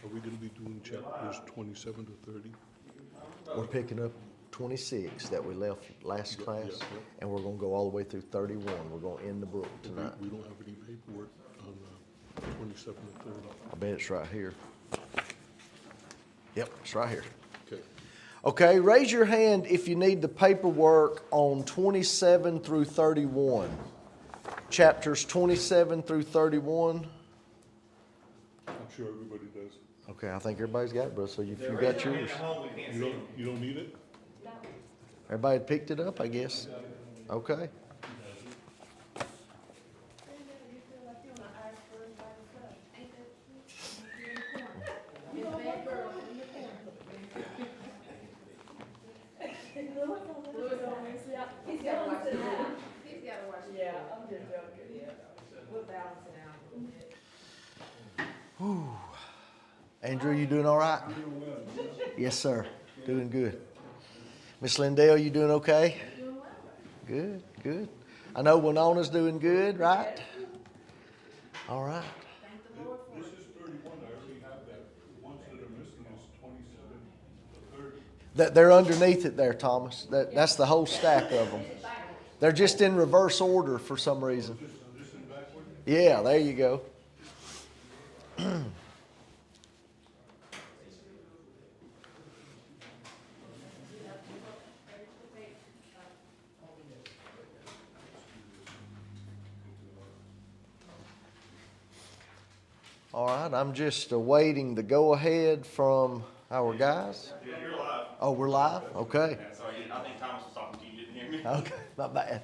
Are we going to be doing chapters 27 to 30? We're picking up 26 that we left last class, yeah. and we're going to go all the way through 31. We're going to end the book tonight. We don't have any paperwork on 27 to 30. I bet it's right here. Yep, it's right here. Okay. Okay, raise your hand if you need the paperwork on 27 through 31. Chapters 27 through 31. I'm sure everybody does. Okay, I think everybody's got it, bro. So if you got yours, You don't need it? everybody picked it up, I guess. Okay. Andrew, you doing all right? Yes, sir. Doing good. Miss Lindell, you doing okay? Good, good. I know Winona's doing good, right? All right. This is 31. I already have that. The ones that are missing is 27 to 30. They're underneath it there, Thomas. That's the whole stack of them. They're just in reverse order for some reason. This and backward? Yeah, there you go. All right, I'm just awaiting the go-ahead from our guys. Yeah, you're live. Oh, we're live? Okay. Yeah, sorry, I think Thomas was talking to you, didn't hear me. Okay, not bad.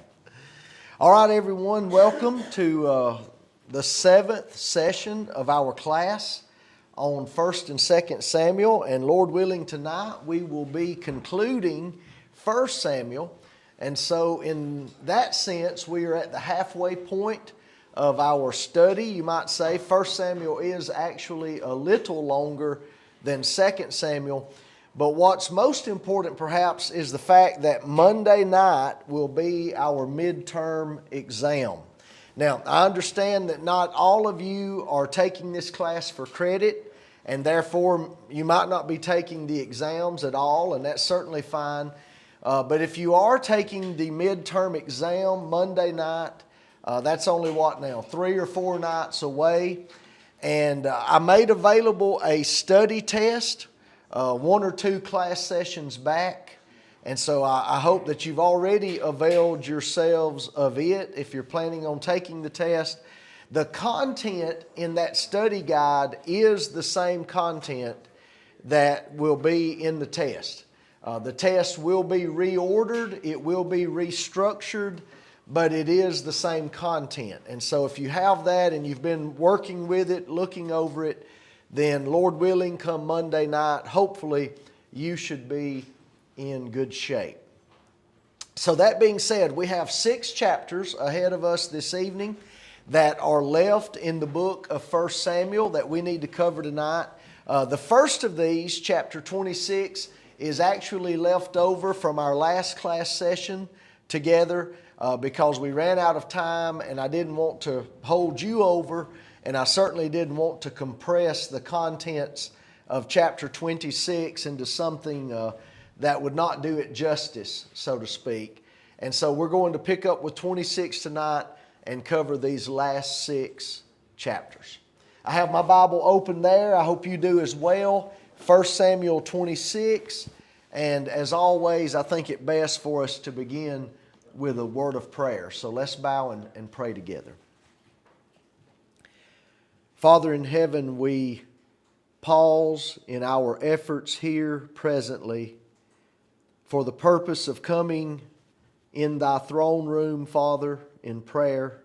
All right, everyone, welcome to the 7th session of our class on 1st and 2nd Samuel. And Lord willing, tonight we will be concluding 1st Samuel. And so in that sense, we are at the halfway point of our study. You might say 1st Samuel is actually a little longer than 2nd Samuel. But what's most important perhaps is the fact that Monday night will be our midterm exam. Now, I understand that not all of you are taking this class for credit, and therefore you might not be taking the exams at all, and that's certainly fine. But if you are taking the midterm exam Monday night, that's only what now, 3 or 4 nights away. And I made available a study test 1 or 2 class sessions back. And so I hope that you've already availed yourselves of it if you're planning on taking the test. The content in that study guide is the same content that will be in the test. The test will be reordered, it will be restructured, but it is the same content. And so if you have that and you've been working with it, looking over it, then Lord willing, come Monday night, hopefully you should be in good shape. So that being said, we have 6 chapters ahead of us this evening that are left in the book of 1 Samuel that we need to cover tonight. The first of these, chapter 26, is actually left over from our last class session together because we ran out of time and I didn't want to hold you over, and I certainly didn't want to compress the contents of chapter 26 into something that would not do it justice, so to speak. And so we're going to pick up with 26 tonight and cover these last 6 chapters. I have my Bible open there. I hope you do as well. 1 Samuel 26. And as always, I think it best for us to begin with a word of prayer. So let's bow and pray together. Father in heaven, we pause in our efforts here presently for the purpose of coming in Thy throne room, Father, in prayer.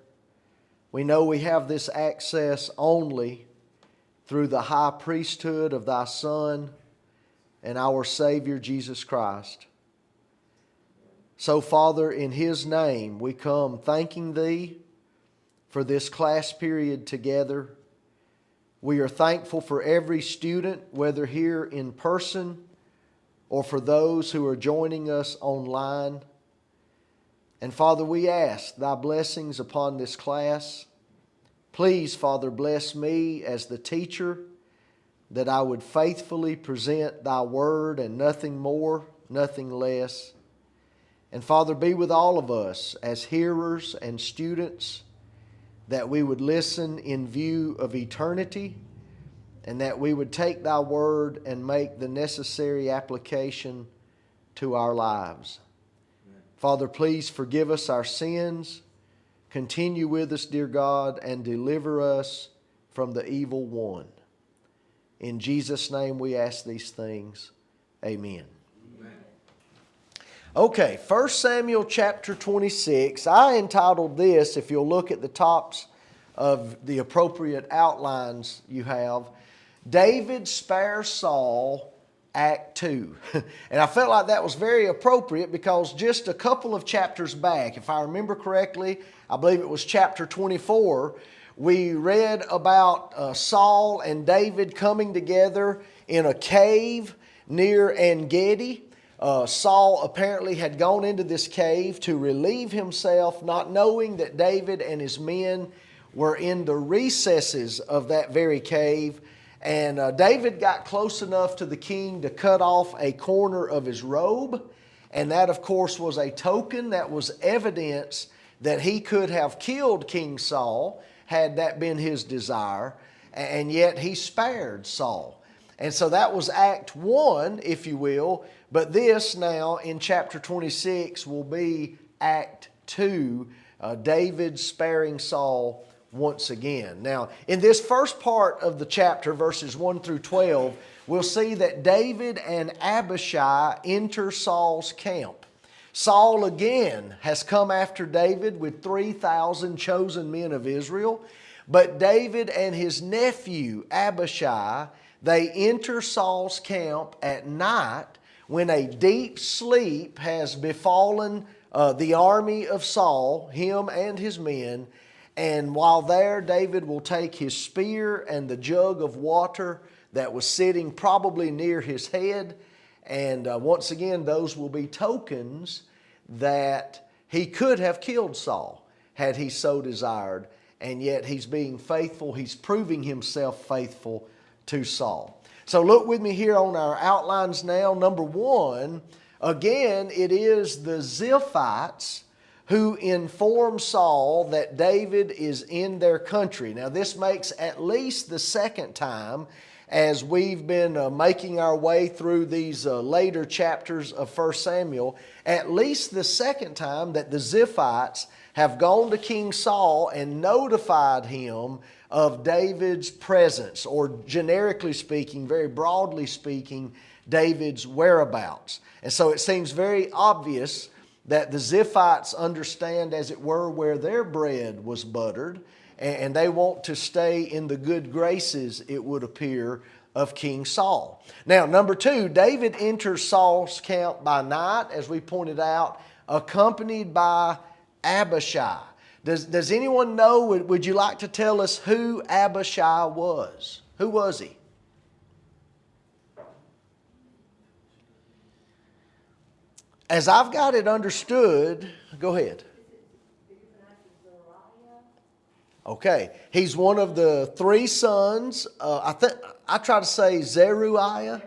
We know we have this access only through the high priesthood of Thy Son and our Savior Jesus Christ. So, Father, in His name, we come thanking Thee for this class period together. We are thankful for every student, whether here in person or for those who are joining us online. And Father, we ask Thy blessings upon this class. Please, Father, bless me as the teacher. that I would faithfully present thy word and nothing more, nothing less. And Father, be with all of us as hearers and students, that we would listen in view of eternity, and that we would take thy word and make the necessary application to our lives. Amen. Father, please forgive us our sins. Continue with us, dear God, and deliver us from the evil one. In Jesus' name we ask these things. Amen. Amen. Okay, 1 Samuel chapter 26. I entitled this, if you'll look at the tops of the appropriate outlines you have, David Spares Saul, Act 2. And I felt like that was very appropriate because just a couple of chapters back, if I remember correctly, I believe it was chapter 24, we read about Saul and David coming together in a cave near En-Gedi. Saul apparently had gone into this cave to relieve himself, not knowing that David and his men were in the recesses of that very cave. And David got close enough to the king to cut off a corner of his robe. And that, of course, was a token, that was evidence that he could have killed King Saul had that been his desire. And yet he spared Saul. And so that was Act 1, if you will. But this now in chapter 26 will be Act 2, David sparing Saul once again. Now, in this first part of the chapter, verses 1 through 12, we'll see that David and Abishai enter Saul's camp. Saul again has come after David with 3,000 chosen men of Israel, but David and his nephew Abishai, they enter Saul's camp at night when a deep sleep has befallen the army of Saul, him and his men. And while there, David will take his spear and the jug of water that was sitting probably near his head. And once again, those will be tokens that he could have killed Saul had he so desired. And yet he's being faithful. He's proving himself faithful to Saul. So look with me here on our outlines now. Number 1, again, it is the Ziphites who inform Saul that David is in their country. Now this makes at least the second time as we've been making our way through these later chapters of 1 Samuel, at least the second time that the Ziphites have gone to King Saul and notified him of David's presence, or generically speaking, very broadly speaking, David's whereabouts. And so it seems very obvious that the Ziphites understand, as it were, where their bread was buttered, and they want to stay in the good graces, it would appear, of King Saul. Now, number 2, David enters Saul's camp by night, as we pointed out, accompanied by Abishai. Does anyone know, would you like to tell us who Abishai was? Who was he? As I've got it understood, go ahead. Okay, he's one of the 3 sons. I try to say Zeruiah,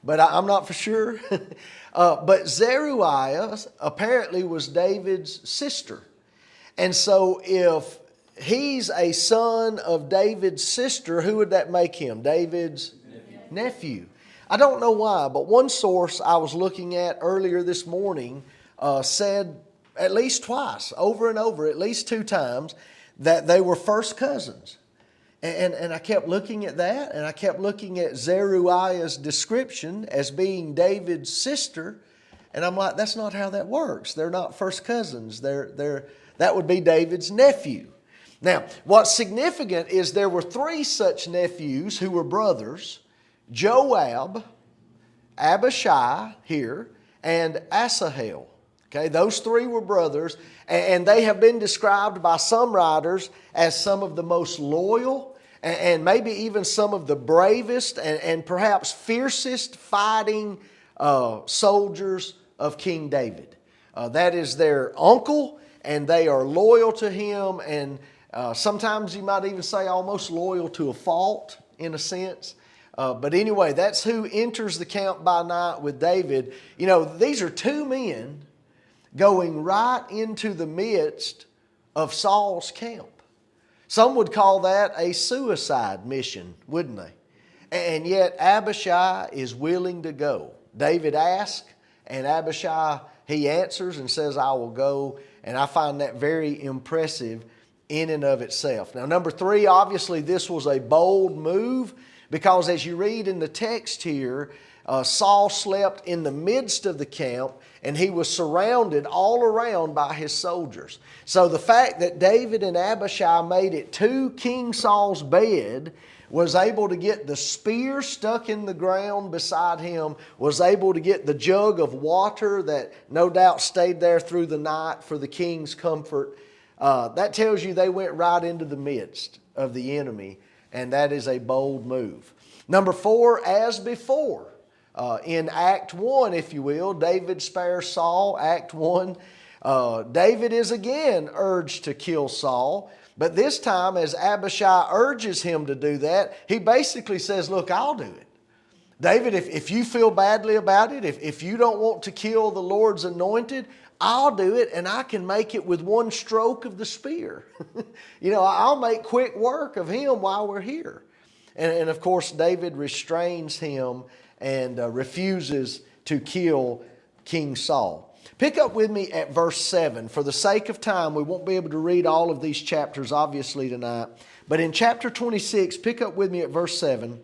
but I'm not for sure. But Zeruiah apparently was David's sister. And so if he's a son of David's sister, who would that make him? David's nephew. I don't know why, but one source I was looking at earlier this morning said at least twice, over and over, at least 2 times, that they were first cousins. And I kept looking at that, and I kept looking at Zeruiah's description as being David's sister, and I'm like, that's not how that works. They're not first cousins. That would be David's nephew. Now, what's significant is there were 3 such nephews who were brothers: Joab, Abishai here, and Asahel. Okay, those 3 were brothers, and they have been described by some writers as some of the most loyal and maybe even some of the bravest and perhaps fiercest fighting soldiers of King David. That is their uncle, and they are loyal to him, and sometimes you might even say almost loyal to a fault in a sense. But anyway, that's who enters the camp by night with David. You know, these are two men going right into the midst of Saul's camp. Some would call that a suicide mission, wouldn't they? And yet Abishai is willing to go. David asks, and Abishai, he answers and says, I will go. And I find that very impressive in and of itself. Now, number three, obviously this was a bold move, because as you read in the text here, Saul slept in the midst of the camp, and he was surrounded all around by his soldiers. So the fact that David and Abishai made it to King Saul's bed, was able to get the spear stuck in the ground beside him, was able to get the jug of water that no doubt stayed there through the night for the king's comfort. That tells you they went right into the midst of the enemy, and that is a bold move. Number four, as before, in Act 1, if you will, David spares Saul, Act 1. David is again urged to kill Saul, but this time as Abishai urges him to do that, he basically says, look, I'll do it. David, if you feel badly about it, if you don't want to kill the Lord's anointed, I'll do it, and I can make it with one stroke of the spear. I'll make quick work of him while we're here. And of course, David restrains him and refuses to kill King Saul. Pick up with me at verse 7. For the sake of time, we won't be able to read all of these chapters, obviously, tonight. But in chapter 26, pick up with me at verse 7.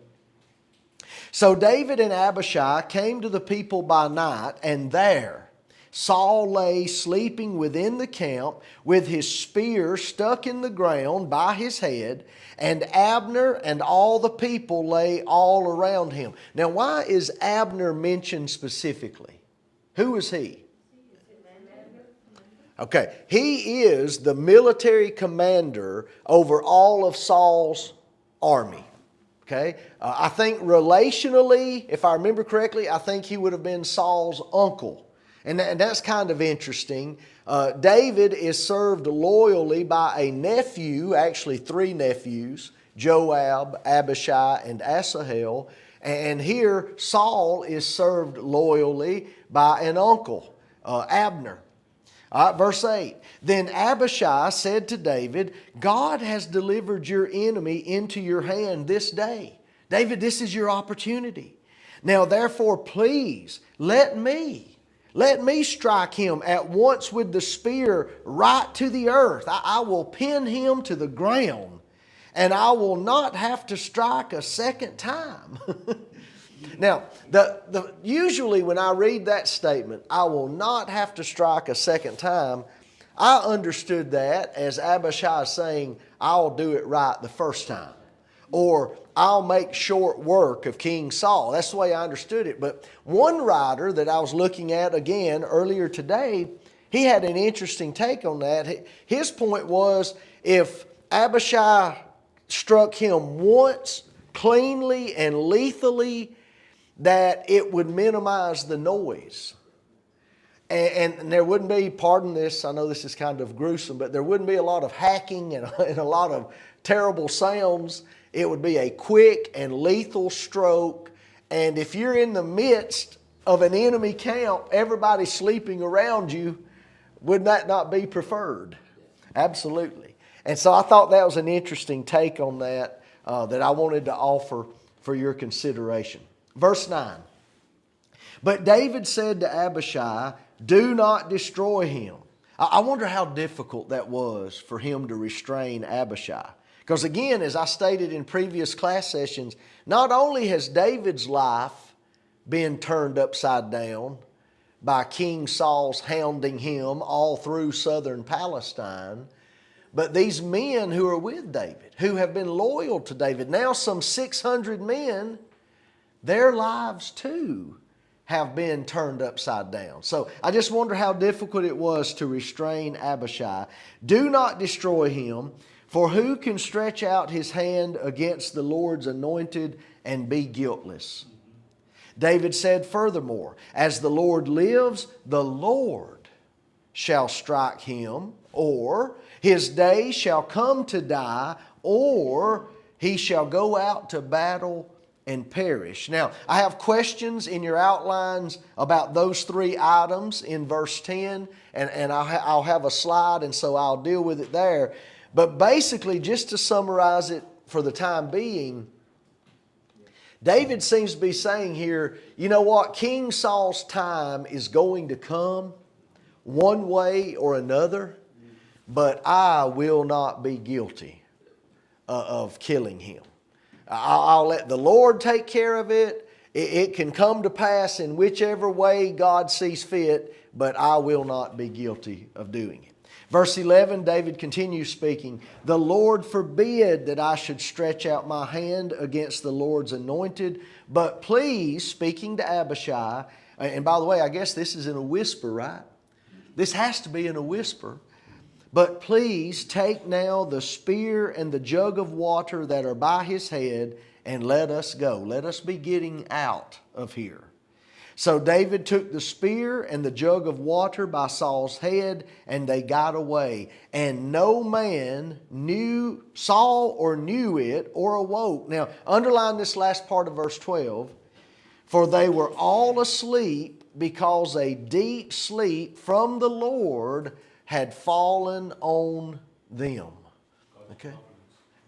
So David and Abishai came to the people by night, and there Saul lay sleeping within the camp with his spear stuck in the ground by his head, and Abner and all the people lay all around him. Now, why is Abner mentioned specifically? Who is he? Okay, he is the military commander over all of Saul's army. Okay, I think relationally, if I remember correctly, I think he would have been Saul's uncle. And that's kind of interesting. David is served loyally by a nephew, actually three nephews, Joab, Abishai, and Asahel. And here Saul is served loyally by an uncle, Abner. All right, verse 8. Then Abishai said to David, God has delivered your enemy into your hand this day. David, this is your opportunity. Now therefore, please, let me strike him at once with the spear right to the earth. I will pin him to the ground, and I will not have to strike a second time. Now, usually when I read that statement, I will not have to strike a second time, I understood that as Abishai saying, I'll do it right the first time. Or I'll make short work of King Saul. That's the way I understood it. But one writer that I was looking at again earlier today, he had an interesting take on that. His point was, if Abishai struck him once cleanly and lethally, that it would minimize the noise. And there wouldn't be, pardon this, I know this is kind of gruesome, but there wouldn't be a lot of hacking and a lot of terrible sounds. It would be a quick and lethal stroke. And if you're in the midst of an enemy camp, everybody sleeping around you, would that not be preferred? Absolutely. And so I thought that was an interesting take on that that I wanted to offer for your consideration. Verse 9. But David said to Abishai, do not destroy him. I wonder how difficult that was for him to restrain Abishai. Because again, as I stated in previous class sessions, not only has David's life been turned upside down by King Saul's hounding him all through southern Palestine, but these men who are with David, who have been loyal to David, now some 600 men, their lives too have been turned upside down. So I just wonder how difficult it was to restrain Abishai. Do not destroy him, for who can stretch out his hand against the Lord's anointed and be guiltless? David said furthermore, as the Lord lives, the Lord shall strike him, or his day shall come to die, or he shall go out to battle and perish. Now, I have questions in your outlines about those three items in verse 10, and I'll have a slide, and so I'll deal with it there. But basically, just to summarize it for the time being, David seems to be saying here, you know what? King Saul's time is going to come one way or another, but I will not be guilty of killing him. I'll let the Lord take care of it. It can come to pass in whichever way God sees fit, but I will not be guilty of doing it. Verse 11, David continues speaking, "The Lord forbid that I should stretch out my hand against the Lord's anointed, but please," speaking to Abishai, and by the way, I guess this is in a whisper, right? This has to be in a whisper. "But please take now the spear and the jug of water that are by his head, and let us go." Let us be getting out of here. So David took the spear and the jug of water by Saul's head, and they got away. And no man saw or knew it or awoke. Now, underline this last part of verse 12. "For they were all asleep, because a deep sleep from the Lord had fallen on them." Okay?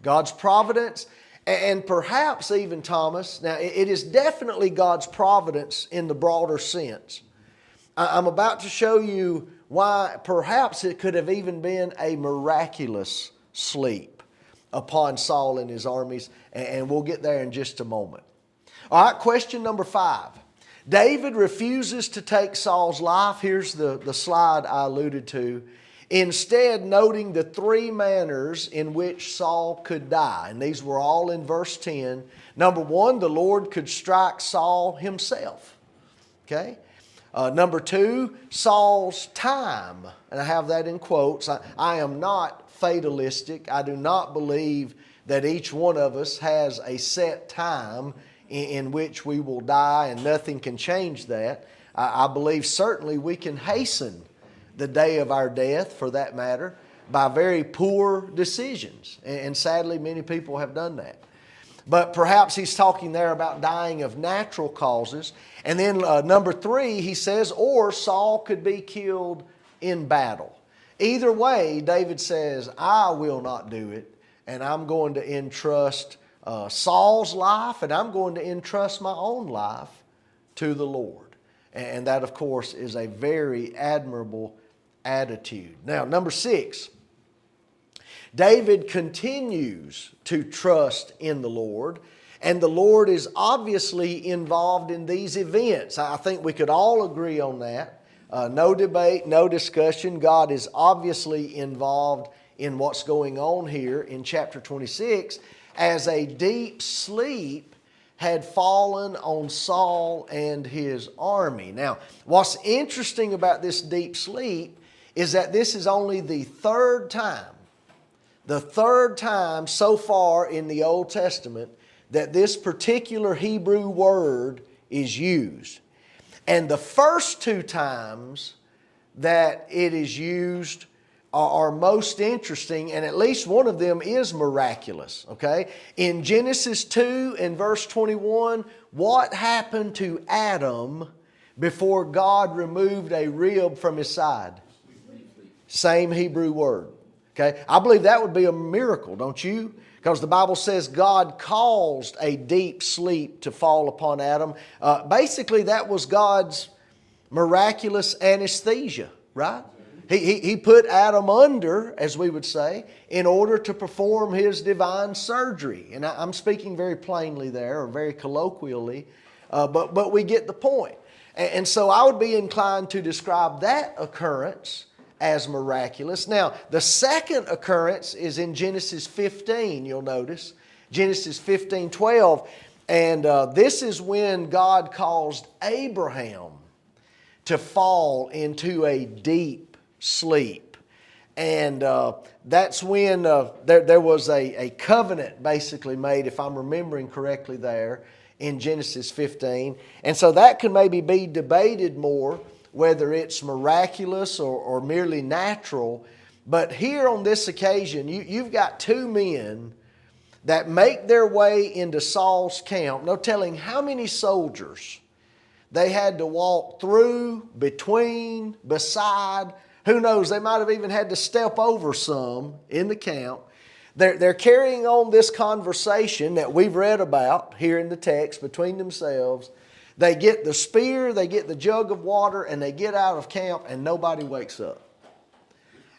God's providence. And perhaps even, Thomas, now it is definitely God's providence in the broader sense. I'm about to show you why perhaps it could have even been a miraculous sleep upon Saul and his armies, and we'll get there in just a moment. All right, question number 5. David refuses to take Saul's life. Here's the slide I alluded to. Instead, noting the 3 manners in which Saul could die. And these were all in verse 10. Number 1, the Lord could strike Saul himself. Okay? Number 2, Saul's time. And I have that in quotes. I am not fatalistic. I do not believe that each one of us has a set time in which we will die, and nothing can change that. I believe certainly we can hasten the day of our death, for that matter, by very poor decisions. And sadly, many people have done that. But perhaps he's talking there about dying of natural causes. And then number 3, he says, or Saul could be killed in battle. Either way, David says, I will not do it, and I'm going to entrust Saul's life, and I'm going to entrust my own life to the Lord. And that, of course, is a very admirable attitude. Now, number 6, David continues to trust in the Lord, and the Lord is obviously involved in these events. I think we could all agree on that. No debate, no discussion. God is obviously involved in what's going on here in chapter 26, as a deep sleep had fallen on Saul and his army. Now, what's interesting about this deep sleep is that this is only the third time so far in the Old Testament that this particular Hebrew word is used. And the first 2 times that it is used are most interesting, and at least one of them is miraculous. Okay? In Genesis 2 and verse 21, what happened to Adam before God removed a rib from his side? Same Hebrew word. Okay? I believe that would be a miracle, don't you? Because the Bible says God caused a deep sleep to fall upon Adam. Basically, that was God's miraculous anesthesia, right? He put Adam under, as we would say, in order to perform his divine surgery. And I'm speaking very plainly there, or very colloquially, but we get the point. And so I would be inclined to describe that occurrence as miraculous. Now, the second occurrence is in Genesis 15, you'll notice. Genesis 15:12. And this is when God caused Abraham to fall into a deep sleep. And that's when there was a covenant basically made, if I'm remembering correctly there, in Genesis 15. And so that can maybe be debated more, whether it's miraculous or merely natural. But here on this occasion, you've got 2 men that make their way into Saul's camp. No telling how many soldiers they had to walk through, between, beside. Who knows, they might have even had to step over some in the camp. They're carrying on this conversation that we've read about here in the text between themselves. They get the spear, they get the jug of water, and they get out of camp and nobody wakes up.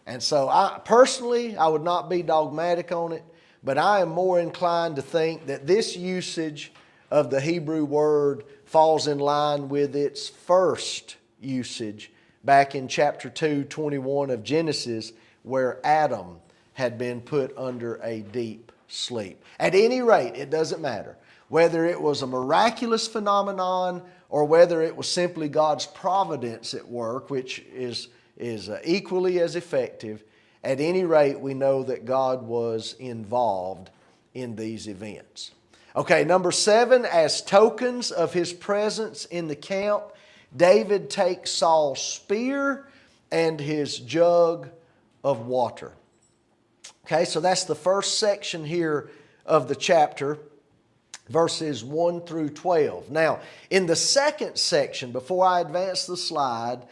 And so I would not be dogmatic on it, but I am more inclined to think that this usage of the Hebrew word falls in line with its first usage back in chapter 2:21 of Genesis, where Adam had been put under a deep sleep. At any rate, it doesn't matter whether it was a miraculous phenomenon or whether it was simply God's providence at work, which is equally as effective. At any rate, we know that God was involved in these events. Okay, number 7, as tokens of his presence in the camp, David takes Saul's spear and his jug of water. Okay, so that's the first section here of the chapter, verses 1 through 12. Now, in the second section, before I advance the slide,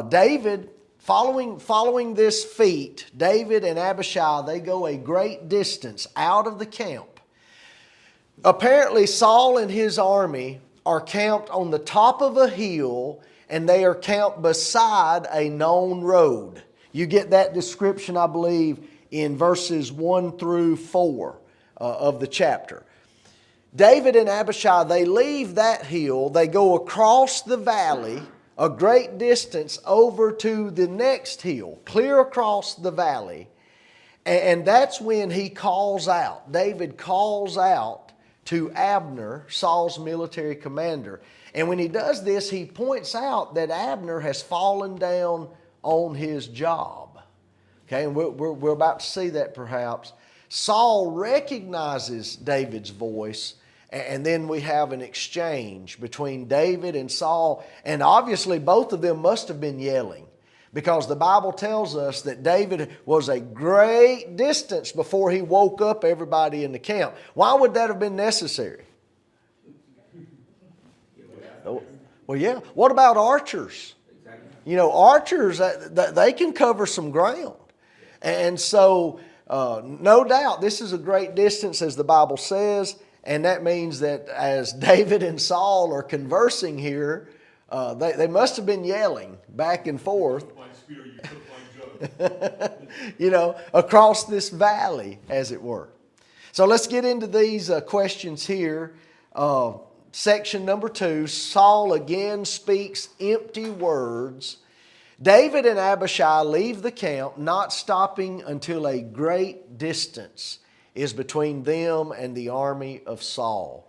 David, following this feat, David and Abishai, they go a great distance out of the camp. Apparently, Saul and his army are camped on the top of a hill, and they are camped beside a known road. You get that description, I believe, in verses 1 through 4 of the chapter. David and Abishai, they leave that hill, they go across the valley a great distance over to the next hill, clear across the valley, and that's when he calls out. David calls out to Abner, Saul's military commander. And when he does this, he points out that Abner has fallen down on his job. Okay, and we're about to see that perhaps. Saul recognizes David's voice, and then we have an exchange between David and Saul. And obviously both of them must have been yelling, because the Bible tells us that David was a great distance before he woke up everybody in the camp. Why would that have been necessary? Well, yeah. What about archers? You know, archers, they can cover some ground. And so, no doubt, this is a great distance, as the Bible says, and that means that as David and Saul are conversing here, they must have been yelling back and forth, you know, across this valley, as it were. So let's get into these questions here. Section number 2, Saul again speaks empty words. David and Abishai leave the camp, not stopping until a great distance is between them and the army of Saul.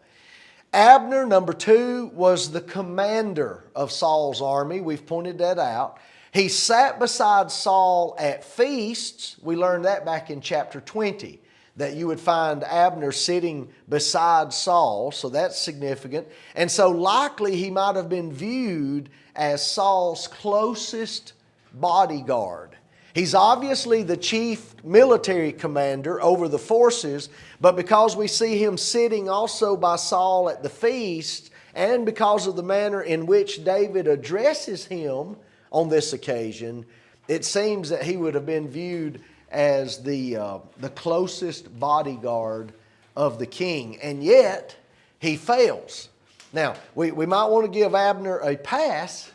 Abner, number 2, was the commander of Saul's army. We've pointed that out. He sat beside Saul at feasts. We learned that back in chapter 20, that you would find Abner sitting beside Saul, so that's significant. And so likely he might have been viewed as Saul's closest bodyguard. He's obviously the chief military commander over the forces, but because we see him sitting also by Saul at the feast, and because of the manner in which David addresses him on this occasion, it seems that he would have been viewed as the closest bodyguard of the king. And yet, he fails. Now, we might want to give Abner a pass,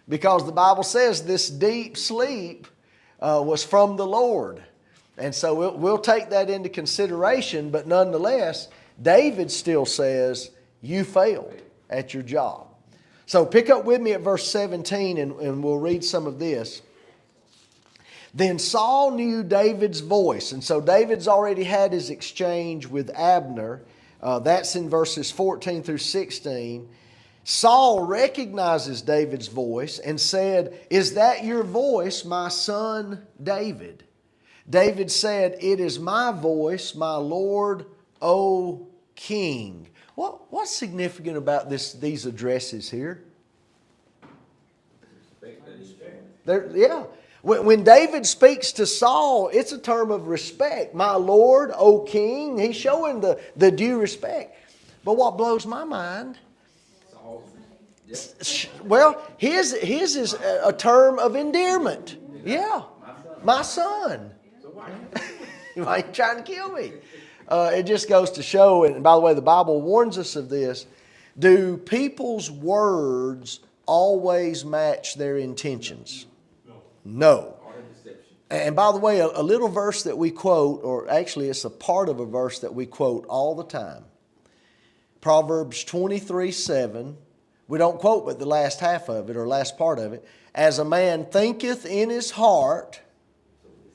because the Bible says this deep sleep was from the Lord. And so we'll take that into consideration, but nonetheless, David still says, you failed at your job. So pick up with me at verse 17 and we'll read some of this. Then Saul knew David's voice. And so David's already had his exchange with Abner. That's in verses 14 through 16. Saul recognizes David's voice and said, "Is that your voice, my son David?" David said, "It is my voice, my Lord, O King." What's significant about these addresses here? Yeah. When David speaks to Saul, it's a term of respect. My Lord, O King. He's showing the due respect. But what blows my mind, well, his is a term of endearment. Yeah, my son. Why are you trying to kill me? It just goes to show, and by the way, the Bible warns us of this. Do people's words always match their intentions? No. And by the way, a little verse that we quote, or actually it's a part of a verse that we quote all the time. Proverbs 23:7. We don't quote but the last half of it, or last part of it. As a man thinketh in his heart,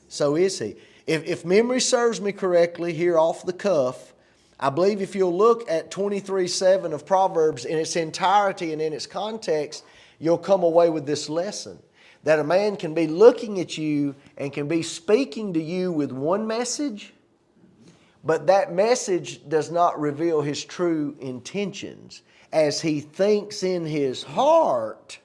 so is he. If memory serves me correctly here off the cuff, I believe if you'll look at 23:7 of Proverbs in its entirety and in its context, you'll come away with this lesson. That a man can be looking at you and can be speaking to you with one message, but that message does not reveal his true intentions. As he thinks in his heart,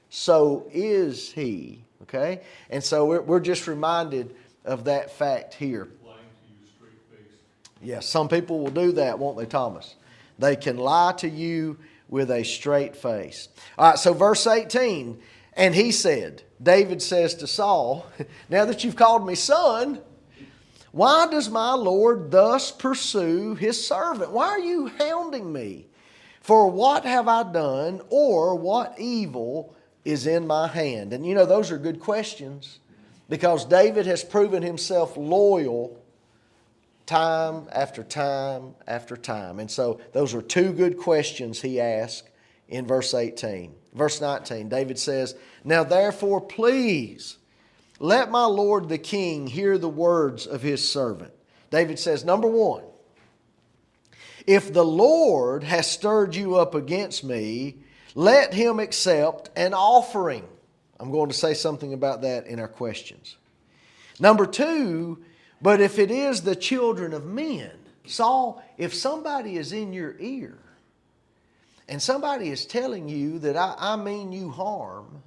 so is he. Okay? And so we're just reminded of that fact here. Lying to you straight face. Yes, some people will do that, won't they, Thomas? They can lie to you with a straight face. All right, so verse 18, and he said, David says to Saul, now that you've called me son, why does my Lord thus pursue his servant? Why are you hounding me? For what have I done, or what evil is in my hand? And you know, those are good questions, because David has proven himself loyal time after time after time. And so those are two good questions he asked in verse 18. Verse 19, David says, now therefore please let my Lord the king hear the words of his servant. David says, number one, if the Lord has stirred you up against me, let him accept an offering. I'm going to say something about that in our questions. Number two, but if it is the children of men, Saul, if somebody is in your ear and somebody is telling you that I mean you harm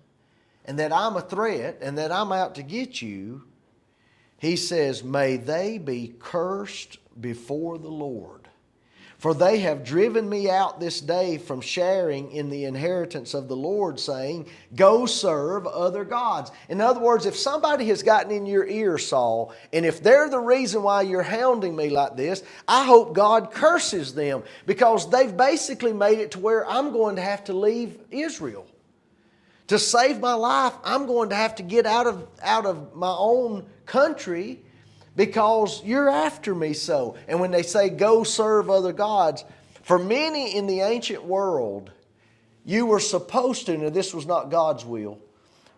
and that I'm a threat and that I'm out to get you, he says, may they be cursed before the Lord. For they have driven me out this day from sharing in the inheritance of the Lord, saying, go serve other gods. In other words, if somebody has gotten in your ear, Saul, and if they're the reason why you're hounding me like this, I hope God curses them, because they've basically made it to where I'm going to have to leave Israel. To save my life, I'm going to have to get out of my own country, because you're after me so. And when they say, go serve other gods, for many in the ancient world, you were supposed to, now this was not God's will,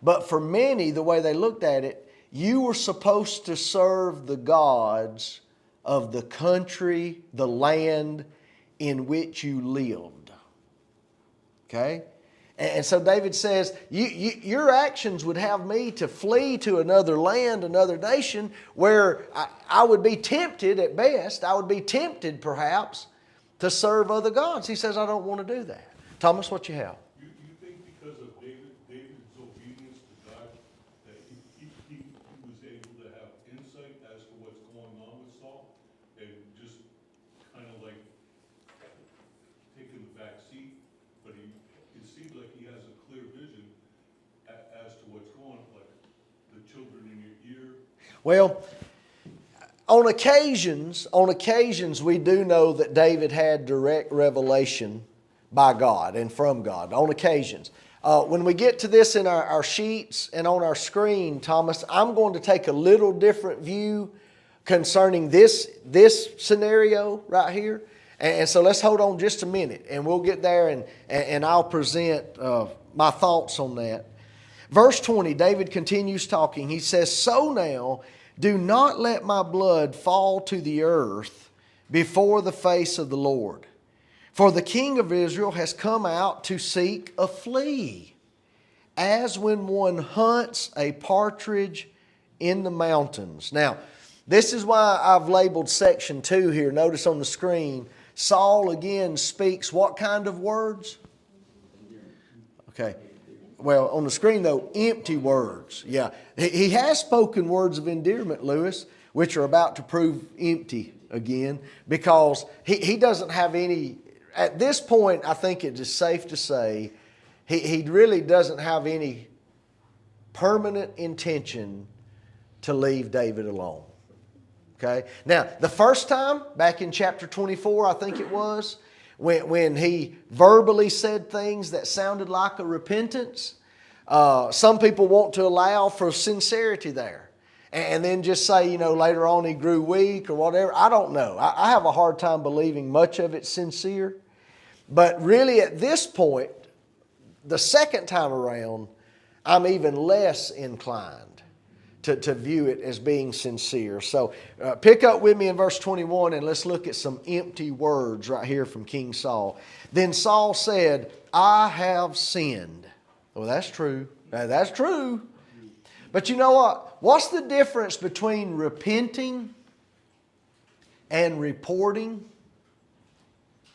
but for many, the way they looked at it, you were supposed to serve the gods of the country, the land in which you lived. Okay? And so David says, your actions would have me to flee to another land, another nation, where I would be tempted at best. I would be tempted perhaps to serve other gods. He says, I don't want to do that. Thomas, what you have? You think because of David's obedience to God, that he was able to have insight as to what's going on with Saul, and just kind of like taking the back seat, but it seems like he has a clear vision as to what's going on, like the children in your ear. Well, on occasions, we do know that David had direct revelation by God and from God, on occasions. When we get to this in our sheets and on our screen, Thomas, I'm going to take a little different view concerning this scenario right here. And so let's hold on just a minute, and we'll get there, and I'll present my thoughts on that. Verse 20, David continues talking. He says, so now, do not let my blood fall to the earth before the face of the Lord. For the king of Israel has come out to seek a flea, as when one hunts a partridge in the mountains. Now, this is why I've labeled section 2 here. Notice on the screen, Saul again speaks what kind of words? Okay. well, on the screen though, empty words. Yeah. He has spoken words of endearment, Lewis, which are about to prove empty again, because he doesn't have any, at this point, I think it is safe to say, he really doesn't have any permanent intention to leave David alone. Okay? Now, the first time, back in chapter 24, I think it was, when he verbally said things that sounded like a repentance, some people want to allow for sincerity there. And then just say, later on he grew weak or whatever. I don't know. I have a hard time believing much of it's sincere. But really at this point, the second time around, I'm even less inclined to view it as being sincere. So pick up with me in verse 21 and let's look at some empty words right here from King Saul. Then Saul said, I have sinned. Well, that's true. That's true. But you know what? What's the difference between repenting and reporting?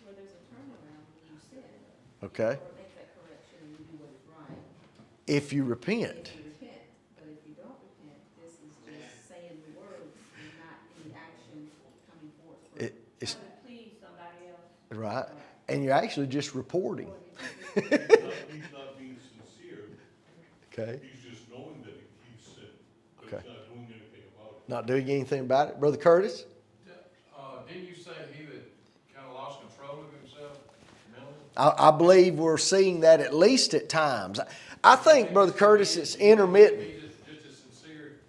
Well, there's a turnaround when you sin. Okay. Or make that correction and you do what is right. If you repent. If you repent. But if you don't repent, this is just saying the words and not any action coming forth. It's Trying to please somebody else. right. And you're actually just reporting. He's not being sincere. Okay. He's just knowing that he's sinned, but Okay. he's not doing anything about it. Not doing anything about it. Brother Curtis? Didn't you say he had kind of lost control of himself mentally? I believe we're seeing that at least at times. I think, Brother Curtis, it's intermittent. He just as sincere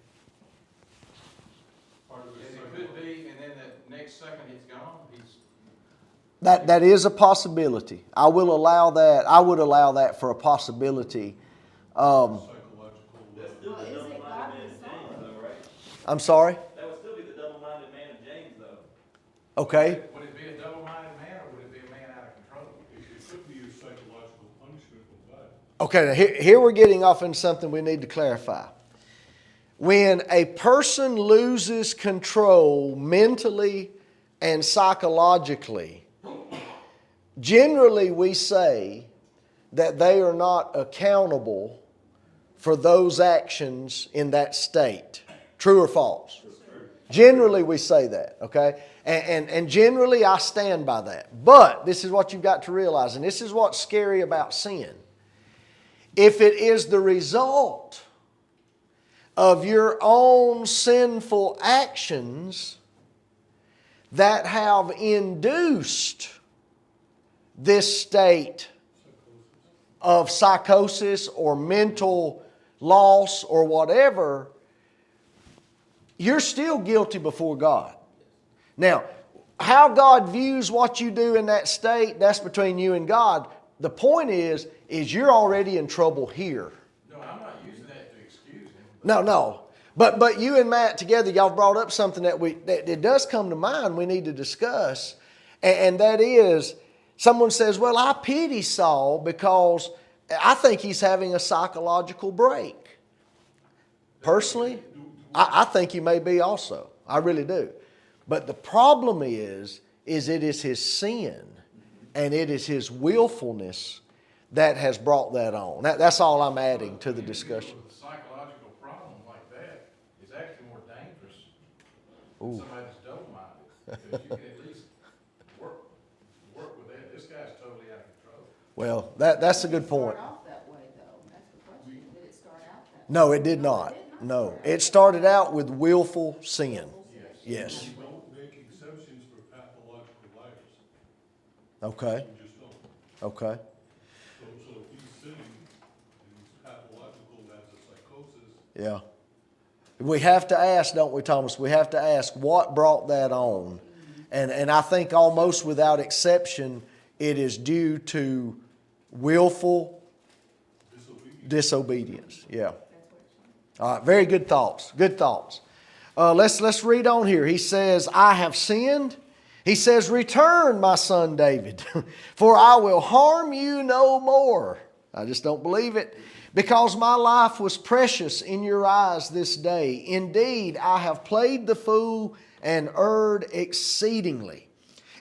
Part of as his he could be, and then that next second it's gone. That is a possibility. I will allow that. I would allow that for a possibility. psychological. That's still Well, the is it double-minded God man and of Saul? James, though, right? I'm sorry? That would still be the double-minded man of James, though. Okay. Would it be a double-minded man, or would it be a man out of control? It could be a psychological punishment from God. Okay, now here we're getting off into something we need to clarify. When a person loses control mentally and psychologically, generally we say that they are not accountable for those actions in that state. True or false? Generally we say that, okay? And generally I stand by that. But this is what you've got to realize, and this is what's scary about sin. If it is the result of your own sinful actions that have induced this state of psychosis or mental loss or whatever, you're still guilty before God. Now, how God views what you do in that state, that's between you and God. The point is you're already in trouble here. No, I'm not using that to excuse him. No. But you and Matt together, y'all brought up something that it does come to mind we need to discuss. And that is, someone says, well, I pity Saul because I think he's having a psychological break. Personally, I think he may be also. I really do. But the problem is it is his sin and it is his willfulness that has brought that on. That's all I'm adding to the discussion. With a psychological problem like that is actually more dangerous than Ooh. somebody that's double-minded. Because you can at least work with that. This guy's totally out of control. Well, that's a good point. Did it start off that way, though? That's the question. Did it start out that way? No, it did not. No, it started out with willful sin. Yes. We don't make exceptions for pathological liars. Okay. We just don't. Okay. So if he's sinning, and he's pathological, that's a psychosis. Yeah. We have to ask, don't we, Thomas? We have to ask what brought that on. And I think almost without exception, it is due to willful disobedience. Yeah. All right, very good thoughts. Good thoughts. Let's read on here. He says, I have sinned. He says, return, my son David, for I will harm you no more. I just don't believe it. Because my life was precious in your eyes this day. Indeed, I have played the fool and erred exceedingly.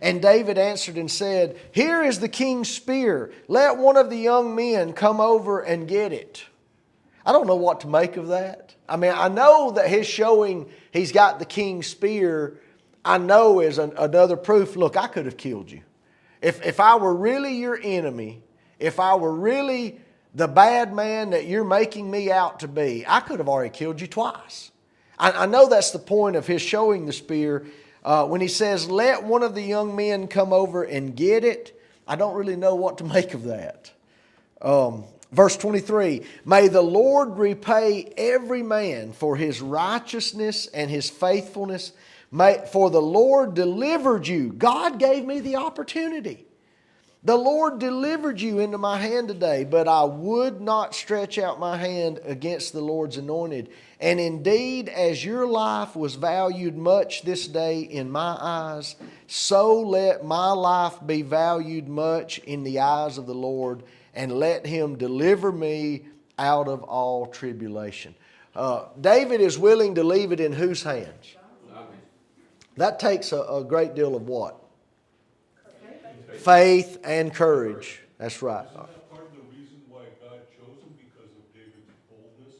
And David answered and said, Here is the king's spear. Let one of the young men come over and get it. I don't know what to make of that. I mean, I know that his showing he's got the king's spear, I know is another proof. Look, I could have killed you. If I were really your enemy, if I were really the bad man that you're making me out to be, I could have already killed you twice. I know that's the point of his showing the spear. When he says, let one of the young men come over and get it, I don't really know what to make of that. Verse 23, may the Lord repay every man for his righteousness and his faithfulness. For the Lord delivered you. God gave me the opportunity. The Lord delivered you into my hand today, but I would not stretch out my hand against the Lord's anointed. And indeed, as your life was valued much this day in my eyes, so let my life be valued much in the eyes of the Lord, and let him deliver me out of all tribulation. David is willing to leave it in whose hands? That takes a great deal of what? Faith and courage. That's right. Isn't that part of the reason why God chose him? Because of David's boldness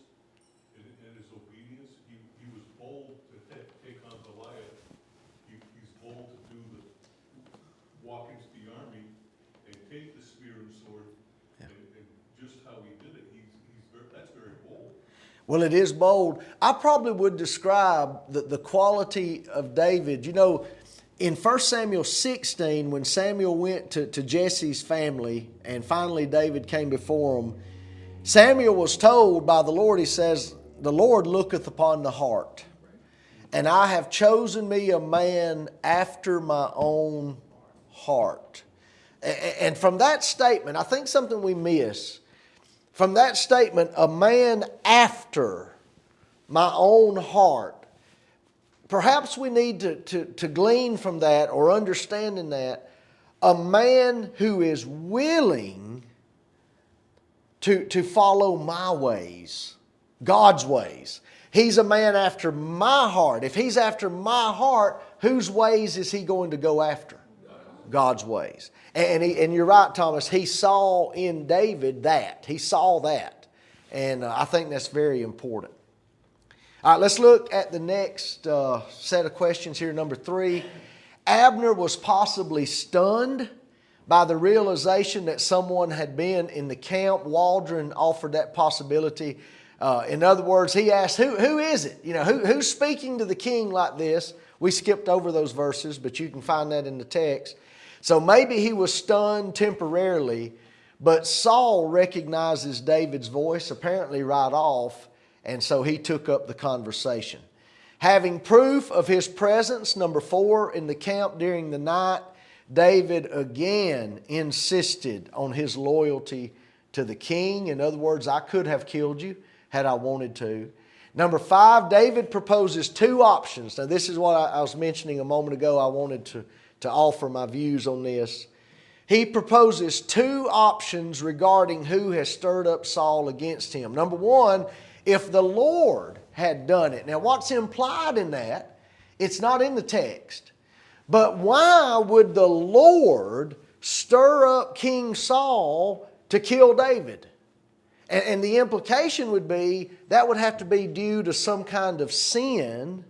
and his obedience? He was bold to take on Goliath. He's bold to walk into the army and take the spear and sword. And just how he did it, that's very bold. Well, it is bold. I probably would describe the quality of David. You know, in 1 Samuel 16, when Samuel went to Jesse's family and finally David came before him, Samuel was told by the Lord, he says, the Lord looketh upon the heart, and I have chosen me a man after my own heart. And from that statement, I think something we miss, from that statement, a man after my own heart, perhaps we need to glean from that or understand in that a man who is willing to follow my ways, God's ways. He's a man after my heart. If he's after my heart, whose ways is he going to go after? God's ways. And you're right, Thomas, he saw in David that. He saw that. And I think that's very important. All right, let's look at the next set of questions here, number 3. Abner was possibly stunned by the realization that someone had been in the camp. Waldron offered that possibility. In other words, he asked, who is it? You know, who's speaking to the king like this? We skipped over those verses, but you can find that in the text. So maybe he was stunned temporarily, but Saul recognizes David's voice apparently right off, and so he took up the conversation. Having proof of his presence, number 4, in the camp during the night, David again insisted on his loyalty to the king. In other words, I could have killed you had I wanted to. Number 5, David proposes 2 options. Now this is what I was mentioning a moment ago. I wanted to offer my views on this. He proposes 2 options regarding who has stirred up Saul against him. Number 1, if the Lord had done it. Now what's implied in that? It's not in the text. But why would the Lord stir up King Saul to kill David? And the implication would be that would have to be due to some kind of sin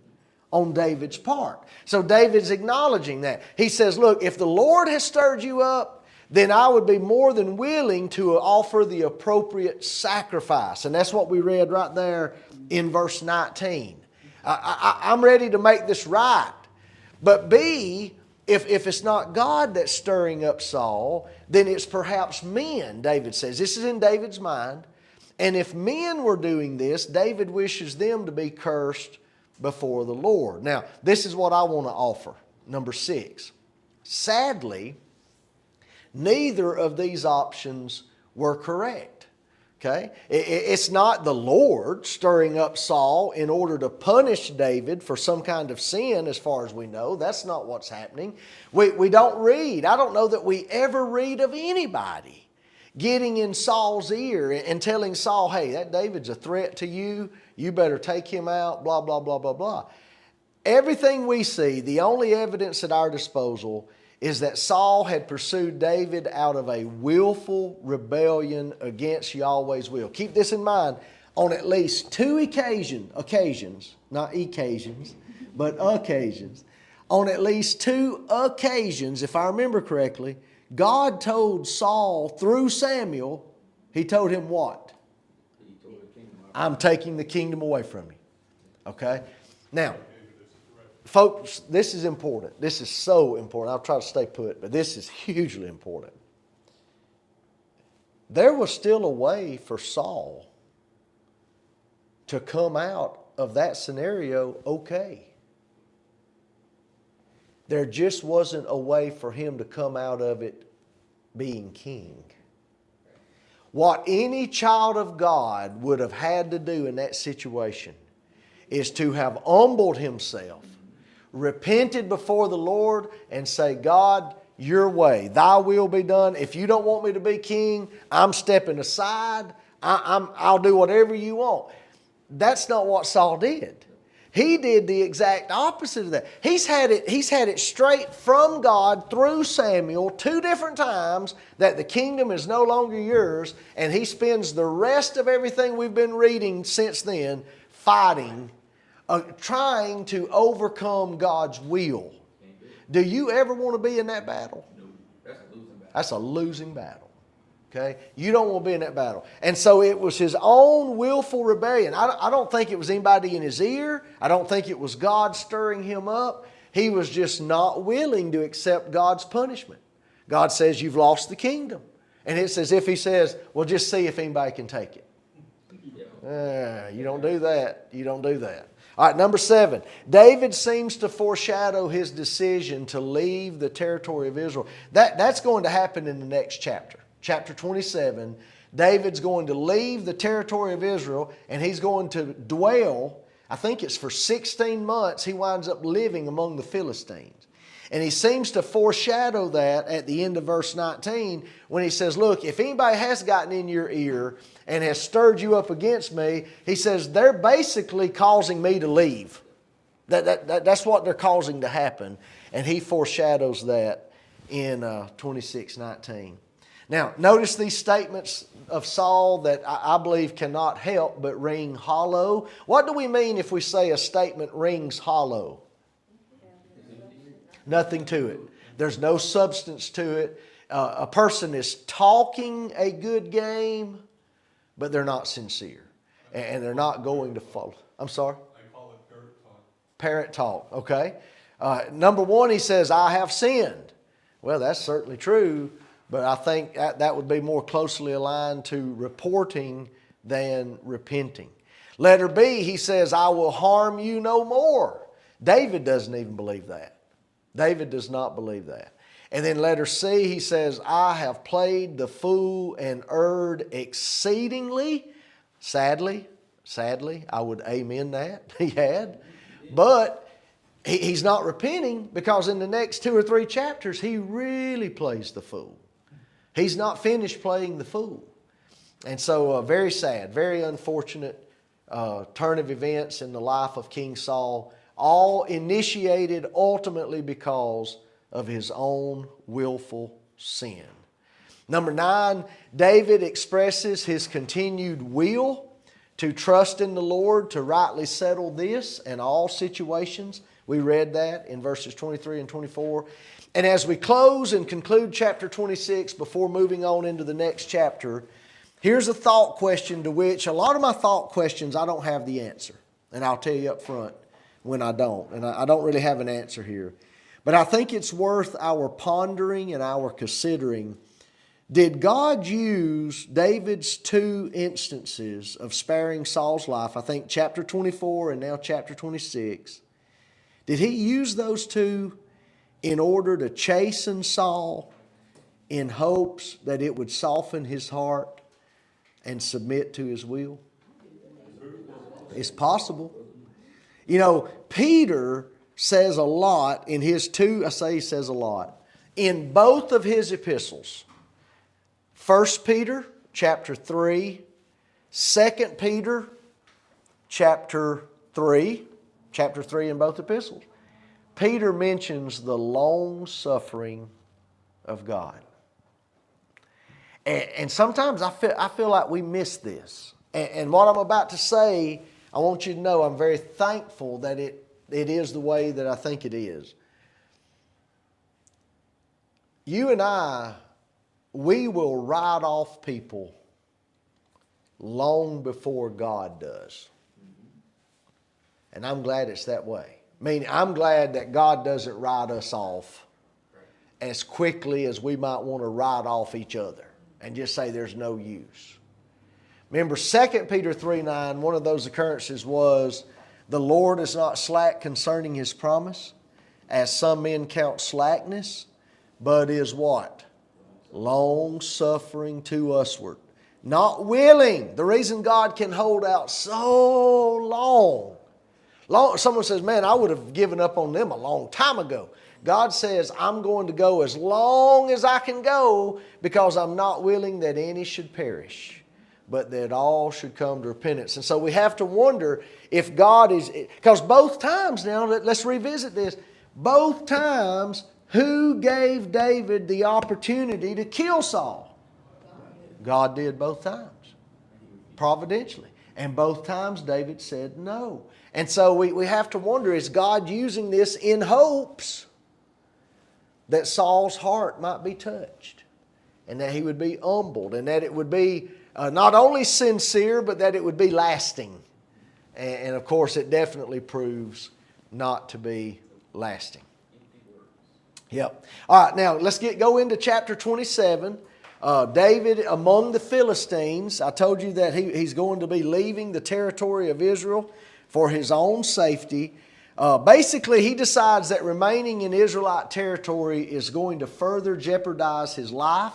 on David's part. So David's acknowledging that. He says, look, if the Lord has stirred you up, then I would be more than willing to offer the appropriate sacrifice. And that's what we read right there in verse 19. I'm ready to make this right. But B, if it's not God that's stirring up Saul, then it's perhaps men, David says. This is in David's mind. And if men were doing this, David wishes them to be cursed before the Lord. Now, this is what I want to offer. Number 6. Sadly, neither of these options were correct. Okay? It's not the Lord stirring up Saul in order to punish David for some kind of sin, as far as we know. That's not what's happening. We don't read. I don't know that we ever read of anybody getting in Saul's ear and telling Saul, hey, that David's a threat to you. You better take him out, blah, blah, blah, blah, blah. Everything we see, the only evidence at our disposal is that Saul had pursued David out of a willful rebellion against Yahweh's will. Keep this in mind. On at least two occasions, not occasions, but occasions. On at least two occasions, if I remember correctly, God told Saul through Samuel, He told him what? I'm taking the kingdom away from you. Okay? Now, folks, this is important. This is so important. I'll try to stay put, but this is hugely important. There was still a way for Saul to come out of that scenario okay. There just wasn't a way for him to come out of it being king. What any child of God would have had to do in that situation is to have humbled himself, repented before the Lord, and say, God, your way, thy will be done. If you don't want me to be king, I'm stepping aside. I'll do whatever you want. That's not what Saul did. He did the exact opposite of that. He's had it straight from God through Samuel 2 different times that the kingdom is no longer yours, and he spends the rest of everything we've been reading since then fighting, trying to overcome God's will. Do you ever want to be in that battle? No, that's a losing battle. That's a losing battle. Okay? You don't want to be in that battle. And so it was his own willful rebellion. I don't think it was anybody in his ear. I don't think it was God stirring him up. He was just not willing to accept God's punishment. God says, you've lost the kingdom. And it's as if he says, well, just see if anybody can take it. You don't do that. You don't do that. All right, number 7. David seems to foreshadow his decision to leave the territory of Israel. That's going to happen in the next chapter. Chapter 27, David's going to leave the territory of Israel and he's going to dwell, I think it's for 16 months, he winds up living among the Philistines. And he seems to foreshadow that at the end of verse 19 when he says, look, if anybody has gotten in your ear and has stirred you up against me, he says, they're basically causing me to leave. That's what they're causing to happen. And he foreshadows that in 26:19. Now, notice these statements of Saul that I believe cannot help but ring hollow. What do we mean if we say a statement rings hollow? Nothing to it. There's no substance to it. A person is talking a good game, but they're not sincere. And they're not going to follow. I'm sorry? I call it parrot talk. Parrot talk, okay. Number 1, he says, I have sinned. Well, that's certainly true. But I think that would be more closely aligned to reporting than repenting. Letter B, he says, I will harm you no more. David doesn't even believe that. David does not believe that. And then letter C, he says, I have played the fool and erred exceedingly. Sadly, I would amen that. He had. But he's not repenting because in the next 2 or 3 chapters, he really plays the fool. He's not finished playing the fool. And so very sad, very unfortunate turn of events in the life of King Saul, all initiated ultimately because of his own willful sin. Number 9, David expresses his continued will to trust in the Lord to rightly settle this and all situations. We read that in verses 23 and 24. And as we close and conclude chapter 26 before moving on into the next chapter, here's a thought question to which a lot of my thought questions I don't have the answer. And I'll tell you up front when I don't. And I don't really have an answer here. But I think it's worth our pondering and our considering. Did God use David's 2 instances of sparing Saul's life, I think chapter 24 and now chapter 26, did he use those 2 in order to chasten Saul in hopes that it would soften his heart and submit to his will? It's possible. You know, Peter says a lot in his 2, I say he says a lot, in both of his epistles. 1 Peter chapter 3, 2 Peter chapter 3 in both epistles. Peter mentions the long suffering of God. And sometimes I feel like we miss this. And what I'm about to say, I want you to know I'm very thankful that it is the way that I think it is. You and I, we will write off people long before God does. And I'm glad it's that way. I mean, I'm glad that God doesn't write us off as quickly as we might want to write off each other and just say there's no use. Remember 2 Peter 3:9, one of those occurrences was, the Lord is not slack concerning His promise, as some men count slackness, but is what? Long suffering to usward. Not willing. The reason God can hold out so long. Someone says, man, I would have given up on them a long time ago. God says, I'm going to go as long as I can go because I'm not willing that any should perish, but that all should come to repentance. And so we have to wonder if God is, because both times now, let's revisit this, both times, who gave David the opportunity to kill Saul? God did both times, providentially. And both times David said no. And so we have to wonder, is God using this in hopes that Saul's heart might be touched and that he would be humbled and that it would be not only sincere but that it would be lasting? And of course it definitely proves not to be lasting. Yep. All right, now let's go into chapter 27. David among the Philistines. I told you that he's going to be leaving the territory of Israel for his own safety. Basically, he decides that remaining in Israelite territory is going to further jeopardize his life.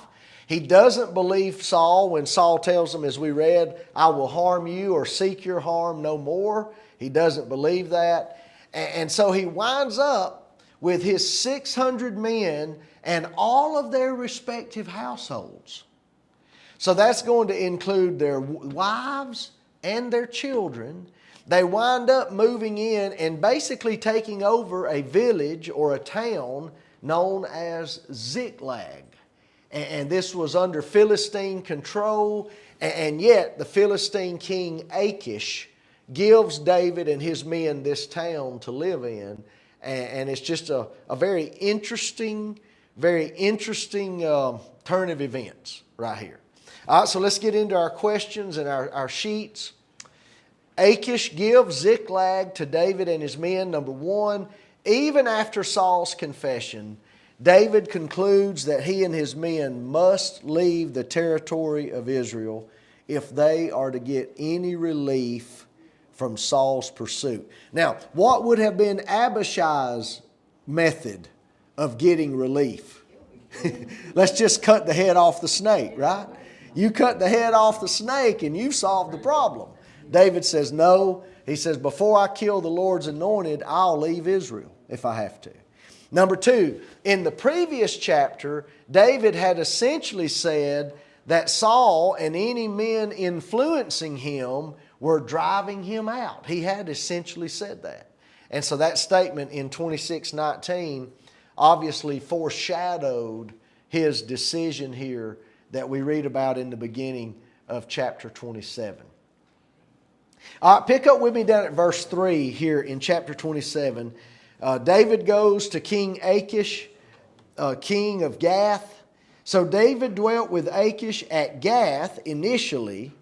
He doesn't believe Saul when Saul tells him, as we read, I will harm you or seek your harm no more. He doesn't believe that. And so he winds up with his 600 men and all of their respective households. So that's going to include their wives and their children. They wind up moving in and basically taking over a village or a town known as Ziklag. And this was under Philistine control, and yet the Philistine king Achish gives David and his men this town to live in. And it's just a very interesting turn of events right here. All right, so let's get into our questions and our sheets. Achish gives Ziklag to David and his men. Number one, even after Saul's confession, David concludes that he and his men must leave the territory of Israel if they are to get any relief from Saul's pursuit. Now, what would have been Abishai's method of getting relief? Let's just cut the head off the snake, right? You cut the head off the snake and you solve the problem. David says, no. He says, before I kill the Lord's anointed, I'll leave Israel if I have to. Number two, in the previous chapter, David had essentially said that Saul and any men influencing him were driving him out. He had essentially said that. And so that statement in 26:19 obviously foreshadowed his decision here that we read about in the beginning of chapter 27. All right, pick up with me down at verse 3 here in chapter 27. David goes to King Achish, king of Gath. So David dwelt with Achish at Gath initially,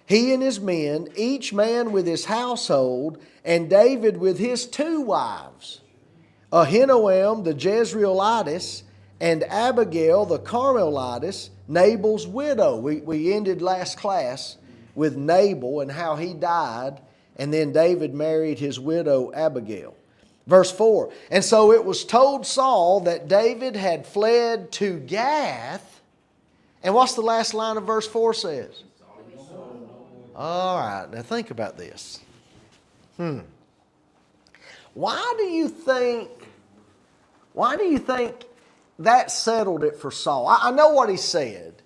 he and his men, each man with his household, and David with his 2 wives, Ahinoam the Jezreelitess and Abigail the Carmelitess, Nabal's widow. We ended last class with Nabal and how he died, and then David married his widow Abigail. Verse 4, and so it was told Saul that David had fled to Gath. And what's the last line of verse 4 says? All right, now think about this. Why do you think that settled it for Saul? I know what he said,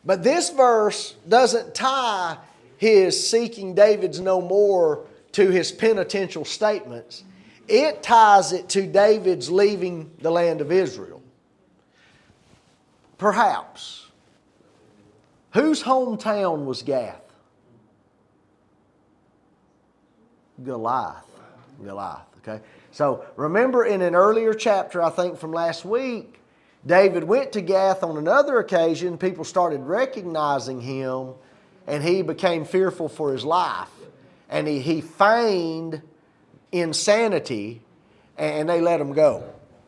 but this verse doesn't tie his seeking David's no more to his penitential statements. it ties it to David's leaving the land of Israel. Perhaps. Whose hometown was Gath? Goliath. Okay. So remember in an earlier chapter, I think from last week, David went to Gath on another occasion. People started recognizing him, and he became fearful for his life. And he feigned insanity, and they let him go.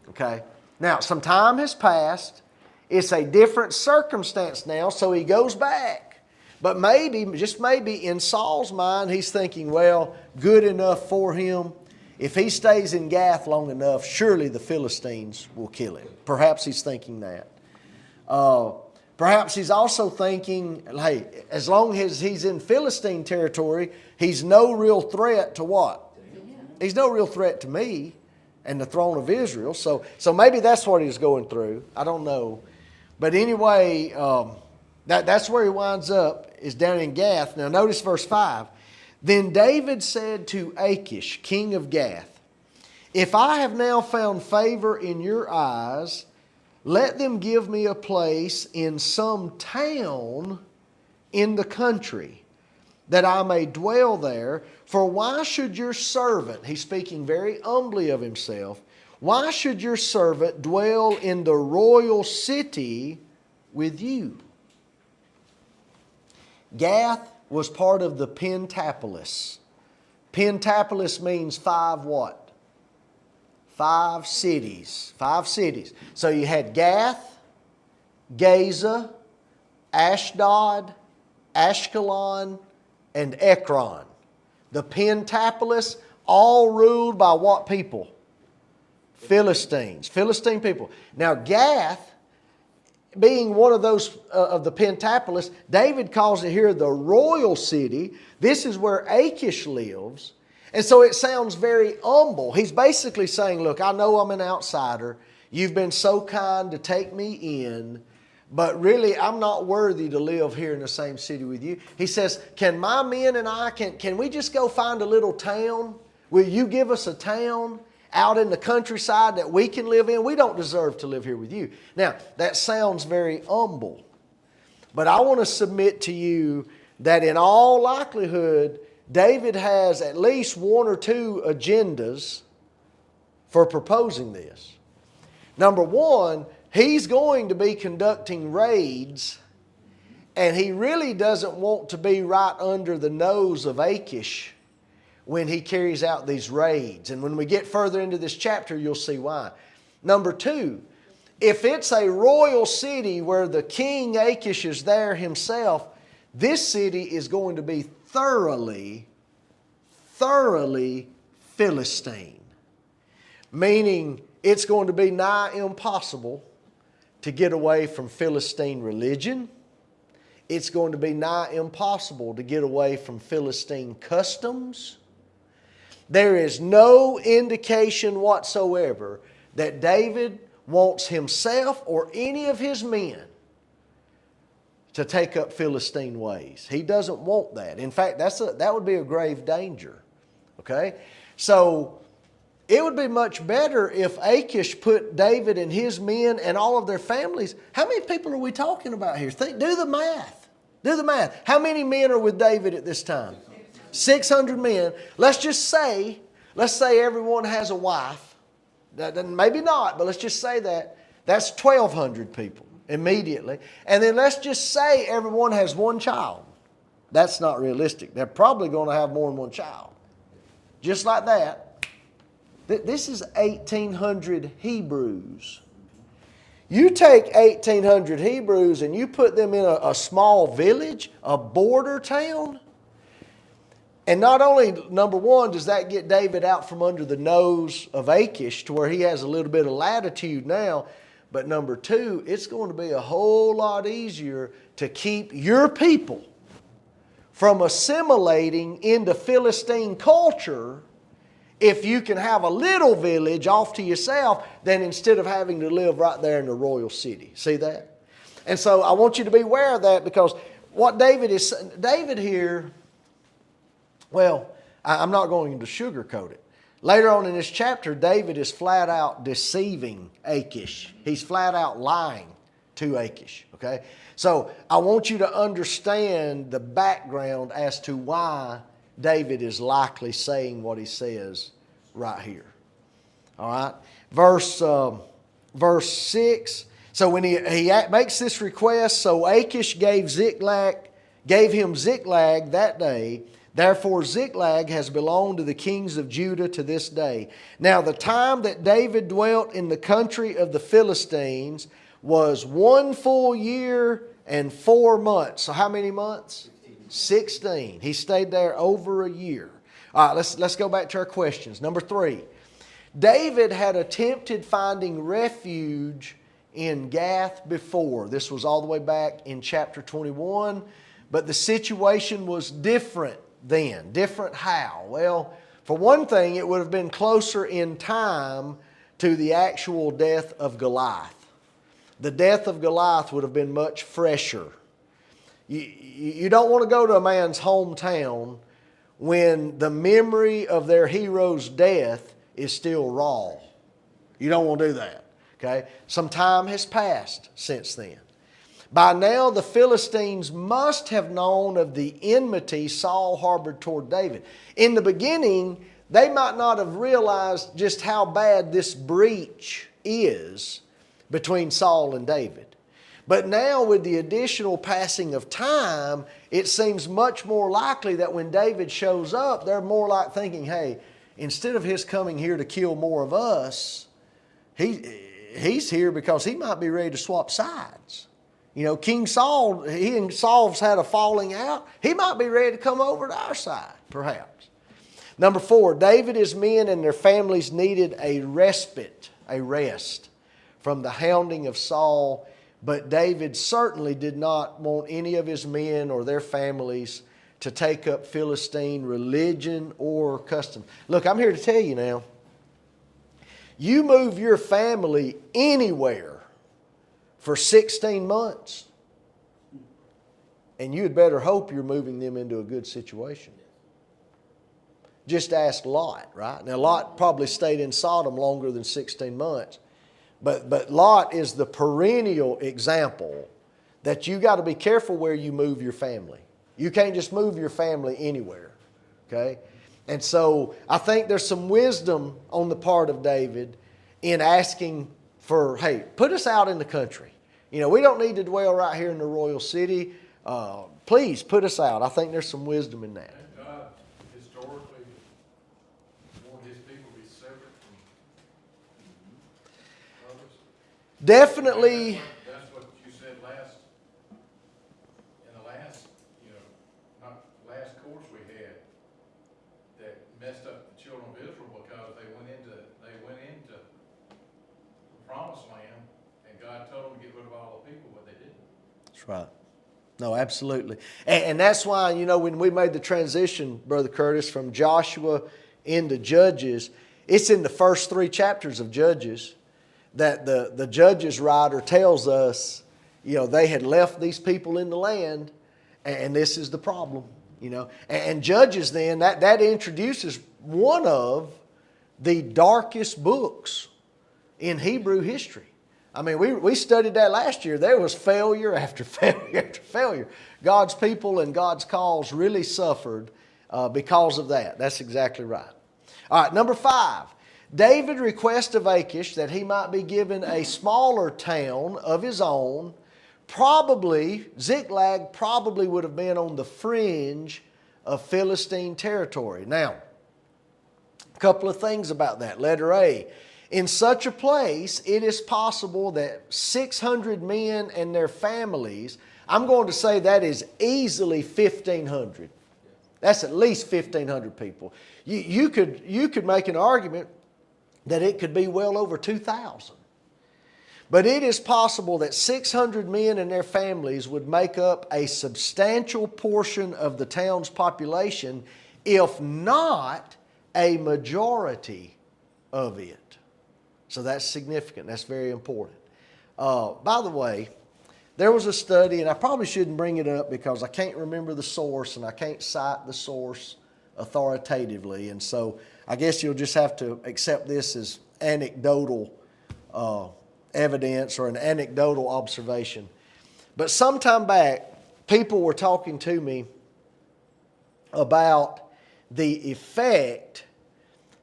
Okay. Now, some time has passed. It's a different circumstance now, so he goes back. But maybe, just maybe, in Saul's mind, he's thinking, well, good enough for him. If he stays in Gath long enough, surely the Philistines will kill him. Perhaps he's thinking that. Perhaps he's also thinking, hey, as long as he's in Philistine territory, he's no real threat to what? He's no real threat to me and the throne of Israel. So maybe that's what he's going through. I don't know. But anyway, that's where he winds up, is down in Gath. Now notice verse 5. Then David said to Achish, king of Gath, if I have now found favor in your eyes, let them give me a place in some town in the country, that I may dwell there. For why should your servant, he's speaking very humbly of himself, why should your servant dwell in the royal city with you? Gath was part of the Pentapolis. Pentapolis means 5 what? 5 cities. 5 cities. So you had Gath, Gaza, Ashdod, Ashkelon, and Ekron. The Pentapolis, all ruled by what people? Philistines. Philistine people. Now Gath, being one of those of the Pentapolis, David calls it here the royal city. This is where Achish lives. And so it sounds very humble. He's basically saying, look, I know I'm an outsider. You've been so kind to take me in. But really, I'm not worthy to live here in the same city with you. He says, can my men and I, can we just go find a little town? Will you give us a town out in the countryside that we can live in? We don't deserve to live here with you. Now, that sounds very humble. But I want to submit to you that in all likelihood, David has at least 1 or 2 agendas for proposing this. Number 1, he's going to be conducting raids, and he really doesn't want to be right under the nose of Achish when he carries out these raids. And when we get further into this chapter, you'll see why. Number 2, if it's a royal city where the king Achish is there himself, this city is going to be thoroughly Philistine. Meaning it's going to be nigh impossible to get away from Philistine religion. It's going to be nigh impossible to get away from Philistine customs. There is no indication whatsoever that David wants himself or any of his men to take up Philistine ways. He doesn't want that. In fact, that would be a grave danger. Okay? So it would be much better if Achish put David and his men and all of their families. How many people are we talking about here? Do the math. Do the math. How many men are with David at this time? 600 men. Let's say everyone has a wife. Maybe not, but let's just say that. That's 1,200 people immediately. And then let's just say everyone has 1 child. That's not realistic. They're probably going to have more than 1 child. Just like that. This is 1,800 Hebrews. You take 1,800 Hebrews and you put them in a small village, a border town. And not only, number 1, does that get David out from under the nose of Achish to where he has a little bit of latitude now, but number 2, it's going to be a whole lot easier to keep your people from assimilating into Philistine culture if you can have a little village off to yourself than instead of having to live right there in the royal city. See that? And so I want you to be aware of that, because what David here, well, I'm not going to sugarcoat it. Later on in this chapter, David is flat out deceiving Achish. He's flat out lying to Achish, okay? So I want you to understand the background as to why David is likely saying what he says right here. All right? Verse 6. So when he makes this request, so Achish gave him Ziklag that day. Therefore Ziklag has belonged to the kings of Judah to this day. Now the time that David dwelt in the country of the Philistines was 1 full year and 4 months. So how many months? 16. He stayed there over a year. All right, let's go back to our questions. Number 3. David had attempted finding refuge in Gath before. This was all the way back in chapter 21. But the situation was different then. Different how? Well, for one thing, it would have been closer in time to the actual death of Goliath. The death of Goliath would have been much fresher. You don't want to go to a man's hometown when the memory of their hero's death is still raw. You don't want to do that. Okay? Some time has passed since then. By now, the Philistines must have known of the enmity Saul harbored toward David. In the beginning, they might not have realized just how bad this breach is between Saul and David. But now, with the additional passing of time, it seems much more likely that when David shows up, they're more like thinking, hey, instead of his coming here to kill more of us, he's here because he might be ready to swap sides. You know, King Saul, he and Saul's had a falling out. He might be ready to come over to our side, perhaps. Number 4, David, his men, and their families needed a respite, a rest from the hounding of Saul. But David certainly did not want any of his men or their families to take up Philistine religion or custom. Look, I'm here to tell you now, you move your family anywhere for 16 months, and you had better hope you're moving them into a good situation. Just ask Lot, right? Now, Lot probably stayed in Sodom longer than 16 months. But Lot is the perennial example that you got to be careful where you move your family. You can't just move your family anywhere, okay? And so I think there's some wisdom on the part of David in asking for, hey, put us out in the country. You know, we don't need to dwell right here in the royal city. Please put us out. I think there's some wisdom in that. And God historically wanted his people to be separate from others. Definitely. That's what you said in the last, not last course we had, that messed up the children of Israel because they went into the promised land, and God told them to get rid of all the people, but they didn't. That's right. No, absolutely. And that's why, when we made the transition, Brother Curtis, from Joshua into Judges, it's in the first 3 chapters of Judges that the Judges writer tells us, they had left these people in the land, and this is the problem, And Judges then, that introduces one of the darkest books in Hebrew history. I mean, we studied that last year. There was failure after failure after failure. God's people and God's cause really suffered because of that. That's exactly right. All right, number 5. David requests of Achish that he might be given a smaller town of his own. Ziklag probably would have been on the fringe of Philistine territory. Now, a couple of things about that. Letter A. In such a place, it is possible that 600 men and their families, I'm going to say that is easily 1,500. That's at least 1,500 people. You could make an argument that it could be well over 2,000. But it is possible that 600 men and their families would make up a substantial portion of the town's population, if not a majority of it. So that's significant. That's very important. By the way, there was a study, and I probably shouldn't bring it up because I can't remember the source and I can't cite the source authoritatively. And so I guess you'll just have to accept this as anecdotal evidence or an anecdotal observation. But sometime back, people were talking to me about the effect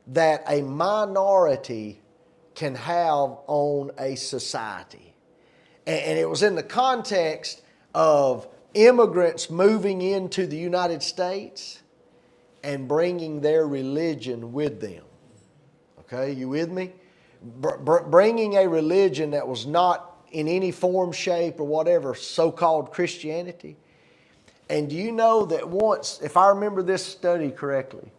that a minority can have on a society. And it was in the context of immigrants moving into the United States and bringing their religion with them. Okay, you with me? Bringing a religion that was not in any form, shape, or whatever, so-called Christianity. And do you know that once, if I remember this study correctly,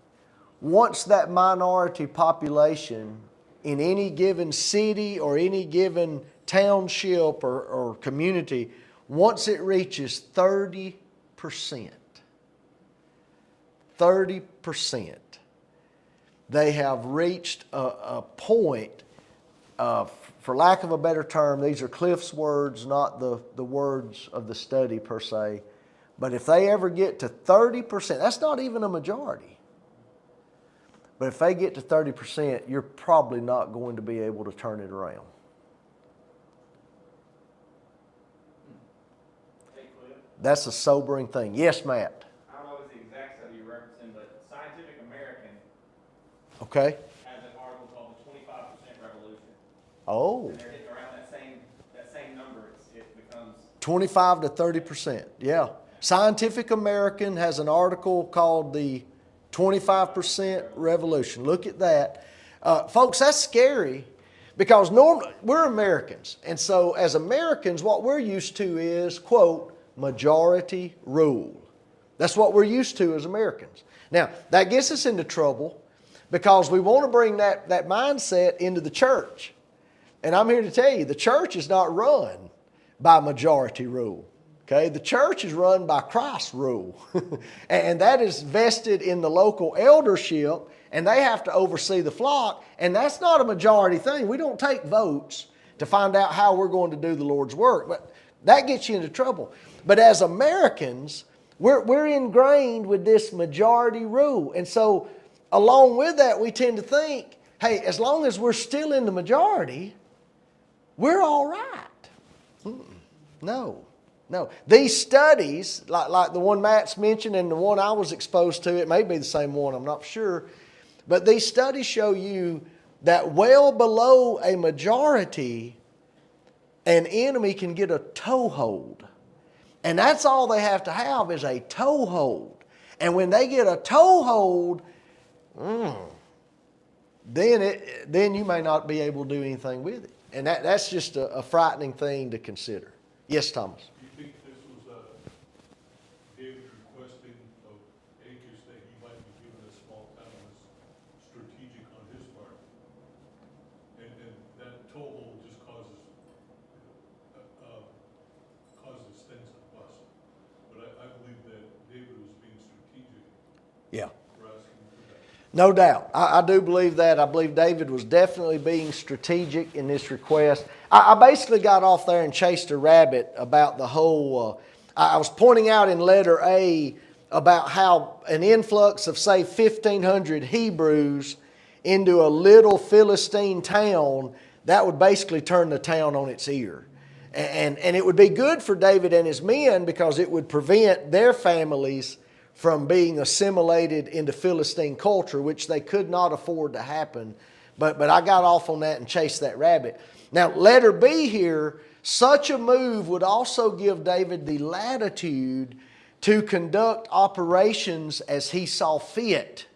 once that minority population in any given city or any given township or community, once it reaches 30%, 30%, they have reached a point, for lack of a better term, these are Cliff's words, not the words of the study per se, but if they ever get to 30%, that's not even a majority. But if they get to 30%, you're probably not going to be able to turn it around. Hey, Cliff, That's a sobering thing. Yes, Matt. I don't know if it's the exact study you're referencing, but Scientific American Okay. has an article called the 25% Revolution. Oh, And they're hitting around that same number. It becomes 25 to 30%. Yeah. Scientific American has an article called the 25% Revolution. Look at that. Folks, that's scary because normally we're Americans. And so as Americans, what we're used to is, quote, majority rule. That's what we're used to as Americans. Now, that gets us into trouble because we want to bring that mindset into the church. And I'm here to tell you, the church is not run by majority rule. Okay, the church is run by Christ's rule. And that is vested in the local eldership, and they have to oversee the flock, and that's not a majority thing. We don't take votes to find out how we're going to do the Lord's work, but that gets you into trouble. But as Americans, we're ingrained with this majority rule. And so along with that, we tend to think, hey, as long as we're still in the majority, we're all right. No. These studies, like the one Matt's mentioned and the one I was exposed to, it may be the same one, I'm not sure. But these studies show you that well below a majority, an enemy can get a toehold. And that's all they have to have is a toehold. And when they get a toehold, then you may not be able to do anything with it. And that's just a frightening thing to consider. Yes, Thomas? Do you think this was David requesting of Achish that he might be given a small town as strategic on his part? And that toehold just causes things to bust. But I believe that David was being strategic Yeah. for asking for that. No doubt. I do believe that. I believe David was definitely being strategic in this request. I basically got off there and chased a rabbit about the whole... I was pointing out in letter A about how an influx of, say, 1,500 Hebrews into a little Philistine town, that would basically turn the town on its ear. And it would be good for David and his men because it would prevent their families from being assimilated into Philistine culture, which they could not afford to happen. But I got off on that and chased that rabbit. Now, letter B here, such a move would also give David the latitude to conduct operations as he saw fit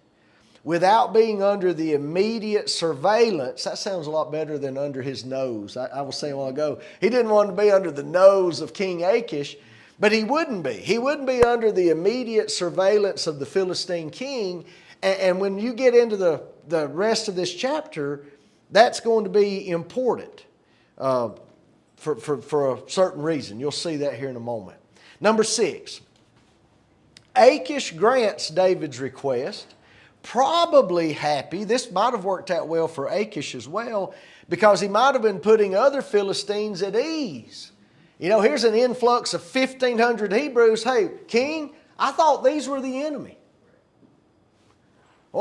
without being under the immediate surveillance. That sounds a lot better than under his nose. I was saying a while ago, he didn't want to be under the nose of King Achish, but he wouldn't be. He wouldn't be under the immediate surveillance of the Philistine king. And when you get into the rest of this chapter, that's going to be important for a certain reason. You'll see that here in a moment. Number 6, Achish grants David's request, probably happy. This might have worked out well for Achish as well, because he might have been putting other Philistines at ease. You know, here's an influx of 1,500 Hebrews. Hey, king, I thought these were the enemy.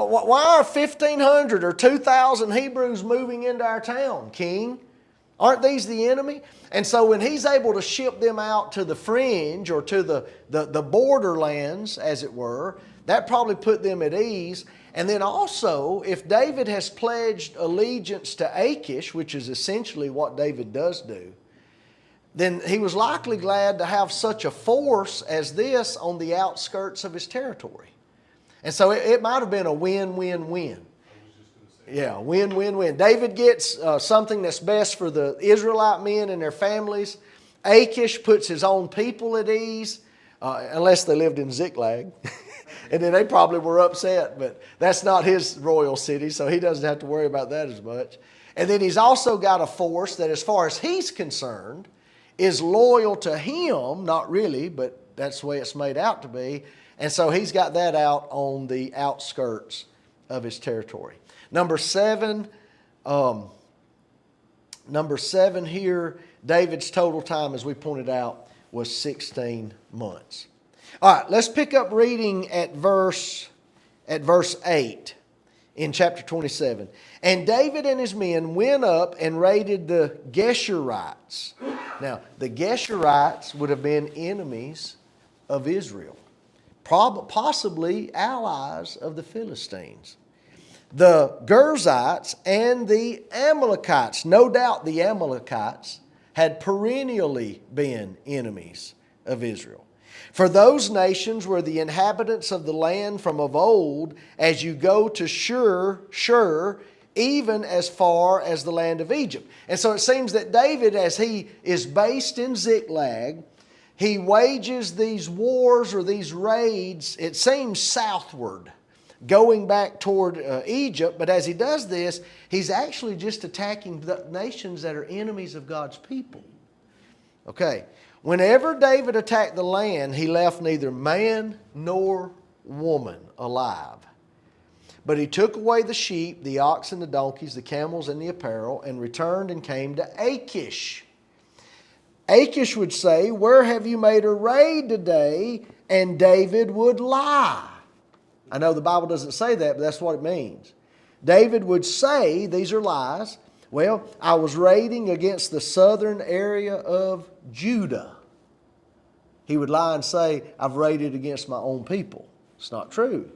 Why are 1,500 or 2,000 Hebrews moving into our town, king? Aren't these the enemy? And so when he's able to ship them out to the fringe or to the borderlands, as it were, that probably put them at ease. And then also, if David has pledged allegiance to Achish, which is essentially what David does do, then he was likely glad to have such a force as this on the outskirts of his territory. And so it might have been a win-win-win. Yeah, win-win-win. David gets something that's best for the Israelite men and their families. Achish puts his own people at ease, unless they lived in Ziklag. And then they probably were upset, but that's not his royal city, so he doesn't have to worry about that as much. And then he's also got a force that, as far as he's concerned, is loyal to him, not really, but that's the way it's made out to be. And so he's got that out on the outskirts of his territory. Number seven here, David's total time, as we pointed out, was 16 months. All right, let's pick up reading at verse 8 in chapter 27. And David and his men went up and raided the Geshurites. Now, the Geshurites would have been enemies of Israel, possibly allies of the Philistines. The Girzites and the Amalekites. No doubt the Amalekites had perennially been enemies of Israel. For those nations were the inhabitants of the land from of old, as you go to Shur, even as far as the land of Egypt. And so it seems that David, as he is based in Ziklag, he wages these wars or these raids, it seems, southward, going back toward Egypt. But as he does this, he's actually just attacking the nations that are enemies of God's people. Okay, whenever David attacked the land, he left neither man nor woman alive. But he took away the sheep, the ox and the donkeys, the camels and the apparel, and returned and came to Achish. Achish would say, "Where have you made a raid today?" And David would lie. I know the Bible doesn't say that, but that's what it means. David would say, these are lies, "Well, I was raiding against the southern area of Judah." He would lie and say, "I've raided against my own people." It's not true.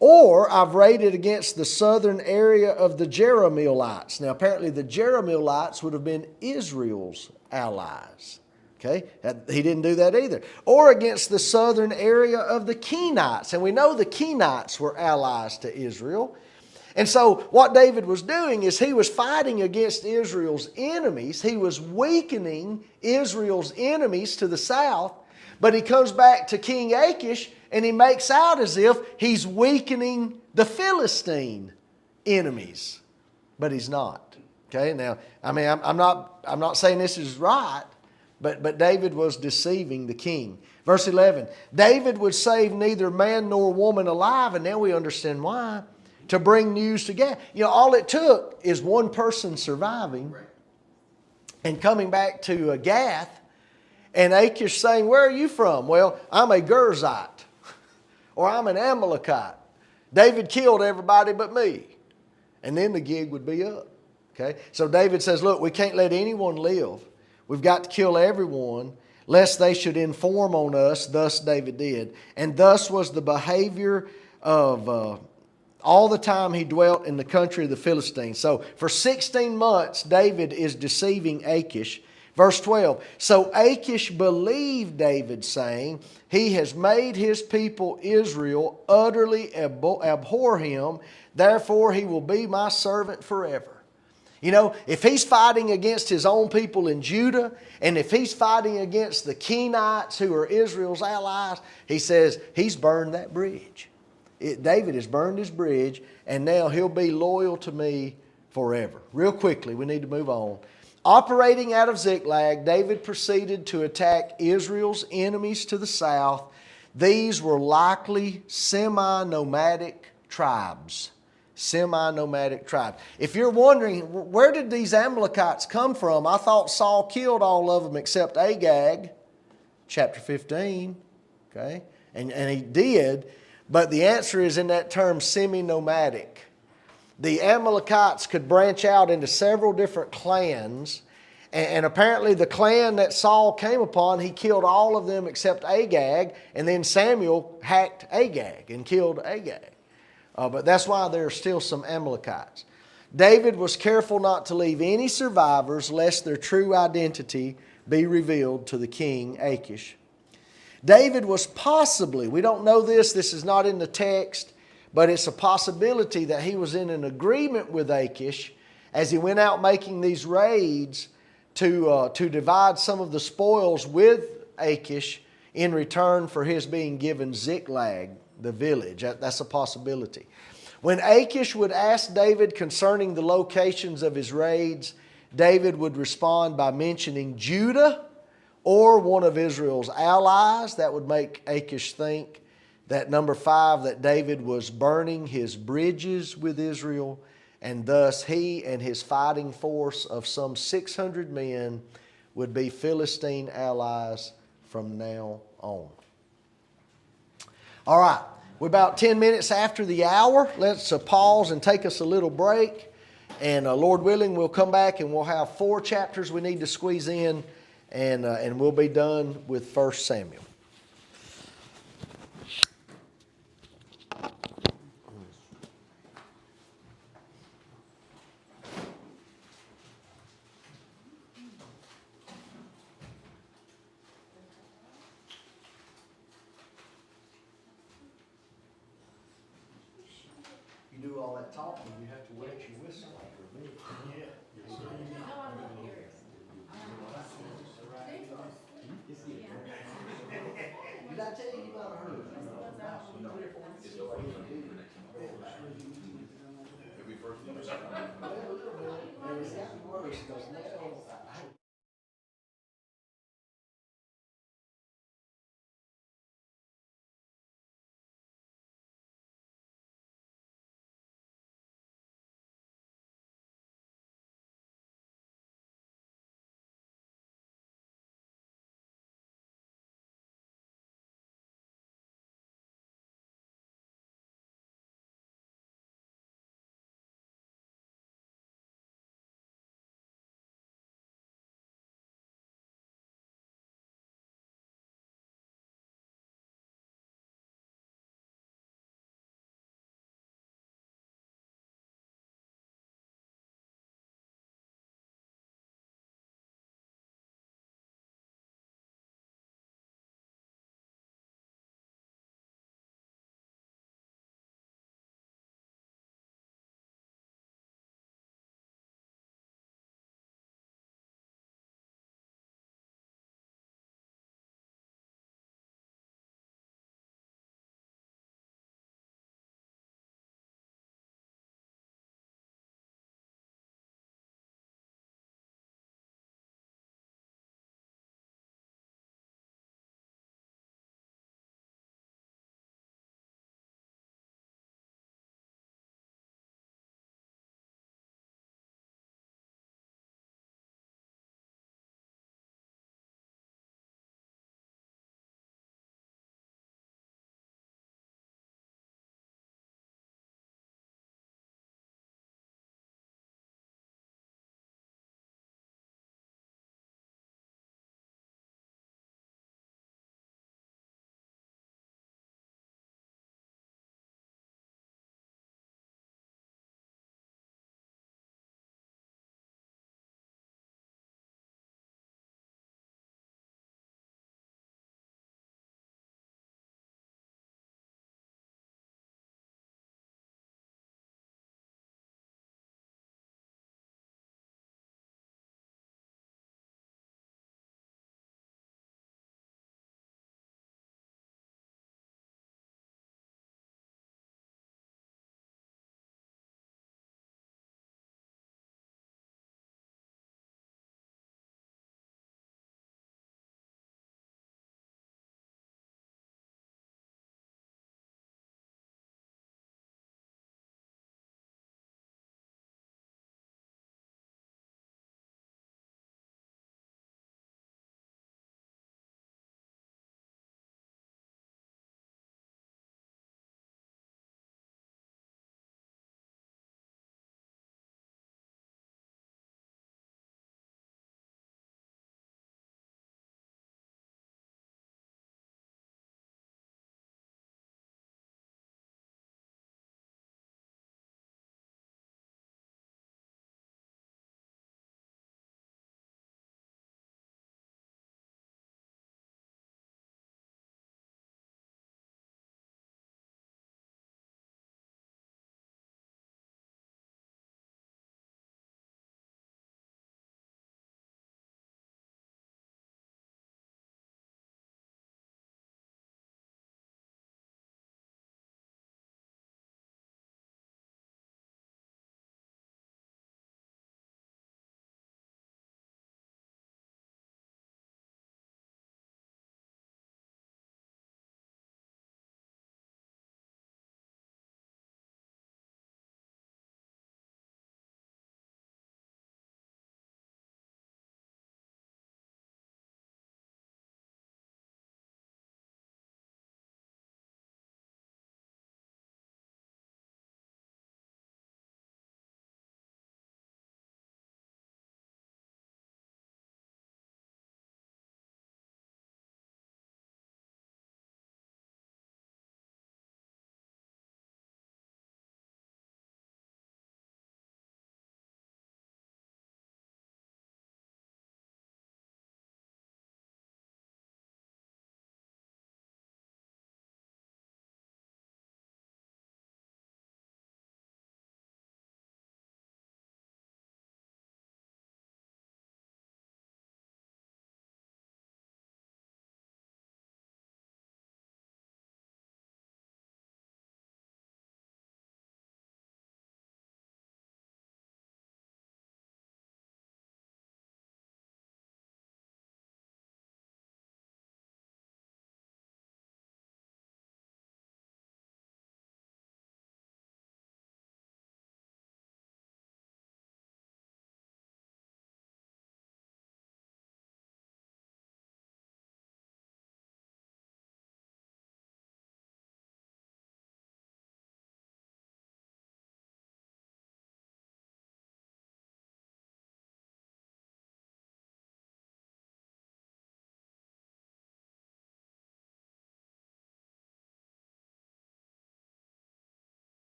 Or, "I've raided against the southern area of the Jerahmeelites." Now, apparently the Jerahmeelites would have been Israel's allies. Okay, he didn't do that either. Or against the southern area of the Kenites. And we know the Kenites were allies to Israel. And so what David was doing is he was fighting against Israel's enemies. He was weakening Israel's enemies to the south. But he comes back to King Achish and he makes out as if he's weakening the Philistine enemies. But he's not. Okay, now, I mean, I'm not saying this is right. But David was deceiving the king. Verse 11, David would save neither man nor woman alive, and now we understand why, to bring news to Gath. You know, all it took is one person surviving and coming back to Gath, and Achish saying, "Where are you from?" "Well, I'm a Girzite," or "I'm an Amalekite. David killed everybody but me." And then the gig would be up. Okay, so David says, "Look, we can't let anyone live. We've got to kill everyone, lest they should inform on us." Thus David did. And thus was the behavior of all the time he dwelt in the country of the Philistines. So for 16 months, David is deceiving Achish. Verse 12, so Achish believed David, saying, "He has made his people Israel utterly abhor him. Therefore he will be my servant forever." You know, if he's fighting against his own people in Judah, and if he's fighting against the Kenites who are Israel's allies, he says he's burned that bridge. David has burned his bridge, and now he'll be loyal to me forever. Real quickly, we need to move on. Operating out of Ziklag, David proceeded to attack Israel's enemies to the south. These were likely semi-nomadic tribes. Semi-nomadic tribes. If you're wondering, where did these Amalekites come from? I thought Saul killed all of them except Agag, chapter 15. Okay? And he did. But the answer is in that term semi-nomadic. The Amalekites could branch out into several different clans, and apparently the clan that Saul came upon, he killed all of them except Agag, and then Samuel hacked Agag and killed Agag. But that's why there are still some Amalekites. David was careful not to leave any survivors lest their true identity be revealed to the king Achish. David was possibly, we don't know this is not in the text, but it's a possibility that he was in an agreement with Achish as he went out making these raids to divide some of the spoils with Achish in return for his being given Ziklag, the village. That's a possibility. When Achish would ask David concerning the locations of his raids, David would respond by mentioning Judah or one of Israel's allies. That would make Achish think that number 5, that David was burning his bridges with Israel, and thus he and his fighting force of some 600 men would be Philistine allies from now on. All right, we're about 10 minutes after the hour. Let's pause and take us a little break. And Lord willing, we'll come back and we'll have 4 chapters we need to squeeze in, and we'll be done with 1 Samuel. You do all that talking, you have to wet your whistle after a minute. Did I tell you about her? About 3 or 4 weeks ago, I well, a little bit, and it's gotten worse because now I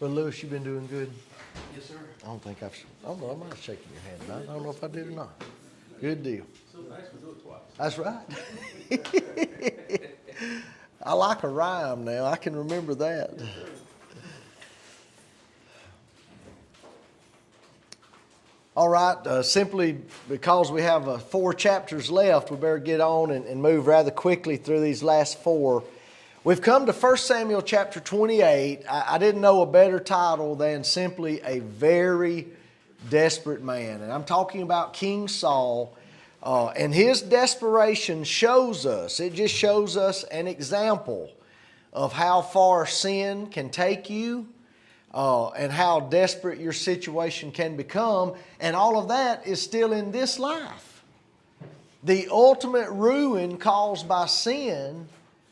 Well, Lewis, you been doing good? Yes, sir. I don't think I don't know, I might have shaken your hand tonight. I don't know if I did or not. Good deal. So nice to do it twice. That's right. I like a rhyme now. I can remember that. All right, simply because we have 4 chapters left, we better get on and move rather quickly through these last 4. We've come to 1 Samuel chapter 28. I didn't know a better title than simply a very desperate man. And I'm talking about King Saul. And his desperation shows us, it just shows us an example of how far sin can take you and how desperate your situation can become. And all of that is still in this life. The ultimate ruin caused by sin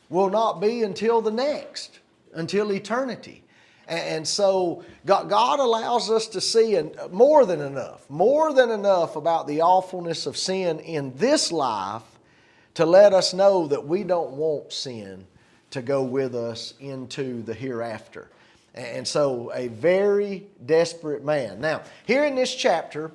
will not be until the next, until eternity. And so God allows us to see more than enough about the awfulness of sin in this life to let us know that we don't want sin to go with us into the hereafter. And so a very desperate man. Now, here in this chapter,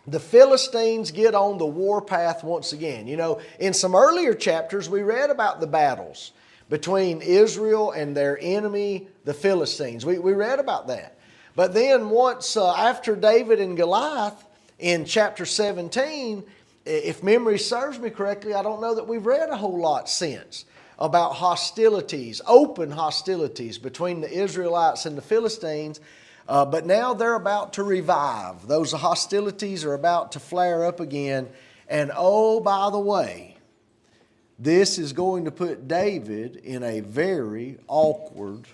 the Philistines get on the warpath once again. You know, in some earlier chapters, we read about the battles between Israel and their enemy, the Philistines. We read about that. But then once after David and Goliath in chapter 17, if memory serves me correctly, I don't know that we've read a whole lot since about hostilities, open hostilities between the Israelites and the Philistines. But now they're about to revive. Those hostilities are about to flare up again. And oh, by the way, this is going to put David in a very awkward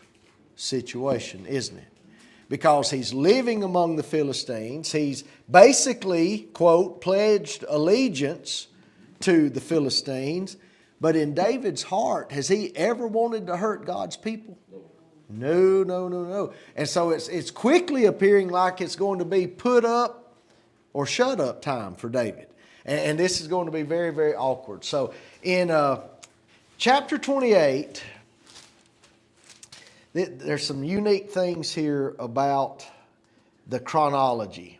situation, isn't it? Because he's living among the Philistines. He's basically, quote, pledged allegiance to the Philistines. But in David's heart, has he ever wanted to hurt God's people? No. And so it's quickly appearing like it's going to be put up or shut up time for David. And this is going to be very, very awkward. So in chapter 28, there's some unique things here about the chronology.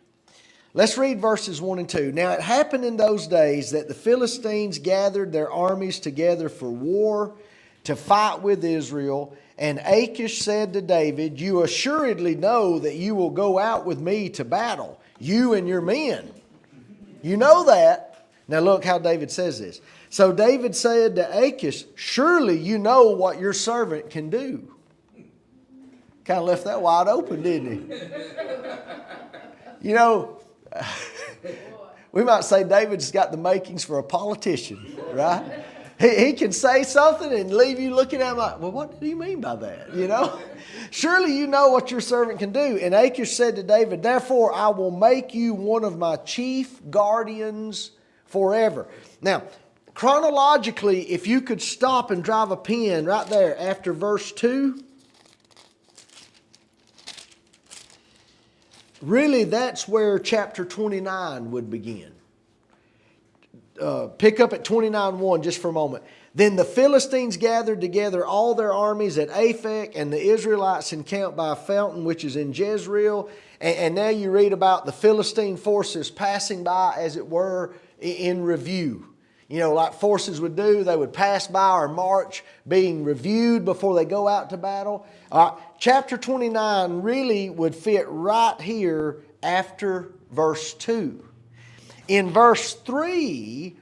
Let's read verses 1 and 2. Now it happened in those days that the Philistines gathered their armies together for war to fight with Israel. And Achish said to David, "You assuredly know that you will go out with me to battle, you and your men." You know that. Now look how David says this. So David said to Achish, "Surely you know what your servant can do." Kind of left that wide open, didn't he? You know, we might say David's got the makings for a politician, right? He can say something and leave you looking at him like, well, what did he mean by that? You know? Surely you know what your servant can do. And Achish said to David, "Therefore I will make you one of my chief guardians forever." Now, chronologically, if you could stop and drive a pen right there after verse 2, really that's where chapter 29 would begin. Pick up at 29:1 just for a moment. Then the Philistines gathered together all their armies at Aphek, and the Israelites encamped by a fountain which is in Jezreel. And now you read about the Philistine forces passing by, as it were, in review. You know, like forces would do, they would pass by or march, being reviewed before they go out to battle. Chapter 29 really would fit right here after verse 2. In verse 3,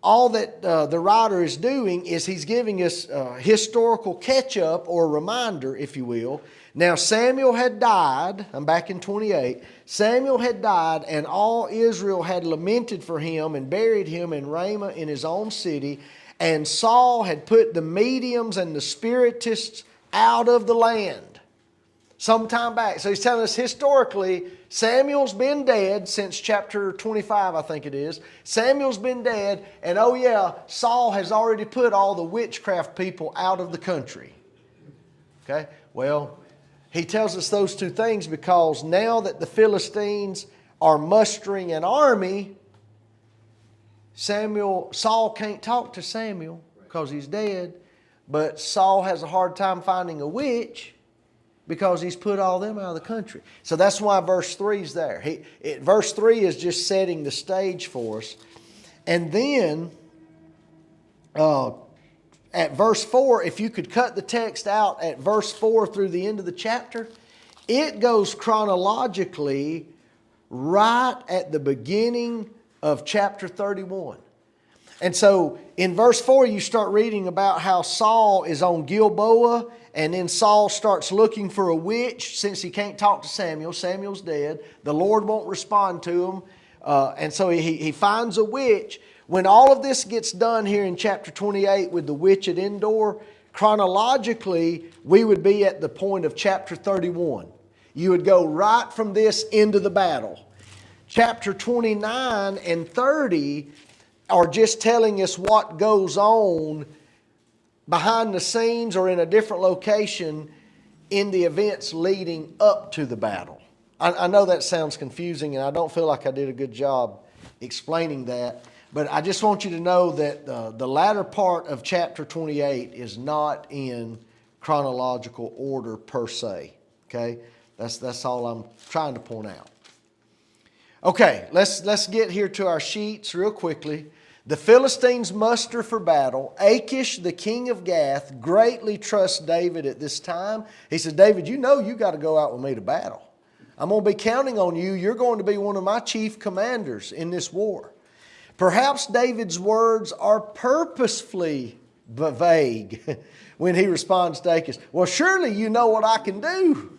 all that the writer is doing is he's giving us historical catch-up or reminder, if you will. Now Samuel had died. I'm back in 28. Samuel had died, and all Israel had lamented for him and buried him in Ramah in his own city. And Saul had put the mediums and the spiritists out of the land some time back. So he's telling us historically, Samuel's been dead since chapter 25, I think it is. Samuel's been dead, and oh yeah, Saul has already put all the witchcraft people out of the country. Okay, well, he tells us those two things because now that the Philistines are mustering an army, Saul can't talk to Samuel because he's dead, but Saul has a hard time finding a witch. because he's put all them out of the country. So that's why verse 3 is there. Verse 3 is just setting the stage for us. And then at verse 4, if you could cut the text out at verse 4 through the end of the chapter, it goes chronologically right at the beginning of chapter 31. And so in verse 4, you start reading about how Saul is on Gilboa, and then Saul starts looking for a witch since he can't talk to Samuel. Samuel's dead. The Lord won't respond to him. And so he finds a witch. When all of this gets done here in chapter 28 with the witch at Endor, chronologically, we would be at the point of chapter 31. You would go right from this into the battle. Chapter 29 and 30 are just telling us what goes on behind the scenes or in a different location in the events leading up to the battle. I know that sounds confusing, and I don't feel like I did a good job explaining that, but I just want you to know that the latter part of chapter 28 is not in chronological order per se. Okay? That's all I'm trying to point out. Okay, let's get here to our sheets real quickly. The Philistines muster for battle. Achish, the king of Gath, greatly trusts David at this time. He says, David, you know you got to go out with me to battle. I'm going to be counting on you. You're going to be one of my chief commanders in this war. Perhaps David's words are purposefully vague when he responds to Achish. Well, surely you know what I can do.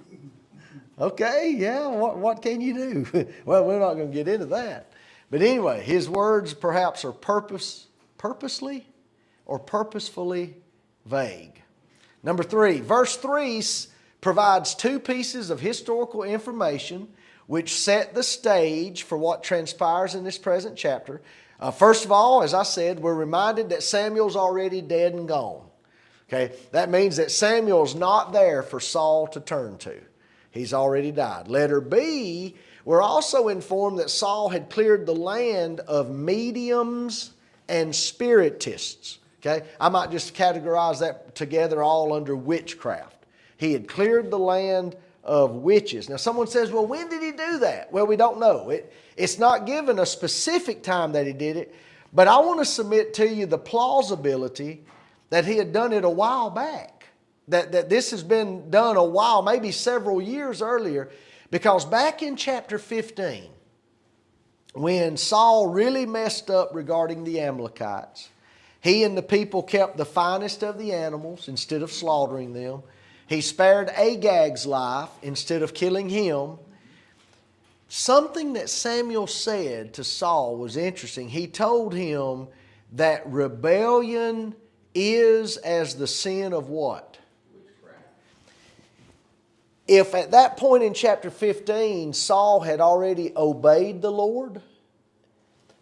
Okay, yeah, what can you do? Well, we're not going to get into that. But anyway, his words perhaps are purposely or purposefully vague. Number 3, verse 3 provides 2 pieces of historical information which set the stage for what transpires in this present chapter. First of all, as I said, we're reminded that Samuel's already dead and gone. Okay, that means that Samuel's not there for Saul to turn to. He's already died. Letter B, we're also informed that Saul had cleared the land of mediums and spiritists. Okay, I might just categorize that together all under witchcraft. He had cleared the land of witches. Now someone says, well, when did he do that? Well, we don't know. It's not given a specific time that he did it, but I want to submit to you the plausibility that he had done it a while back. That this has been done a while, maybe several years earlier, because back in chapter 15, when Saul really messed up regarding the Amalekites, he and the people kept the finest of the animals instead of slaughtering them. He spared Agag's life instead of killing him. Something that Samuel said to Saul was interesting. He told him that rebellion is as the sin of what? If at that point in chapter 15, Saul had already obeyed the Lord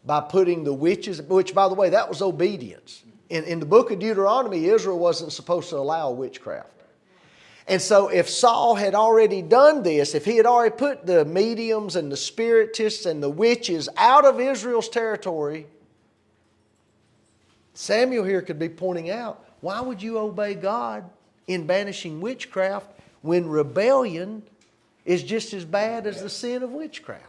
by putting the witches, which by the way, that was obedience. In the book of Deuteronomy, Israel wasn't supposed to allow witchcraft. And so if Saul had already done this, if he had already put the mediums and the spiritists and the witches out of Israel's territory, Samuel here could be pointing out, why would you obey God in banishing witchcraft when rebellion is just as bad as the sin of witchcraft?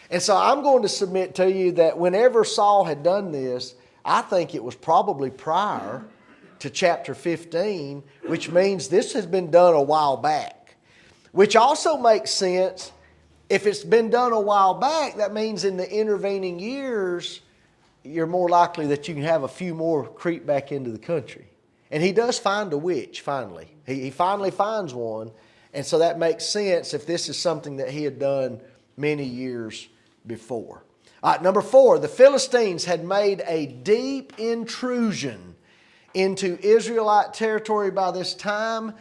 And so I'm going to submit to you that whenever Saul had done this, I think it was probably prior to chapter 15, which means this has been done a while back. Which also makes sense. If it's been done a while back, that means in the intervening years, you're more likely that you can have a few more creep back into the country. And he does find a witch finally. He finally finds one. And so that makes sense if this is something that he had done many years before. All right, number 4, the Philistines had made a deep intrusion into Israelite territory by this time.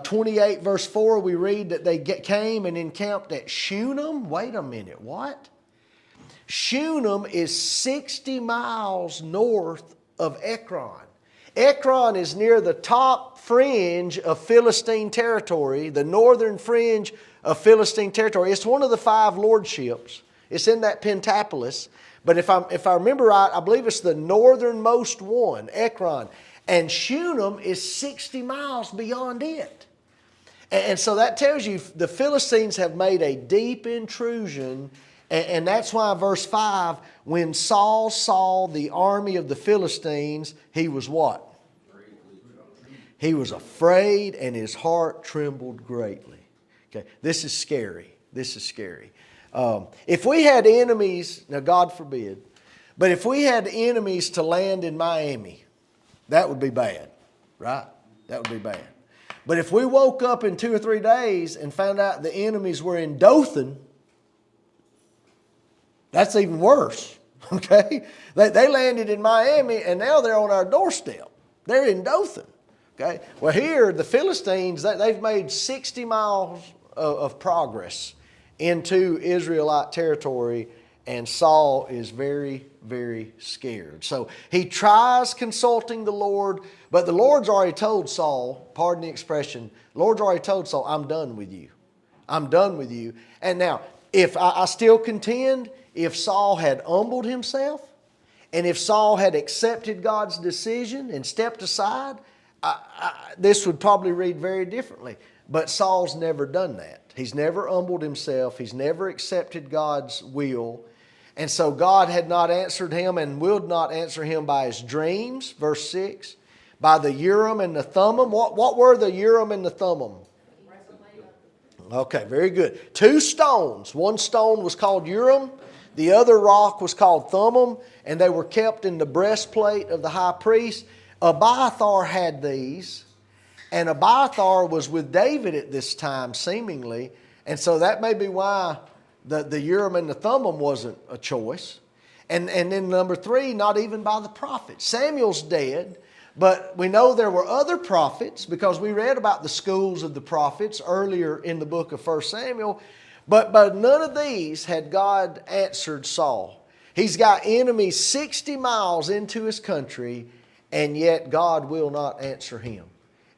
28 verse 4, we read that they came and encamped at Shunem. Wait a minute, what? Shunem is 60 miles north of Ekron. Ekron is near the top fringe of Philistine territory, the northern fringe of Philistine territory. It's one of the 5 lordships. It's in that Pentapolis. But if I remember right, I believe it's the northernmost one, Ekron. And Shunem is 60 miles beyond it. And so that tells you the Philistines have made a deep intrusion. And that's why verse 5, when Saul saw the army of the Philistines, he was what? He was afraid and his heart trembled greatly. Okay, this is scary. This is scary. If we had enemies, now God forbid, but if we had enemies to land in Miami, that would be bad, right? That would be bad. But if we woke up in 2 or 3 days and found out the enemies were in Dothan, that's even worse, okay? They landed in Miami and now they're on our doorstep. They're in Dothan, okay? Well, here, the Philistines, they've made 60 miles of progress into Israelite territory, and Saul is very, very scared. So he tries consulting the Lord, but the Lord's already told Saul, pardon the expression, the Lord's already told Saul, I'm done with you. I'm done with you. And now, if I still contend, if Saul had humbled himself, and if Saul had accepted God's decision and stepped aside, this would probably read very differently. But Saul's never done that. He's never humbled himself. He's never accepted God's will. And so God had not answered him and will not answer him by his dreams, verse 6, by the Urim and the Thummim. What were the Urim and the Thummim? Okay, very good. 2 stones. One stone was called Urim. The other rock was called Thummim, and they were kept in the breastplate of the high priest. Abiathar had these, and Abiathar was with David at this time, seemingly, and so that may be why the Urim and the Thummim wasn't a choice. And then number 3, not even by the prophets. Samuel's dead, but we know there were other prophets because we read about the schools of the prophets earlier in the book of 1 Samuel. But none of these had God answered Saul. He's got enemies 60 miles into his country, and yet God will not answer him.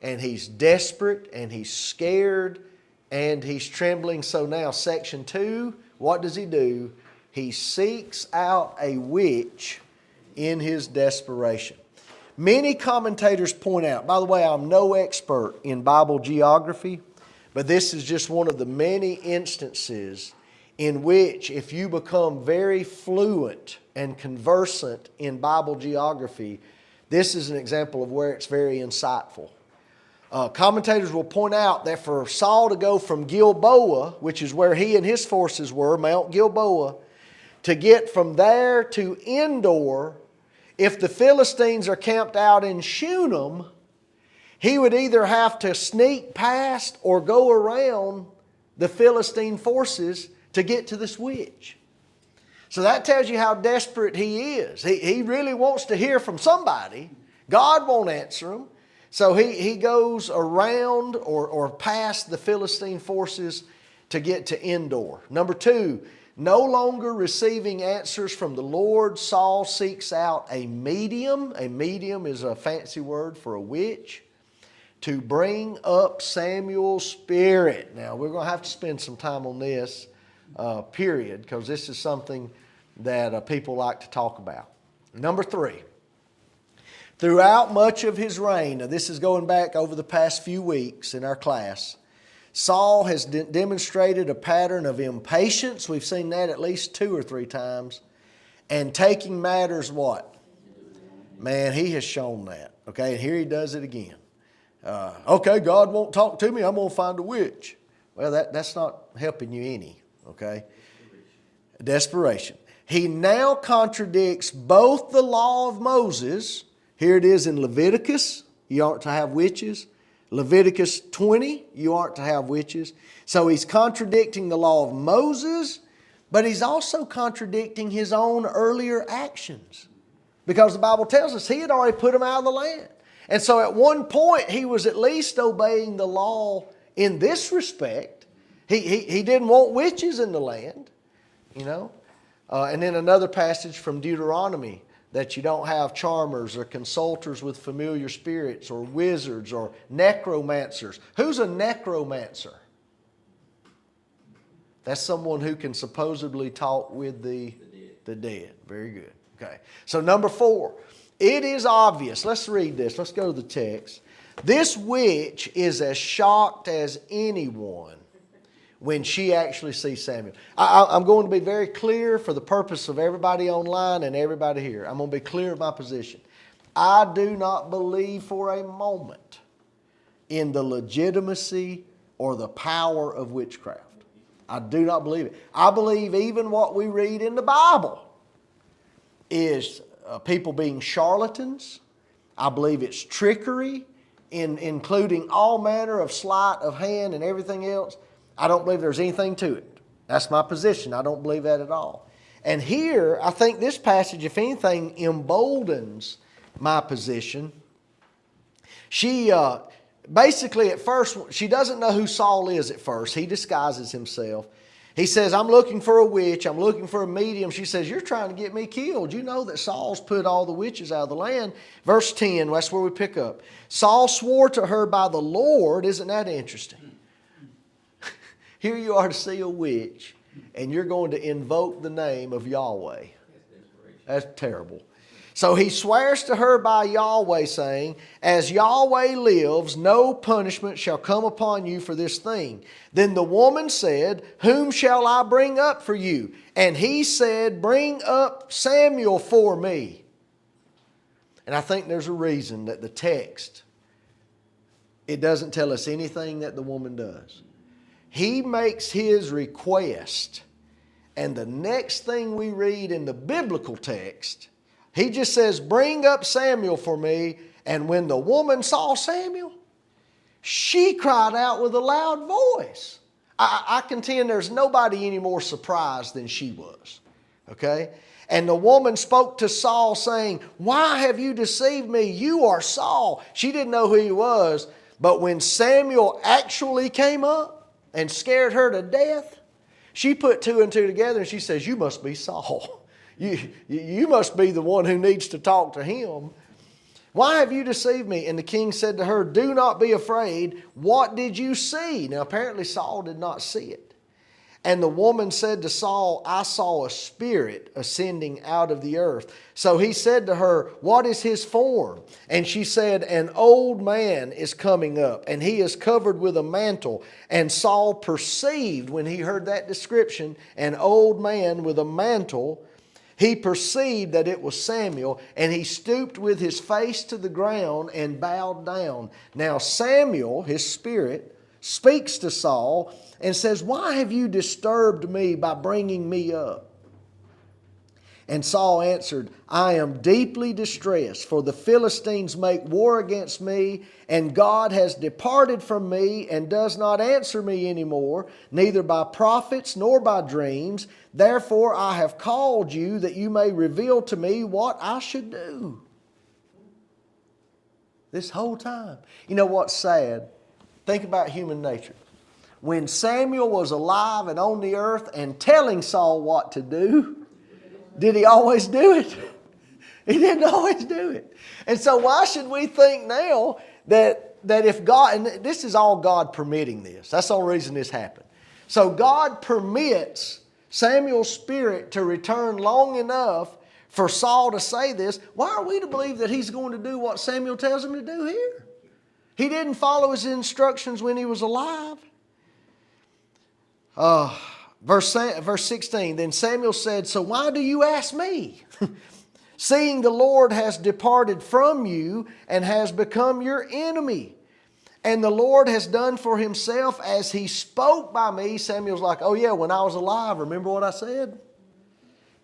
And he's desperate, and he's scared, and he's trembling. So now section 2, what does he do? He seeks out a witch in his desperation. Many commentators point out, by the way, I'm no expert in Bible geography, but this is just one of the many instances in which if you become very fluent and conversant in Bible geography, this is an example of where it's very insightful. Commentators will point out that for Saul to go from Gilboa, which is where he and his forces were, Mount Gilboa, to get from there to Endor, if the Philistines are camped out in Shunem, he would either have to sneak past or go around the Philistine forces to get to this witch. So that tells you how desperate he is. He really wants to hear from somebody. God won't answer him. So he goes around or past the Philistine forces to get to Endor. Number 2, no longer receiving answers from the Lord, Saul seeks out a medium. A medium is a fancy word for a witch, to bring up Samuel's spirit. Now, we're going to have to spend some time on this, period, because this is something that people like to talk about. Number 3, throughout much of his reign, now this is going back over the past few weeks in our class, Saul has demonstrated a pattern of impatience. We've seen that at least 2 or 3 times. And taking matters what? Man, he has shown that. Okay, and here he does it again. Okay, God won't talk to me, I'm going to find a witch. Well, that's not helping you any, okay? Desperation. He now contradicts both the law of Moses. Here it is in Leviticus, you aren't to have witches. Leviticus 20, you aren't to have witches. So he's contradicting the law of Moses, but he's also contradicting his own earlier actions. Because the Bible tells us he had already put them out of the land. And so at one point, he was at least obeying the law in this respect. He didn't want witches in the land, you know. And then another passage from Deuteronomy, that you don't have charmers or consulters with familiar spirits or wizards or necromancers. Who's a necromancer? That's someone who can supposedly talk with the dead. Very good. Okay. So number 4. It is obvious, let's read this, let's go to the text, This witch is as shocked as anyone when she actually sees Samuel. I'm going to be very clear for the purpose of everybody online and everybody here. I'm going to be clear of my position. I do not believe for a moment in the legitimacy or the power of witchcraft. I do not believe it. I believe even what we read in the Bible is people being charlatans. I believe it's trickery, including all manner of sleight of hand and everything else. I don't believe there's anything to it. That's my position. I don't believe that at all. And here, I think this passage, if anything, emboldens my position. She basically at first, she doesn't know who Saul is at first. He disguises himself. He says, I'm looking for a witch. I'm looking for a medium. She says, you're trying to get me killed. You know that Saul's put all the witches out of the land. Verse 10, that's where we pick up. Saul swore to her by the Lord. Isn't that interesting? Here you are to see a witch, and you're going to invoke the name of Yahweh. That's terrible. So he swears to her by Yahweh, saying, as Yahweh lives, no punishment shall come upon you for this thing. Then the woman said, whom shall I bring up for you? And he said, bring up Samuel for me. And I think there's a reason that the text, it doesn't tell us anything that the woman does. He makes his request, and the next thing we read in the biblical text, he just says, bring up Samuel for me. And when the woman saw Samuel, she cried out with a loud voice. I contend there's nobody any more surprised than she was. Okay? And the woman spoke to Saul saying, why have you deceived me? You are Saul. She didn't know who he was. But when Samuel actually came up and scared her to death, she put two and two together and she says, you must be Saul. You must be the one who needs to talk to him. Why have you deceived me? And the king said to her, do not be afraid. What did you see? Now apparently Saul did not see it. And the woman said to Saul, I saw a spirit ascending out of the earth. So he said to her, what is his form? And she said, an old man is coming up, and he is covered with a mantle. And Saul perceived, when he heard that description, an old man with a mantle, he perceived that it was Samuel, and he stooped with his face to the ground and bowed down. Now Samuel, his spirit, speaks to Saul and says, why have you disturbed me by bringing me up? And Saul answered, I am deeply distressed, for the Philistines make war against me, and God has departed from me and does not answer me anymore, neither by prophets nor by dreams. Therefore I have called you that you may reveal to me what I should do. This whole time. You know what's sad? Think about human nature. When Samuel was alive and on the earth and telling Saul what to do, did he always do it? He didn't always do it. And so why should we think now that if God, and this is all God permitting this. That's the only reason this happened. So God permits Samuel's spirit to return long enough for Saul to say this. Why are we to believe that he's going to do what Samuel tells him to do here? He didn't follow his instructions when he was alive. Verse 16, then Samuel said, so why do you ask me? Seeing the Lord has departed from you and has become your enemy. And the Lord has done for himself as he spoke by me. Samuel's like, oh yeah, when I was alive, remember what I said?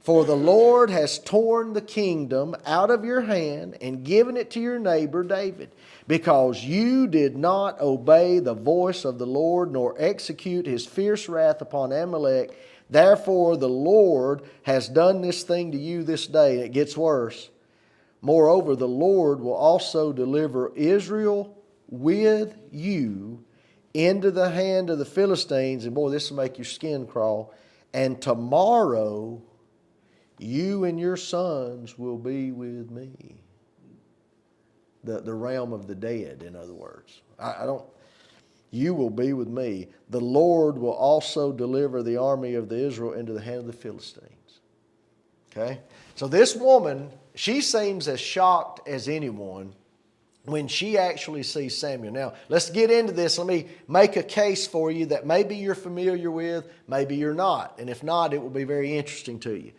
For the Lord has torn the kingdom out of your hand and given it to your neighbor David, because you did not obey the voice of the Lord, nor execute his fierce wrath upon Amalek. Therefore the Lord has done this thing to you this day. And it gets worse. Moreover, the Lord will also deliver Israel with you into the hand of the Philistines. And boy, this will make your skin crawl. And tomorrow you and your sons will be with me. The realm of the dead, in other words. You will be with me. The Lord will also deliver the army of the Israel into the hand of the Philistines. Okay? So this woman, she seems as shocked as anyone when she actually sees Samuel. Now, let's get into this. Let me make a case for you that maybe you're familiar with, maybe you're not. And if not, it will be very interesting to you.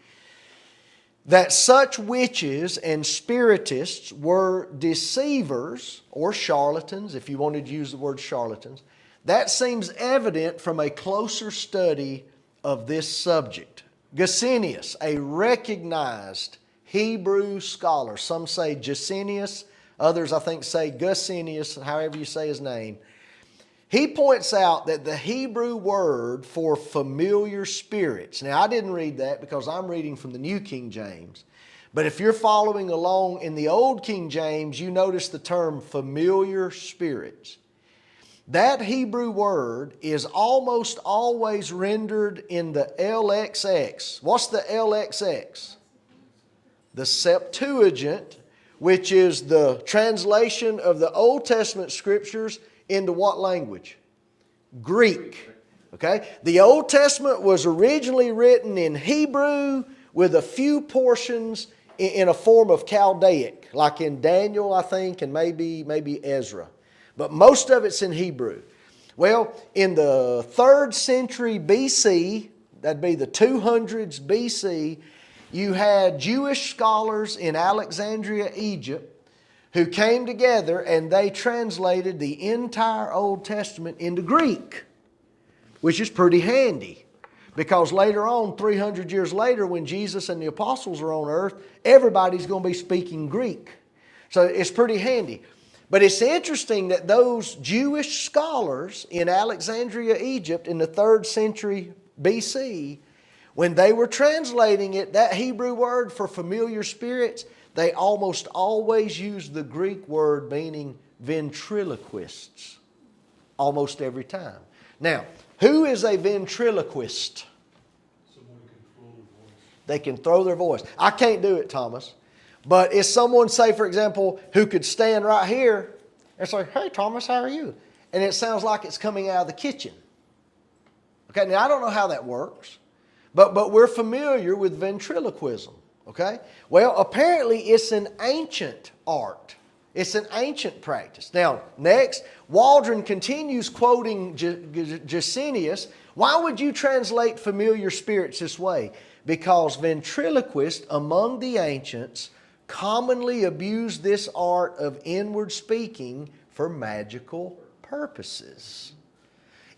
That such witches and spiritists were deceivers or charlatans, if you wanted to use the word charlatans. That seems evident from a closer study of this subject. Gesenius, a recognized Hebrew scholar, some say Gesenius, others I think say Gesenius, however you say his name. He points out that the Hebrew word for familiar spirits, now I didn't read that because I'm reading from the New King James, but if you're following along in the Old King James, you notice the term familiar spirits. That Hebrew word is almost always rendered in the LXX. What's the LXX? The Septuagint, which is the translation of the Old Testament scriptures into what language? Greek. Okay? The Old Testament was originally written in Hebrew with a few portions in a form of Chaldaic, like in Daniel, I think, and maybe Ezra. But most of it's in Hebrew. Well, in the 3rd century BC, that'd be the 200s BC, you had Jewish scholars in Alexandria, Egypt, who came together and they translated the entire Old Testament into Greek, which is pretty handy. Because later on, 300 years later, when Jesus and the apostles are on earth, everybody's going to be speaking Greek. So it's pretty handy. But it's interesting that those Jewish scholars in Alexandria, Egypt in the 3rd century BC, when they were translating it, that Hebrew word for familiar spirits, they almost always used the Greek word meaning ventriloquists. Almost every time. Now, who is a ventriloquist? Someone can control their voice. They can throw their voice. I can't do it, Thomas. But if someone, say for example, who could stand right here and say, "Hey Thomas, how are you?" And it sounds like it's coming out of the kitchen. Okay, now I don't know how that works. But we're familiar with ventriloquism. Okay? Well, apparently it's an ancient art. It's an ancient practice. Now, next, Waldron continues quoting Gesenius. Why would you translate familiar spirits this way? Because ventriloquists among the ancients commonly abused this art of inward speaking for magical purposes.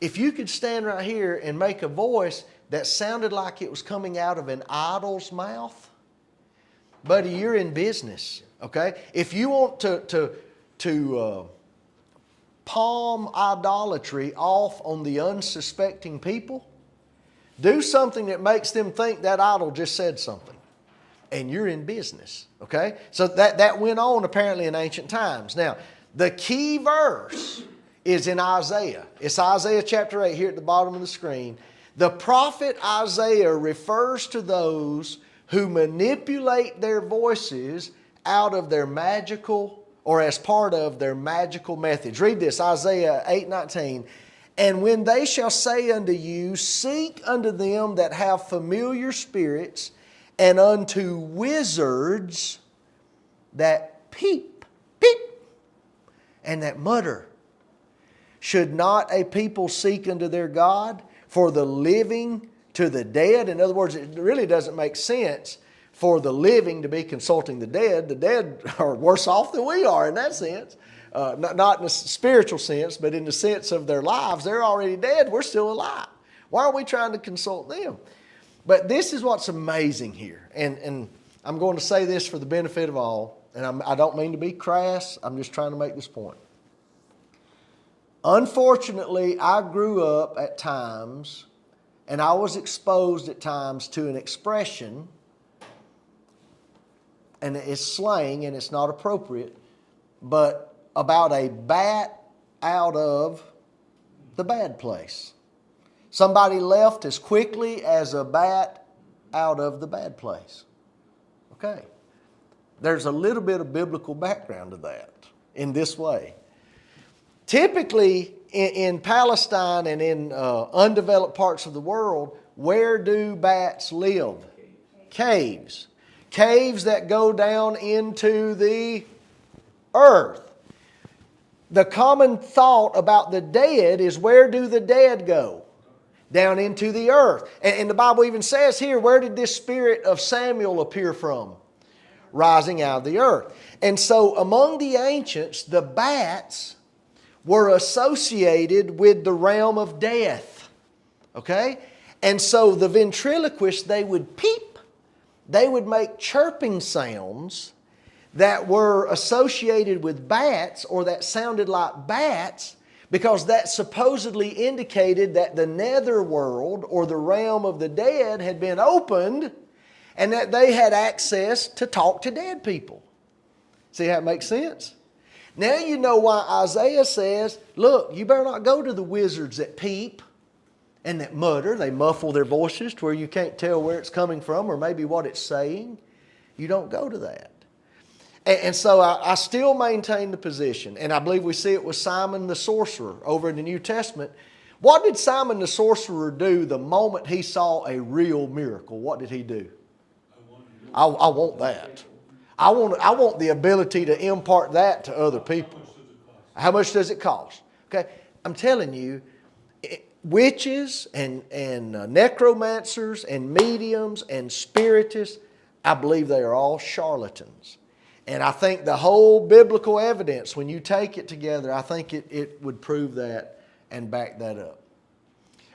If you could stand right here and make a voice that sounded like it was coming out of an idol's mouth, buddy, you're in business, okay? If you want to palm idolatry off on the unsuspecting people, do something that makes them think that idol just said something. And you're in business, okay? So that went on apparently in ancient times. Now, the key verse is in Isaiah. It's Isaiah chapter 8 here at the bottom of the screen. The prophet Isaiah refers to those who manipulate their voices out of their magical or as part of their magical methods. Read this, Isaiah 8:19. "And when they shall say unto you, seek unto them that have familiar spirits, and unto wizards that peep, peep, and that mutter. Should not a people seek unto their God, for the living to the dead?" In other words, it really doesn't make sense for the living to be consulting the dead. The dead are worse off than we are in that sense. Not in a spiritual sense, but in the sense of their lives. They're already dead. We're still alive. Why are we trying to consult them? But this is what's amazing here. And I'm going to say this for the benefit of all. And I don't mean to be crass. I'm just trying to make this point. Unfortunately, I grew up at times, and I was exposed at times to an expression, and it's slang and it's not appropriate, but about a bat out of the bad place. Somebody left as quickly as a bat out of the bad place. Okay. There's a little bit of biblical background to that in this way. Typically, in Palestine and in undeveloped parts of the world, where do bats live? Caves. Caves that go down into the earth. the common thought about the dead is, where do the dead go? Down into the earth. And the Bible even says here, where did this spirit of Samuel appear from? Rising out of the earth. And so among the ancients, the bats were associated with the realm of death. Okay? And so the ventriloquists, they would peep. They would make chirping sounds that were associated with bats, or that sounded like bats, because that supposedly indicated that the nether world, or the realm of the dead, had been opened, and that they had access to talk to dead people. See how it makes sense? Now you know why Isaiah says, look, you better not go to the wizards that peep and that mutter. They muffle their voices to where you can't tell where it's coming from or maybe what it's saying. You don't go to that. And so I still maintain the position, and I believe we see it with Simon the sorcerer over in the New Testament. What did Simon the sorcerer do the moment he saw a real miracle? What did he do? I want that. I want the ability to impart that to other people. How much does it cost? Okay, I'm telling you, witches and necromancers and mediums and spiritists, I believe they are all charlatans. And I think the whole biblical evidence, when you take it together, I think it would prove that and back that up.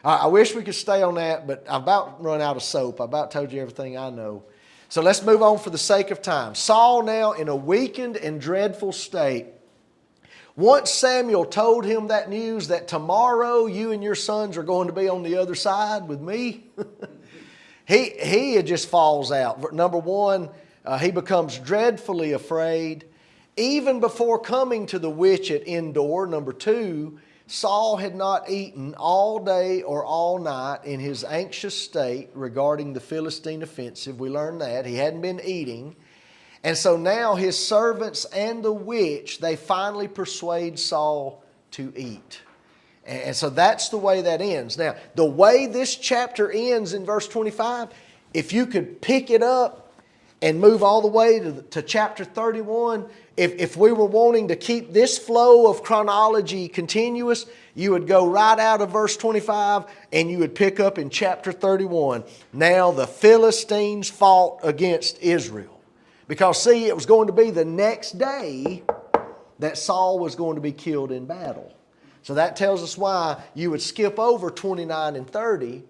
I wish we could stay on that, but I've about run out of soap. I about told you everything I know. So let's move on for the sake of time. Saul now in a weakened and dreadful state. Once Samuel told him that news that tomorrow you and your sons are going to be on the other side with me, he just falls out. Number one, he becomes dreadfully afraid. Even before coming to the witch at Endor, number two, Saul had not eaten all day or all night in his anxious state regarding the Philistine offensive. We learned that. He hadn't been eating. And so now his servants and the witch, they finally persuade Saul to eat. And so that's the way that ends. Now, the way this chapter ends in verse 25, if you could pick it up and move all the way to chapter 31, if we were wanting to keep this flow of chronology continuous, you would go right out of verse 25 and you would pick up in chapter 31. Now the Philistines fought against Israel. Because see, it was going to be the next day that Saul was going to be killed in battle. So that tells us why you would skip over 29 and 30,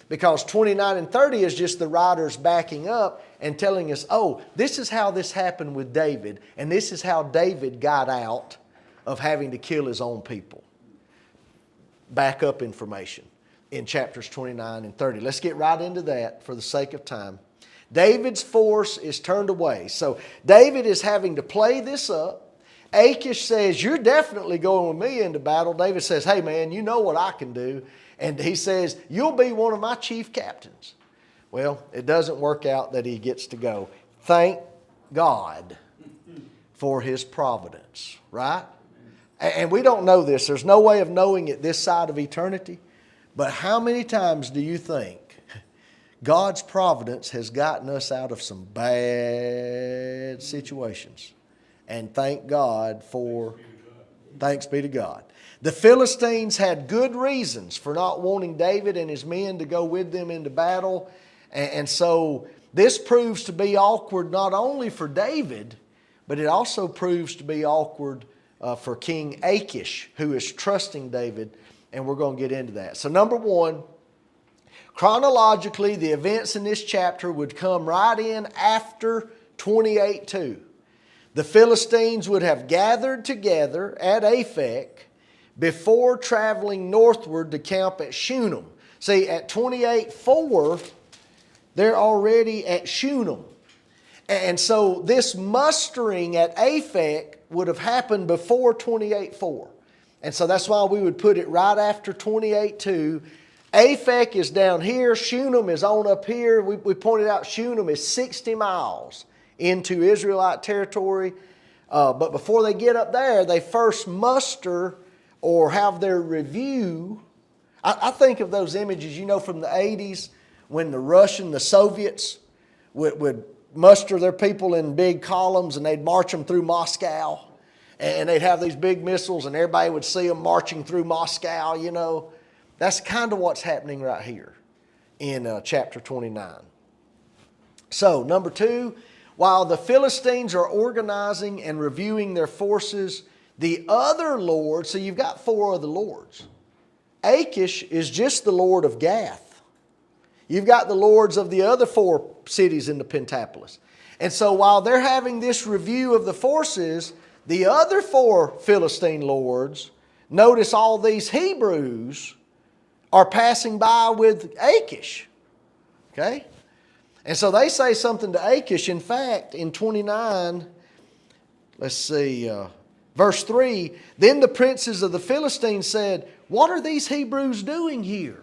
because 29 and 30 is just the writers backing up and telling us, oh, this is how this happened with David, and this is how David got out of having to kill his own people. Backup information in chapters 29 and 30. Let's get right into that for the sake of time. David's force is turned away. So David is having to play this up. Achish says, you're definitely going with me into battle. David says, hey man, you know what I can do. And he says, you'll be one of my chief captains. Well, it doesn't work out that he gets to go. Thank God for his providence, right? And we don't know this. There's no way of knowing it this side of eternity. But how many times do you think God's providence has gotten us out of some bad situations? And thank God for, thanks be to God. The Philistines had good reasons for not wanting David and his men to go with them into battle. And so this proves to be awkward not only for David, but it also proves to be awkward for King Achish, who is trusting David. And we're going to get into that. So number one, chronologically, the events in this chapter would come right in after 28:2. The Philistines would have gathered together at Aphek before traveling northward to camp at Shunem. See, at 28:4, they're already at Shunem. And so this mustering at Aphek would have happened before 28:4. And so that's why we would put it right after 28:2. Aphek is down here. Shunem is on up here. We pointed out Shunem is 60 miles into Israelite territory. But before they get up there, they first muster or have their review. I think of those images, from the 80s when the Soviets would muster their people in big columns and they'd march them through Moscow. And they'd have these big missiles, and everybody would see them marching through Moscow, you know. That's kind of what's happening right here in chapter 29. So, number 2, while the Philistines are organizing and reviewing their forces, the other lord, so you've got 4 other lords. Achish is just the lord of Gath. You've got the lords of the other 4 cities in the Pentapolis. And so while they're having this review of the forces, the other 4 Philistine lords, notice all these Hebrews are passing by with Achish. Okay? And so they say something to Achish. In fact, in 29, let's see, verse 3, then the princes of the Philistines said, "What are these Hebrews doing here?"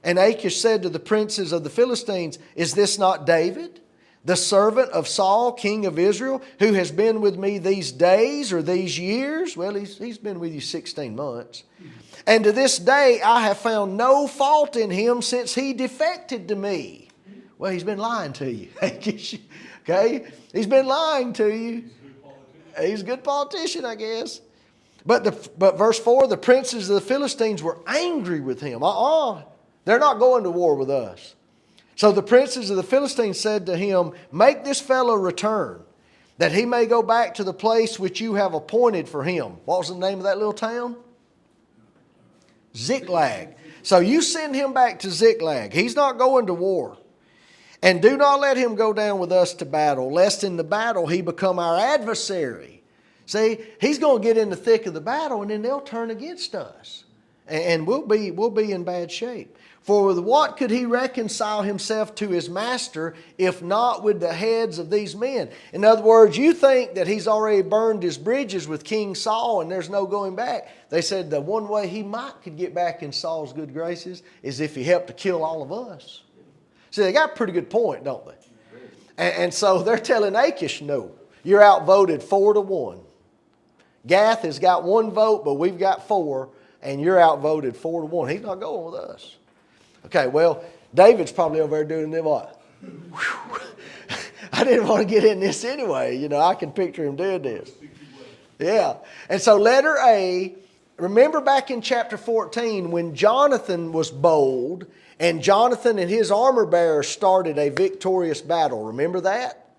And Achish said to the princes of the Philistines, "Is this not David, the servant of Saul, king of Israel, who has been with me these days or these years?" Well, he's been with you 16 months. "And to this day I have found no fault in him since he defected to me." Well, he's been lying to you. Okay? He's been lying to you. He's a good politician, I guess. But verse 4, the princes of the Philistines were angry with him. They're not going to war with us. So the princes of the Philistines said to him, "Make this fellow return, that he may go back to the place which you have appointed for him." What was the name of that little town? Ziklag. So you send him back to Ziklag. He's not going to war. "And do not let him go down with us to battle, lest in the battle he become our adversary." See, he's going to get in the thick of the battle, and then they'll turn against us. And we'll be in bad shape. "For with what could he reconcile himself to his master, if not with the heads of these men?" In other words, you think that he's already burned his bridges with King Saul and there's no going back. They said the one way he could get back in Saul's good graces is if he helped to kill all of us. See, they got a pretty good point, don't they? And so they're telling Achish, "No, you're outvoted 4-1. Gath has got 1 vote, but we've got 4, and you're outvoted 4-1. He's not going with us." Okay, well, David's probably over there doing what? I didn't want to get in this anyway. You know, I can picture him doing this. Yeah. And so letter A, remember back in chapter 14 when Jonathan was bold and Jonathan and his armor bearers started a victorious battle. Remember that?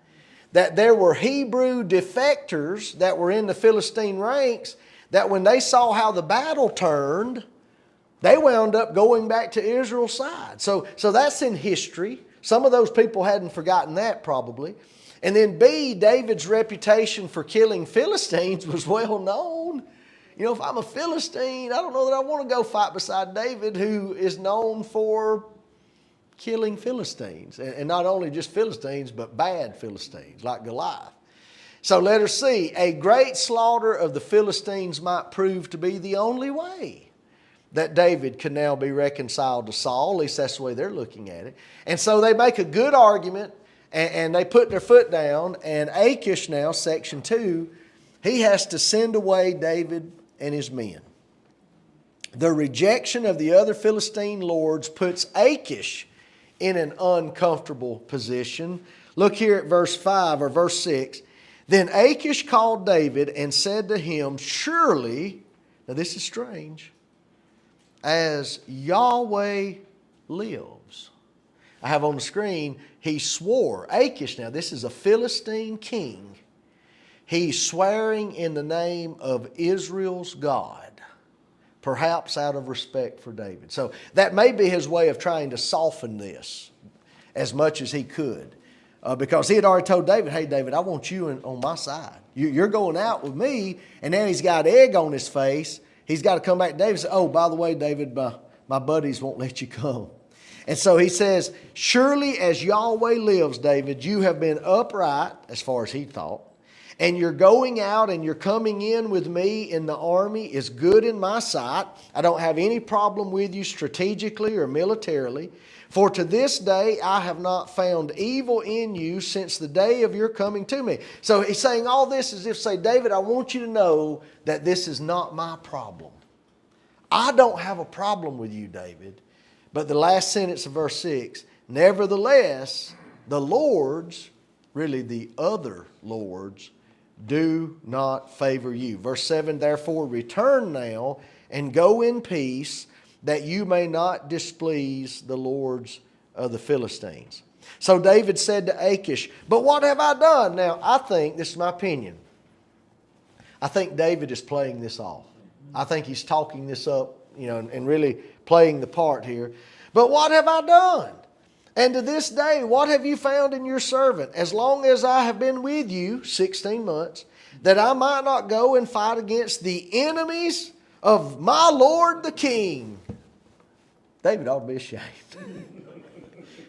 That there were Hebrew defectors that were in the Philistine ranks that when they saw how the battle turned, they wound up going back to Israel's side. So that's in history. Some of those people hadn't forgotten that probably. And then B, David's reputation for killing Philistines was well known. You know, if I'm a Philistine, I don't know that I want to go fight beside David, who is known for killing Philistines. And not only just Philistines, but bad Philistines, like Goliath. So letter C, a great slaughter of the Philistines might prove to be the only way that David can now be reconciled to Saul. At least that's the way they're looking at it. And so they make a good argument, and they put their foot down. And Achish now, section 2, he has to send away David and his men. The rejection of the other Philistine lords puts Achish in an uncomfortable position. Look here at verse 5 or verse 6. Then Achish called David and said to him, "Surely," now this is strange, "as Yahweh lives." I have on the screen, he swore. Achish, now this is a Philistine king. He's swearing in the name of Israel's God, perhaps out of respect for David. So that may be his way of trying to soften this as much as he could. Because he had already told David, "Hey, David, I want you on my side. You're going out with me." And now he's got egg on his face. He's got to come back to David and say, "Oh, by the way, David, my buddies won't let you come." And so he says, "Surely as Yahweh lives, David, you have been upright," as far as he thought, "and your going out and your coming in with me in the army is good in my sight. I don't have any problem with you strategically or militarily. For to this day I have not found evil in you since the day of your coming to me." So he's saying all this as if to say, "David, I want you to know that this is not my problem. I don't have a problem with you, David." But the last sentence of verse 6, "Nevertheless, the lords," really the other lords, do not favor you. Verse 7, therefore return now and go in peace, that you may not displease the lords of the Philistines. So David said to Achish, but what have I done? Now, I think, this is my opinion, I think David is playing this off. I think he's talking this up, and really playing the part here. But what have I done? And to this day, what have you found in your servant, as long as I have been with you, 16 months, that I might not go and fight against the enemies of my Lord the King? David ought to be ashamed.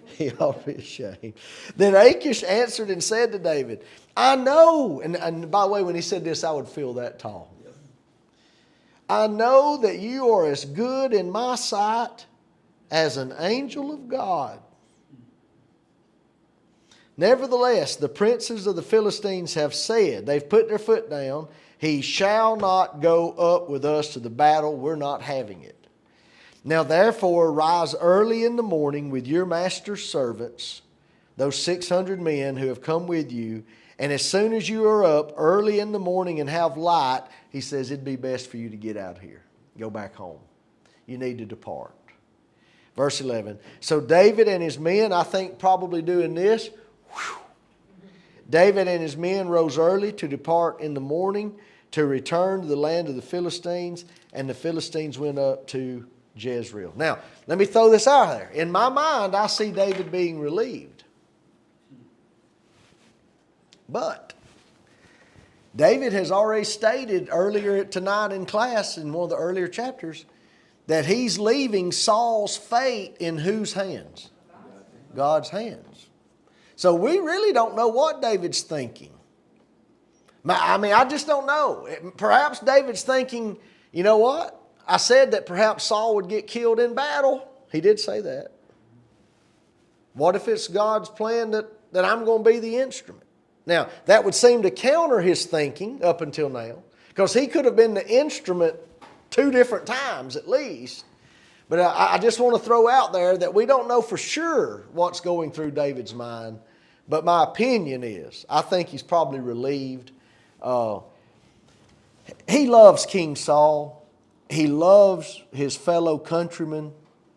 He ought to be ashamed. Then Achish answered and said to David, I know, and by the way, when he said this, I would feel that tall. I know that you are as good in my sight as an angel of God. Nevertheless, the princes of the Philistines have said, they've put their foot down, he shall not go up with us to the battle, we're not having it. Now therefore rise early in the morning with your master's servants, those 600 men who have come with you, and as soon as you are up early in the morning and have light, he says it'd be best for you to get out here. Go back home. You need to depart. Verse 11. So David and his men, I think probably doing this. David and his men rose early to depart in the morning to return to the land of the Philistines, and the Philistines went up to Jezreel. Now, let me throw this out there. In my mind, I see David being relieved. But David has already stated earlier tonight in class, in one of the earlier chapters, that he's leaving Saul's fate in whose hands? God's hands. So we really don't know what David's thinking. I just don't know. Perhaps David's thinking, you know what? I said that perhaps Saul would get killed in battle. He did say that. What if it's God's plan that I'm going to be the instrument? Now, that would seem to counter his thinking up until now, because he could have been the instrument 2 different times at least. But I just want to throw out there that we don't know for sure what's going through David's mind. But my opinion is, I think he's probably relieved. He loves King Saul. He loves his fellow countrymen,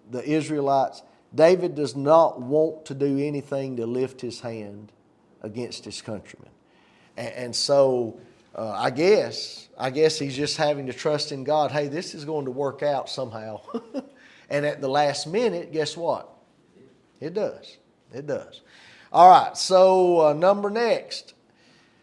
the Israelites. David does not want to do anything to lift his hand against his countrymen. And so I guess he's just having to trust in God. Hey, this is going to work out somehow. And at the last minute, guess what? It does. It does. All right, so number next.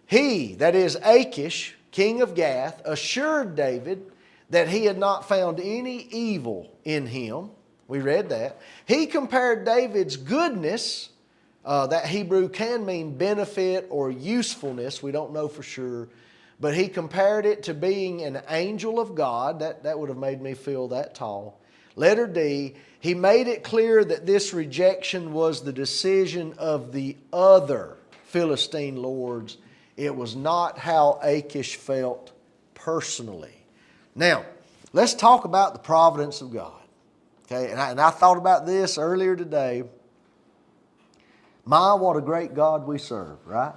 He, that is Achish, king of Gath, assured David that he had not found any evil in him. We read that. He compared David's goodness, that Hebrew can mean benefit or usefulness. We don't know for sure. But he compared it to being an angel of God. That would have made me feel that tall. Letter D, he made it clear that this rejection was the decision of the other Philistine lords. It was not how Achish felt personally. Now, let's talk about the providence of God. Okay, and I thought about this earlier today. My, what a great God we serve, right?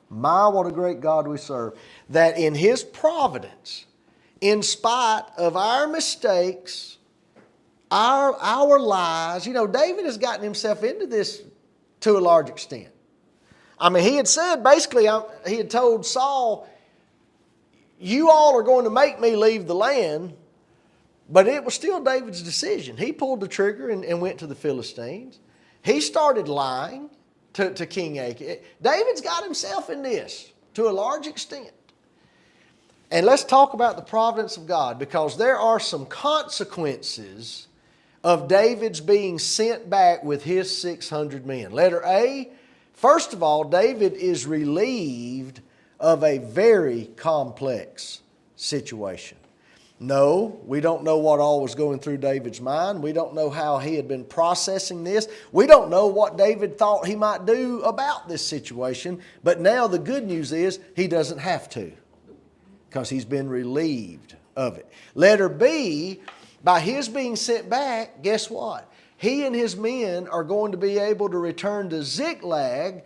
My, what a great God we serve. That in His providence, in spite of our mistakes, our lies, David has gotten himself into this to a large extent. I mean, he had said, basically, he had told Saul, you all are going to make me leave the land, but it was still David's decision. He pulled the trigger and went to the Philistines. He started lying to King Achish. David's got himself in this to a large extent. And let's talk about the providence of God, because there are some consequences of David's being sent back with his 600 men. Letter A, first of all, David is relieved of a very complex situation. No, we don't know what all was going through David's mind. We don't know how he had been processing this. We don't know what David thought he might do about this situation. But now the good news is he doesn't have to, because he's been relieved of it. Letter B, by his being sent back, guess what? He and his men are going to be able to return to Ziklag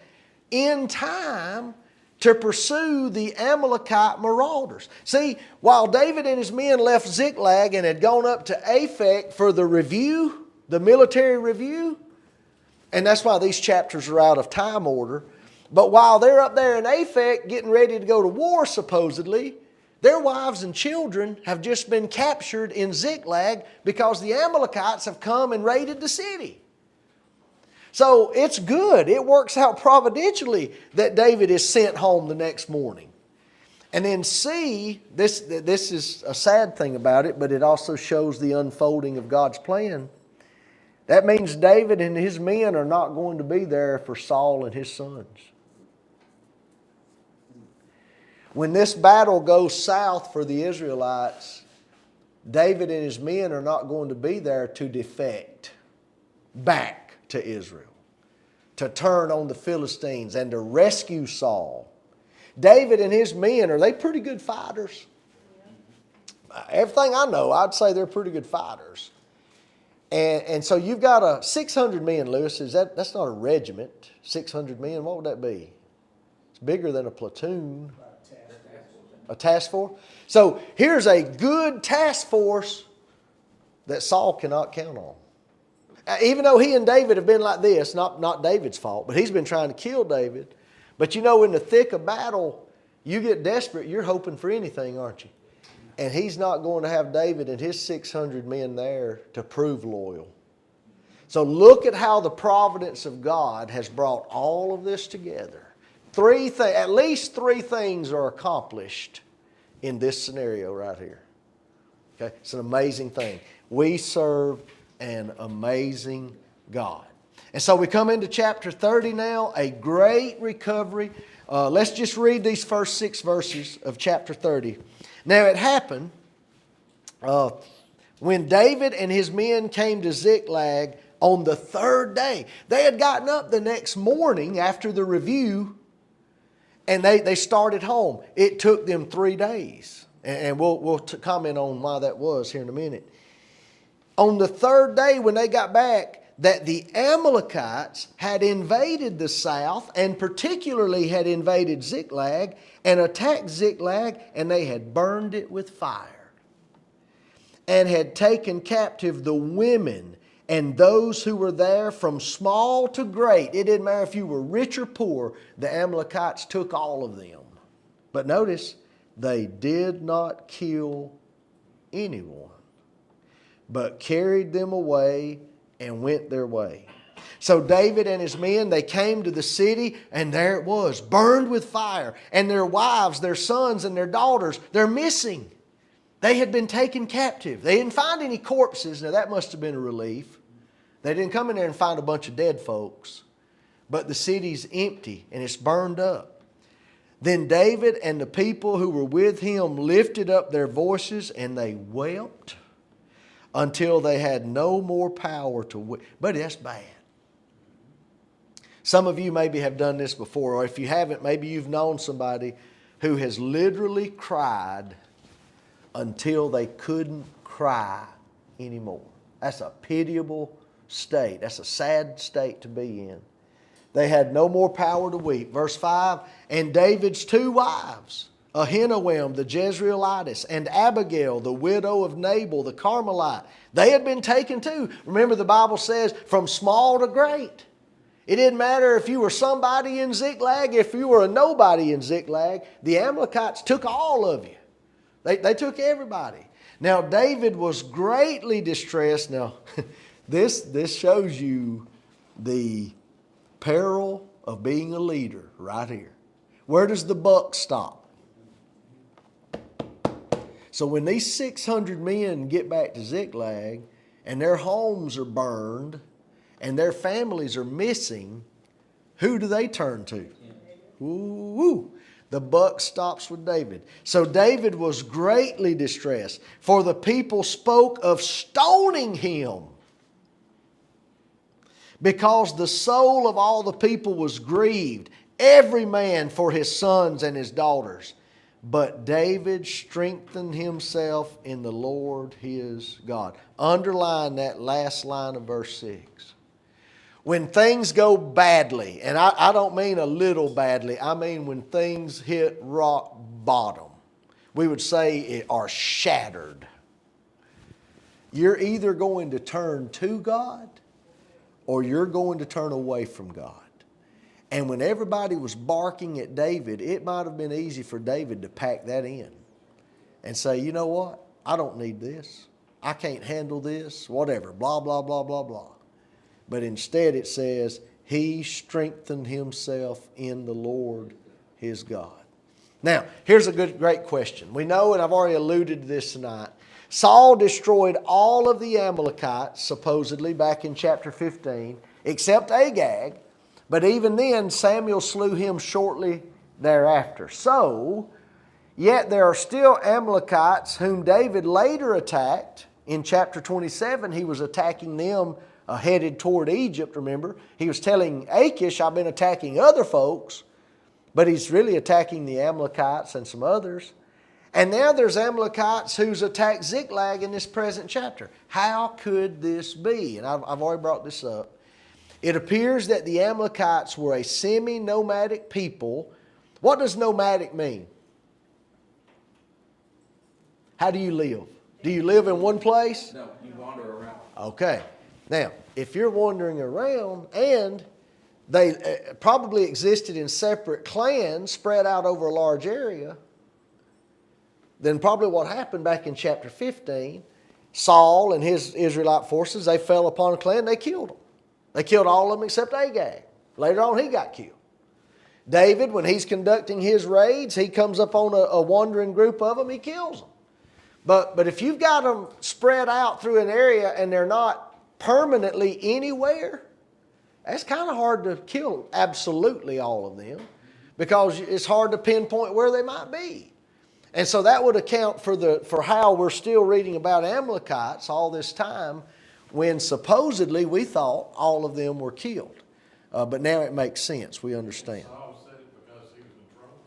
in time to pursue the Amalekite marauders. See, while David and his men left Ziklag and had gone up to Aphek for the review, the military review, and that's why these chapters are out of time order, but while they're up there in Aphek getting ready to go to war supposedly, their wives and children have just been captured in Ziklag because the Amalekites have come and raided the city. So it's good. It works out providentially that David is sent home the next morning. And then C, this is a sad thing about it, but it also shows the unfolding of God's plan. That means David and his men are not going to be there for Saul and his sons. When this battle goes south for the Israelites, David and his men are not going to be there to defect back to Israel, to turn on the Philistines and to rescue Saul. David and his men, are they pretty good fighters? Everything I know, I'd say they're pretty good fighters. And so you've got a 600 men, Lewis. That's not a regiment. 600 men, what would that be? It's bigger than a platoon. A task force? So here's a good task force that Saul cannot count on. Even though he and David have been like this, not David's fault, but he's been trying to kill David. But you know, in the thick of battle, you get desperate, you're hoping for anything, aren't you? And he's not going to have David and his 600 men there to prove loyal. So look at how the providence of God has brought all of this together. At least three things are accomplished in this scenario right here. Okay, it's an amazing thing. We serve an amazing God. And so we come into chapter 30 now, a great recovery. Let's just read these first 6 verses of chapter 30. Now it happened when David and his men came to Ziklag on the 3rd day. They had gotten up the next morning after the review, and they started home. It took them 3 days. And we'll comment on why that was here in a minute. On the 3rd day when they got back, that the Amalekites had invaded the south, and particularly had invaded Ziklag, and attacked Ziklag, and they had burned it with fire, and had taken captive the women and those who were there from small to great. It didn't matter if you were rich or poor, the Amalekites took all of them. But notice, they did not kill anyone, but carried them away and went their way. So David and his men, they came to the city, and there it was, burned with fire. And their wives, their sons, and their daughters, they're missing. They had been taken captive. They didn't find any corpses. Now that must have been a relief. They didn't come in there and find a bunch of dead folks. But the city's empty and it's burned up. Then David and the people who were with him lifted up their voices, and they wept until they had no more power to weep. But that's bad. Some of you maybe have done this before, or if you haven't, maybe you've known somebody who has literally cried until they couldn't cry anymore. That's a pitiable state. That's a sad state to be in. They had no more power to weep. Verse 5, and David's 2 wives, Ahinoam the Jezreelitess, and Abigail, the widow of Nabal the Carmelite, they had been taken too. Remember, the Bible says from small to great. It didn't matter if you were somebody in Ziklag, if you were a nobody in Ziklag, the Amalekites took all of you. They took everybody. Now, David was greatly distressed. Now, this shows you the peril of being a leader right here. Where does the buck stop? So when these 600 men get back to Ziklag and their homes are burned and their families are missing, who do they turn to? Ooh, the buck stops with David. So David was greatly distressed, for the people spoke of stoning him, because the soul of all the people was grieved, every man for his sons and his daughters. But David strengthened himself in the Lord his God. Underline that last line of verse 6. when things go badly, and I don't mean a little badly, I mean when things hit rock bottom, we would say are shattered. You're either going to turn to God or you're going to turn away from God. And when everybody was barking at David, it might have been easy for David to pack that in and say, you know what? I don't need this. I can't handle this, whatever, blah, blah, blah, blah, blah. But instead it says, he strengthened himself in the Lord his God. Now, here's a great question. We know, and I've already alluded to this tonight, Saul destroyed all of the Amalekites, supposedly, back in chapter 15, except Agag. But even then, Samuel slew him shortly thereafter. So, yet there are still Amalekites whom David later attacked. In chapter 27, he was attacking them headed toward Egypt, remember. He was telling Achish, I've been attacking other folks, but he's really attacking the Amalekites and some others. And now there's Amalekites who's attacked Ziklag in this present chapter. How could this be? And I've already brought this up. It appears that the Amalekites were a semi-nomadic people. What does nomadic mean? How do you live? Do you live in one place? No, you wander around. Okay. Now, if you're wandering around and they probably existed in separate clans spread out over a large area, then probably what happened back in chapter 15, Saul and his Israelite forces, they fell upon a clan, they killed them. They killed all of them except Agag. Later on, he got killed. David, when he's conducting his raids, he comes up on a wandering group of them, he kills them. But if you've got them spread out through an area and they're not permanently anywhere, that's kind of hard to kill absolutely all of them because it's hard to pinpoint where they might be. And so that would account for how we're still reading about Amalekites all this time when supposedly we thought all of them were killed. But now it makes sense. We understand. Saul said it because he was in trouble?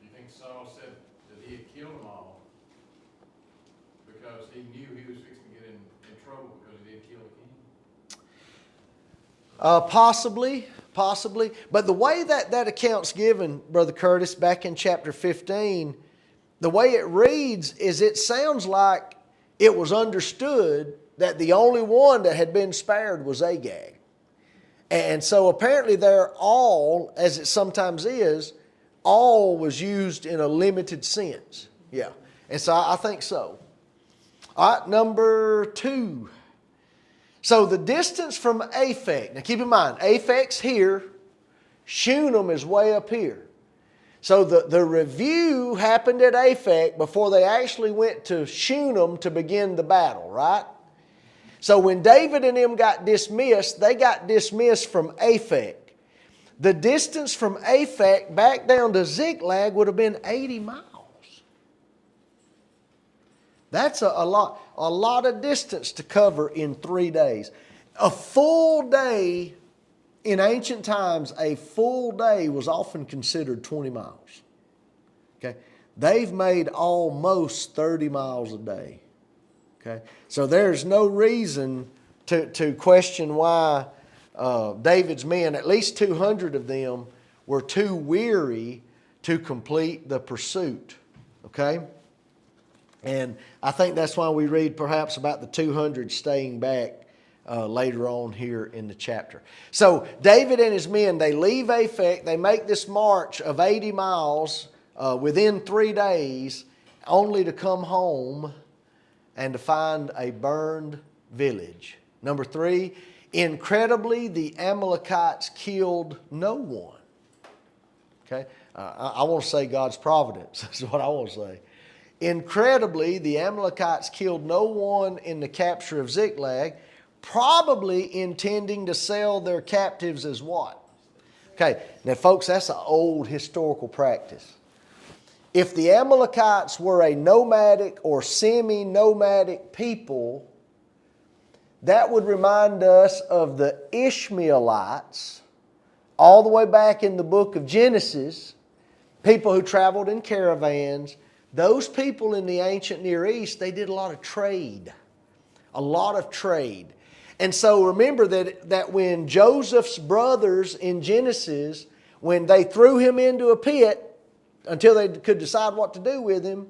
You think Saul said that he had killed them all because he knew he was fixing to get in trouble because he didn't kill the king? Possibly. But the way that account's given, Brother Curtis, back in chapter 15, the way it reads is it sounds like it was understood that the only one that had been spared was Agag. And so apparently they're all, as it sometimes is, all was used in a limited sense. Yeah. And so I think so. All right, number 2. So the distance from Aphek, now keep in mind, Aphek's here, Shunem is way up here. So the review happened at Aphek before they actually went to Shunem to begin the battle, right? So when David and them got dismissed, they got dismissed from Aphek. The distance from Aphek back down to Ziklag would have been 80 miles. That's a lot of distance to cover in 3 days. A full day, in ancient times, a full day was often considered 20 miles. Okay? They've made almost 30 miles a day. Okay? So there's no reason to question why David's men, at least 200 of them, were too weary to complete the pursuit. Okay? And I think that's why we read perhaps about the 200 staying back later on here in the chapter. So David and his men, they leave Aphek, they make this march of 80 miles within 3 days, only to come home and to find a burned village. Number 3, incredibly, the Amalekites killed no one. Okay? I want to say God's providence. That's what I want to say. Incredibly, the Amalekites killed no one in the capture of Ziklag, probably intending to sell their captives as what? Okay, now folks, that's an old historical practice. If the Amalekites were a nomadic or semi-nomadic people, that would remind us of the Ishmaelites all the way back in the book of Genesis, people who traveled in caravans. Those people in the ancient Near East, they did a lot of trade. A lot of trade. And so remember that when Joseph's brothers in Genesis, when they threw him into a pit until they could decide what to do with him,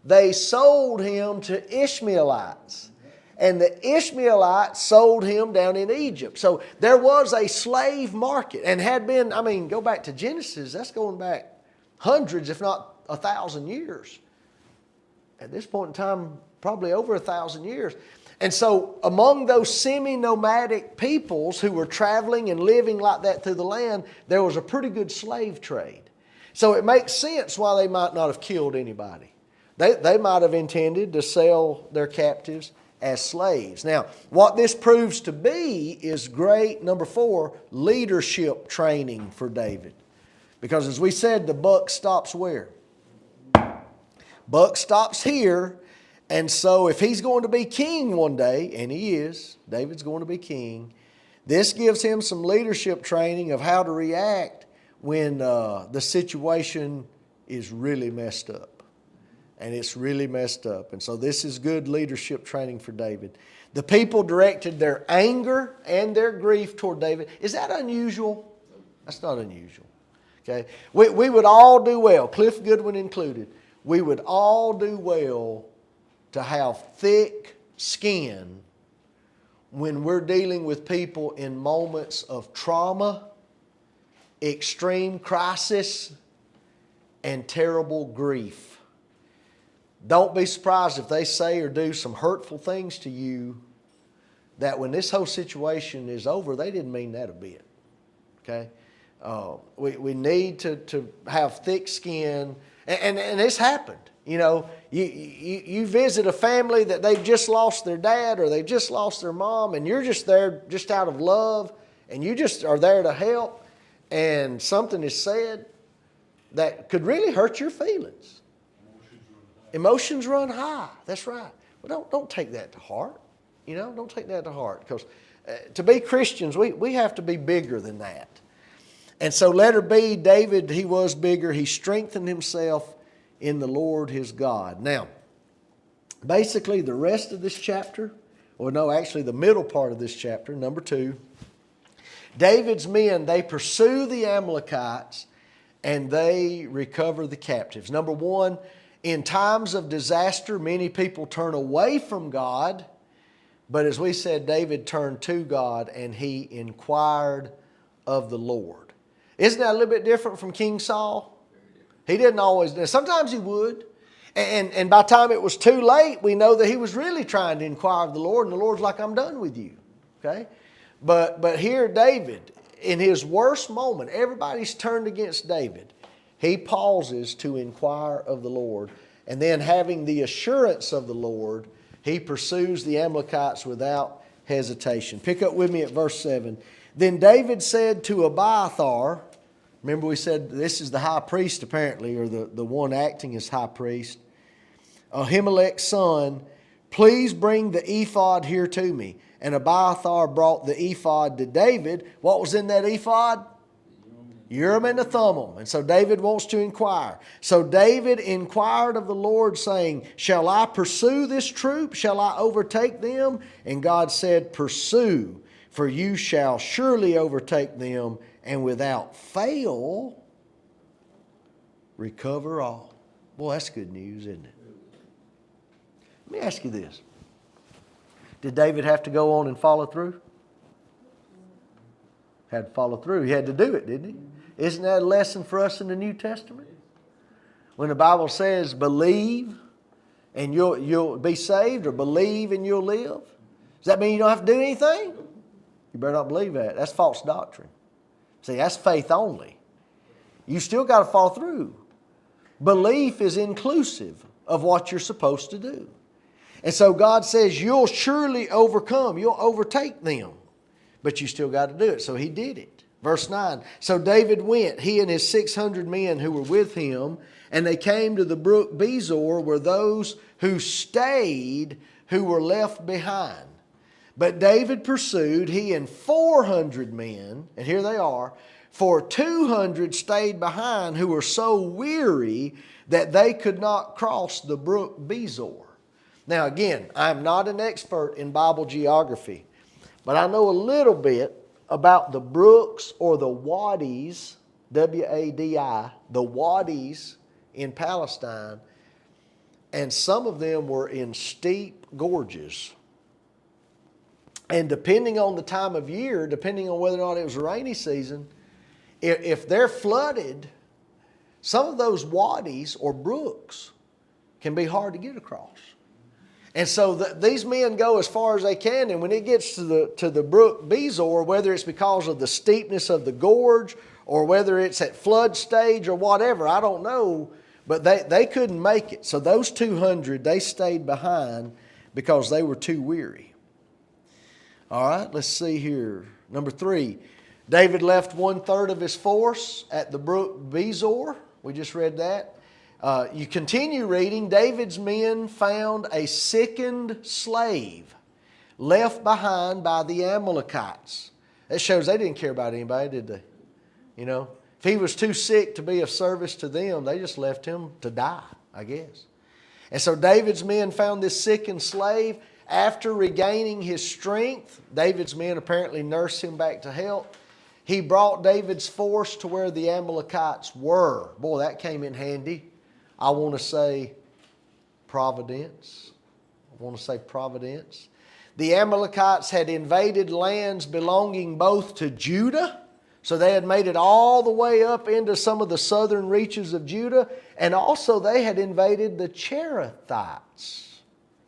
they sold him to Ishmaelites. And the Ishmaelites sold him down in Egypt. So there was a slave market and had been, go back to Genesis, that's going back hundreds, if not 1,000 years. At this point in time, probably over 1,000 years. And so among those semi-nomadic peoples who were traveling and living like that through the land, there was a pretty good slave trade. So it makes sense why they might not have killed anybody. They might have intended to sell their captives as slaves. Now, what this proves to be is great, number 4, leadership training for David. Because as we said, the buck stops where? Buck stops here. And so if he's going to be king one day, and he is, David's going to be king, this gives him some leadership training of how to react when the situation is really messed up. And it's really messed up. And so this is good leadership training for David. The people directed their anger and their grief toward David. Is that unusual? That's not unusual. Okay? We would all do well, Cliff Goodwin included, we would all do well to have thick skin when we're dealing with people in moments of trauma, extreme crisis, and terrible grief. Don't be surprised if they say or do some hurtful things to you that when this whole situation is over, they didn't mean that a bit. Okay? We need to have thick skin. And it's happened. You know, you visit a family that they've just lost their dad or they've just lost their mom, and you're just there just out of love, and you just are there to help, and something is said that could really hurt your feelings. Emotions run high. That's right. Well, don't take that to heart. You know, don't take that to heart, because to be Christians, we have to be bigger than that. And so letter B, David, he was bigger. He strengthened himself in the Lord his God. Now, basically the rest of this chapter, or no, actually the middle part of this chapter, number 2, David's men, they pursue the Amalekites and they recover the captives. Number 1, in times of disaster, many people turn away from God. But as we said, David turned to God and he inquired of the Lord. Isn't that a little bit different from King Saul? He didn't always. Sometimes he would. And by the time it was too late, we know that he was really trying to inquire of the Lord. And the Lord's like, I'm done with you. Okay? But here David, in his worst moment, everybody's turned against David. He pauses to inquire of the Lord. And then having the assurance of the Lord, he pursues the Amalekites without hesitation. Pick up with me at verse 7. Then David said to Abiathar, remember we said this is the high priest apparently, or the one acting as high priest, Ahimelech's son, please bring the ephod here to me. And Abiathar brought the ephod to David. What was in that ephod? Urim and the Thummim. And so David wants to inquire. So David inquired of the Lord, saying, shall I pursue this troop? Shall I overtake them? And God said, pursue, for you shall surely overtake them, and without fail recover all. Boy, that's good news, isn't it? Let me ask you this. Did David have to go on and follow through? Had to follow through. He had to do it, didn't he? Isn't that a lesson for us in the New Testament? When the Bible says believe and you'll be saved, or believe and you'll live, does that mean you don't have to do anything? You better not believe that. That's false doctrine. See, that's faith only. You still got to follow through. Belief is inclusive of what you're supposed to do. And so God says you'll surely overcome. You'll overtake them. But you still got to do it. So he did it. Verse 9, so David went, he and his 600 men who were with him, and they came to the brook Bezor, where those who stayed who were left behind. But David pursued, he and 400 men, and here they are, for 200 stayed behind who were so weary that they could not cross the brook Bezor. Now again, I'm not an expert in Bible geography, but I know a little bit about the brooks or the wadis, W-A-D-I, the wadis in Palestine, and some of them were in steep gorges. And depending on the time of year, depending on whether or not it was rainy season, if they're flooded, some of those wadis or brooks can be hard to get across. And so these men go as far as they can, and when it gets to the brook Bezor, whether it's because of the steepness of the gorge or whether it's at flood stage or whatever, I don't know, but they couldn't make it. So those 200, they stayed behind because they were too weary. All right, let's see here. Number 3, David left 1/3 of his force at the brook Bezor. We just read that. You continue reading, David's men found a sickened slave left behind by the Amalekites. That shows they didn't care about anybody, did they? You know, if he was too sick to be of service to them, they just left him to die, I guess. And so David's men found this sickened slave. After regaining his strength, David's men apparently nursed him back to health. He brought David's force to where the Amalekites were. Boy, that came in handy. I want to say providence. The Amalekites had invaded lands belonging both to Judah, so they had made it all the way up into some of the southern reaches of Judah, and also they had invaded the Cherethites.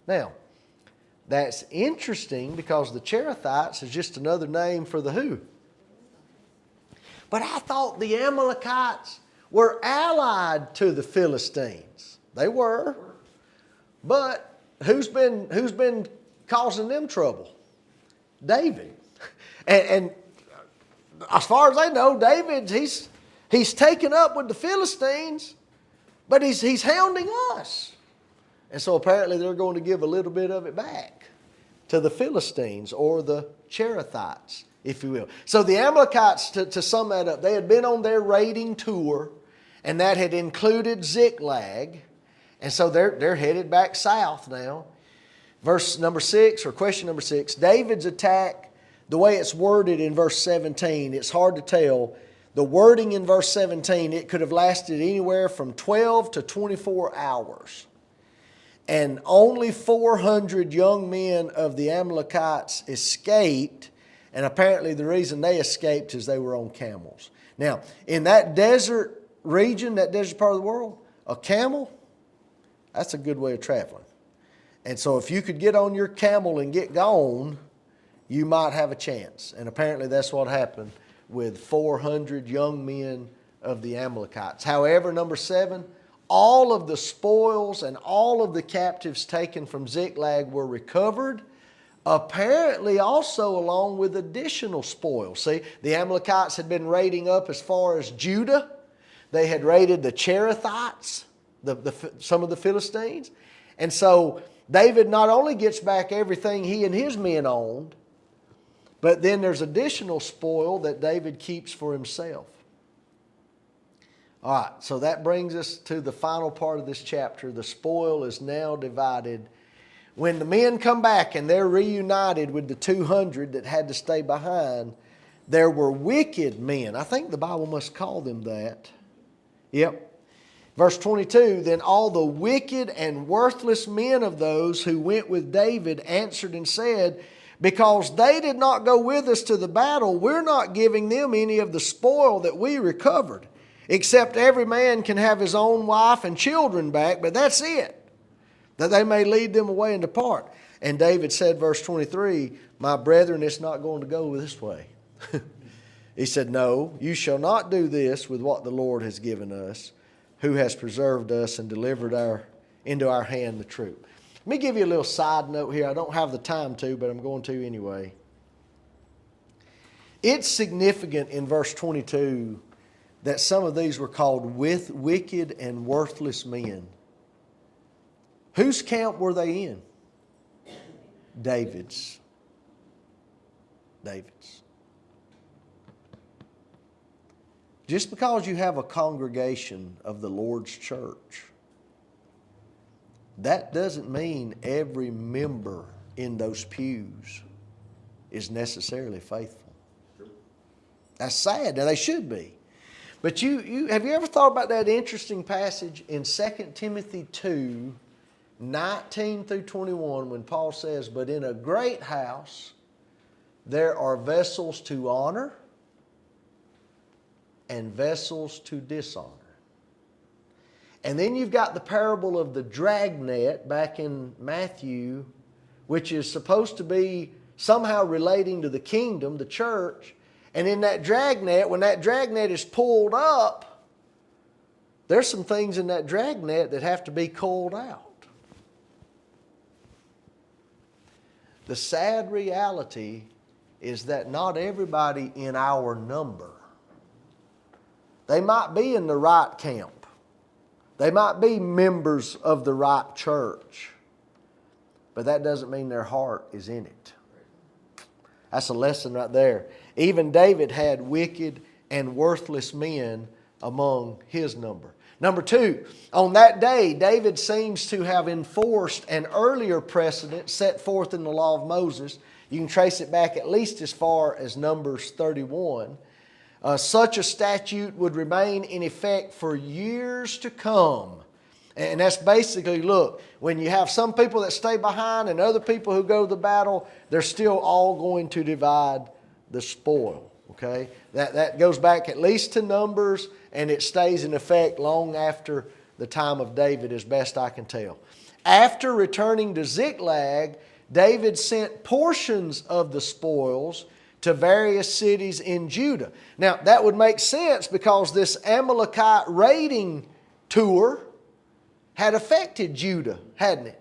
Now, that's interesting because the Cherethites is just another name for the who? But I thought the Amalekites were allied to the Philistines. They were. But who's been causing them trouble? David. And as far as I know, David, he's taken up with the Philistines, but he's hounding us. And so apparently they're going to give a little bit of it back to the Philistines or the Cherethites, if you will. So the Amalekites, to sum that up, they had been on their raiding tour, and that had included Ziklag. And so they're headed back south now. Verse number 6, or question number 6, David's attack, the way it's worded in verse 17, it's hard to tell. The wording in verse 17, it could have lasted anywhere from 12 to 24 hours. And only 400 young men of the Amalekites escaped. And apparently the reason they escaped is they were on camels. Now, in that desert region, that desert part of the world, a camel, that's a good way of traveling. And so if you could get on your camel and get gone, you might have a chance. And apparently that's what happened with 400 young men of the Amalekites. However, number 7, all of the spoils and all of the captives taken from Ziklag were recovered, apparently also along with additional spoils. See, the Amalekites had been raiding up as far as Judah. They had raided the Cherethites, some of the Philistines. And so David not only gets back everything he and his men owned, but then there's additional spoil that David keeps for himself. All right, so that brings us to the final part of this chapter. The spoil is now divided. When the men come back and they're reunited with the 200 that had to stay behind, there were wicked men. I think the Bible must call them that. Yep. Verse 22, then all the wicked and worthless men of those who went with David answered and said, because they did not go with us to the battle, we're not giving them any of the spoil that we recovered, except every man can have his own wife and children back, but that's it, that they may lead them away and depart. And David said, verse 23, my brethren, it's not going to go this way. He said, no, you shall not do this with what the Lord has given us, who has preserved us and delivered into our hand the troop. Let me give you a little side note here. I don't have the time to, but I'm going to anyway. It's significant in verse 22 that some of these were called wicked and worthless men. Whose camp were they in? David's. Just because you have a congregation of the Lord's church, that doesn't mean every member in those pews is necessarily faithful. That's sad. Now, they should be. But you have you ever thought about that interesting passage in 2 Timothy 2, 19 through 21, when Paul says, "But in a great house there are vessels to honor and vessels to dishonor." And then you've got the parable of the dragnet back in Matthew, which is supposed to be somehow relating to the kingdom, the church. And in that dragnet, when that dragnet is pulled up, there's some things in that dragnet that have to be culled out. The sad reality is that not everybody in our number, they might be in the right camp. They might be members of the right church, but that doesn't mean their heart is in it. That's a lesson right there. Even David had wicked and worthless men among his number. Number two, on that day, David seems to have enforced an earlier precedent set forth in the law of Moses. You can trace it back at least as far as Numbers 31. Such a statute would remain in effect for years to come. And that's basically, look, when you have some people that stay behind and other people who go to the battle, they're still all going to divide the spoil. Okay? That goes back at least to Numbers, and it stays in effect long after the time of David, as best I can tell. After returning to Ziklag, David sent portions of the spoils to various cities in Judah. Now, that would make sense because this Amalekite raiding tour had affected Judah, hadn't it?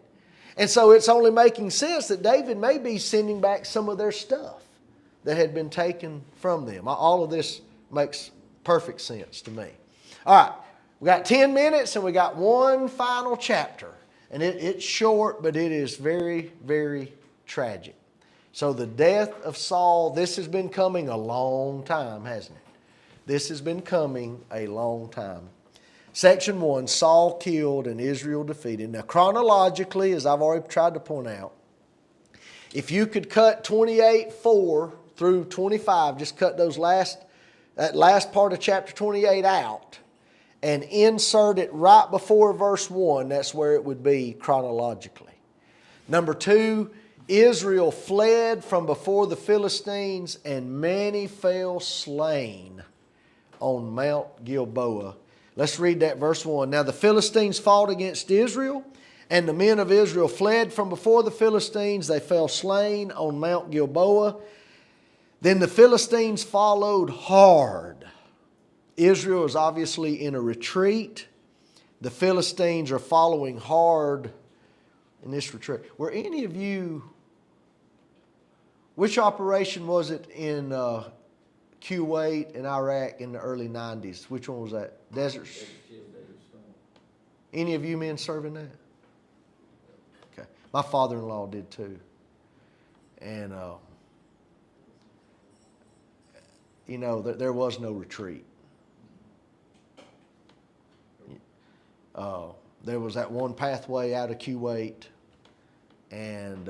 And so it's only making sense that David may be sending back some of their stuff that had been taken from them. All of this makes perfect sense to me. All right, we got 10 minutes and we got one final chapter. And it's short, but it is very, very tragic. So the death of Saul, this has been coming a long time, hasn't it? This has been coming a long time. Section 1, Saul killed and Israel defeated. Now chronologically, as I've already tried to point out, if you could cut 28:4 through 25, just cut that last part of chapter 28 out and insert it right before verse 1, that's where it would be chronologically. Number 2, Israel fled from before the Philistines, and many fell slain on Mount Gilboa. Let's read that verse 1. Now the Philistines fought against Israel, and the men of Israel fled from before the Philistines. They fell slain on Mount Gilboa. Then the Philistines followed hard. Israel is obviously in a retreat. The Philistines are following hard in this retreat. Were any of you, which operation was it in Kuwait and Iraq in the early 90s? Which one was that? Desert? Any of you men serving that? Okay. My father-in-law did too. And, there was no retreat. There was that one pathway out of Kuwait, and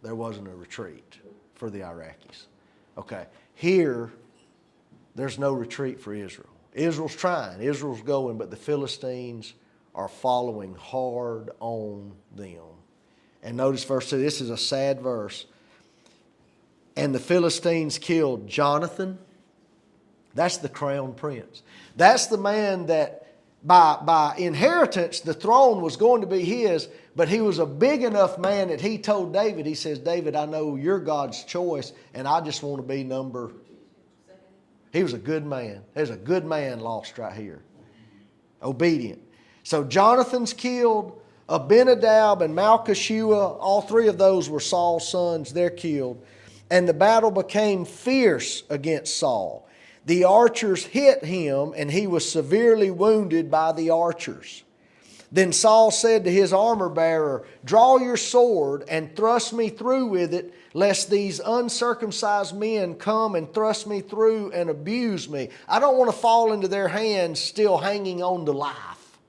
there wasn't a retreat for the Iraqis. Okay. Here, there's no retreat for Israel. Israel's trying. Israel's going, but the Philistines are following hard on them. And notice verse 2. This is a sad verse. And the Philistines killed Jonathan. That's the crown prince. That's the man that by inheritance the throne was going to be his, but he was a big enough man that he told David, he says, David, I know you're God's choice, and I just want to be number. He was a good man. There's a good man lost right here. Obedient. So Jonathan's killed, Abinadab and Malchishua, all three of those were Saul's sons, they're killed. And the battle became fierce against Saul. The archers hit him, and he was severely wounded by the archers. Then Saul said to his armor-bearer, draw your sword and thrust me through with it, lest these uncircumcised men come and thrust me through and abuse me. I don't want to fall into their hands still hanging on to life.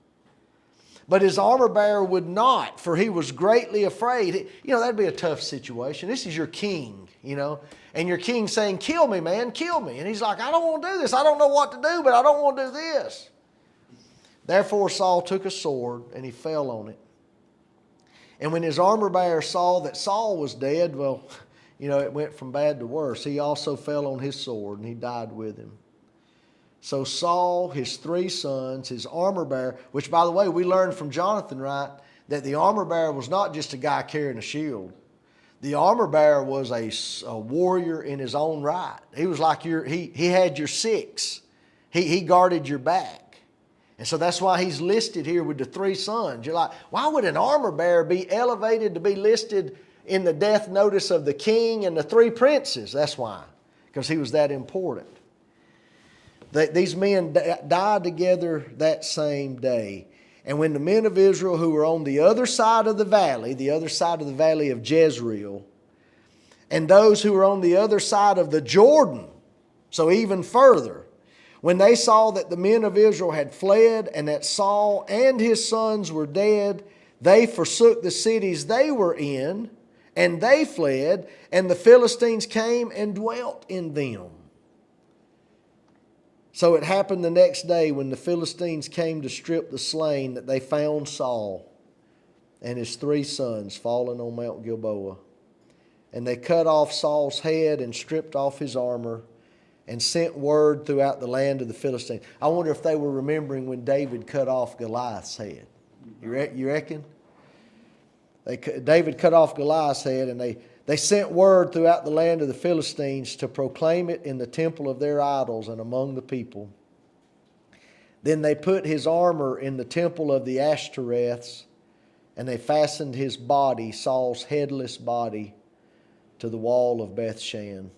But his armor bearer would not, for he was greatly afraid. You know, that'd be a tough situation. This is your king, you know, and your king's saying, kill me, man, kill me. And he's like, I don't want to do this. I don't know what to do, but I don't want to do this. Therefore Saul took a sword and he fell on it. And when his armor bearer saw that Saul was dead, well, you know, it went from bad to worse. He also fell on his sword and he died with him. So Saul, his 3 sons, his armor bearer, which by the way, we learned from Jonathan, right, that the armor bearer was not just a guy carrying a shield. The armor bearer was a warrior in his own right. He was like he had your 6. He guarded your back. And so that's why he's listed here with the 3 sons. You're like, why would an armor bearer be elevated to be listed in the death notice of the king and the 3 princes? That's why, because he was that important. These men died together that same day. And when the men of Israel who were on the other side of the valley of Jezreel, and those who were on the other side of the Jordan, so even further, when they saw that the men of Israel had fled and that Saul and his sons were dead, they forsook the cities they were in, and they fled, and the Philistines came and dwelt in them. So it happened the next day when the Philistines came to strip the slain that they found Saul and his 3 sons fallen on Mount Gilboa. And they cut off Saul's head and stripped off his armor and sent word throughout the land of the Philistines. I wonder if they were remembering when David cut off Goliath's head. You reckon? David cut off Goliath's head, and they sent word throughout the land of the Philistines to proclaim it in the temple of their idols and among the people. Then they put his armor in the temple of the Ashtoreths, and they fastened his body, Saul's headless body, to the wall of Bethshan.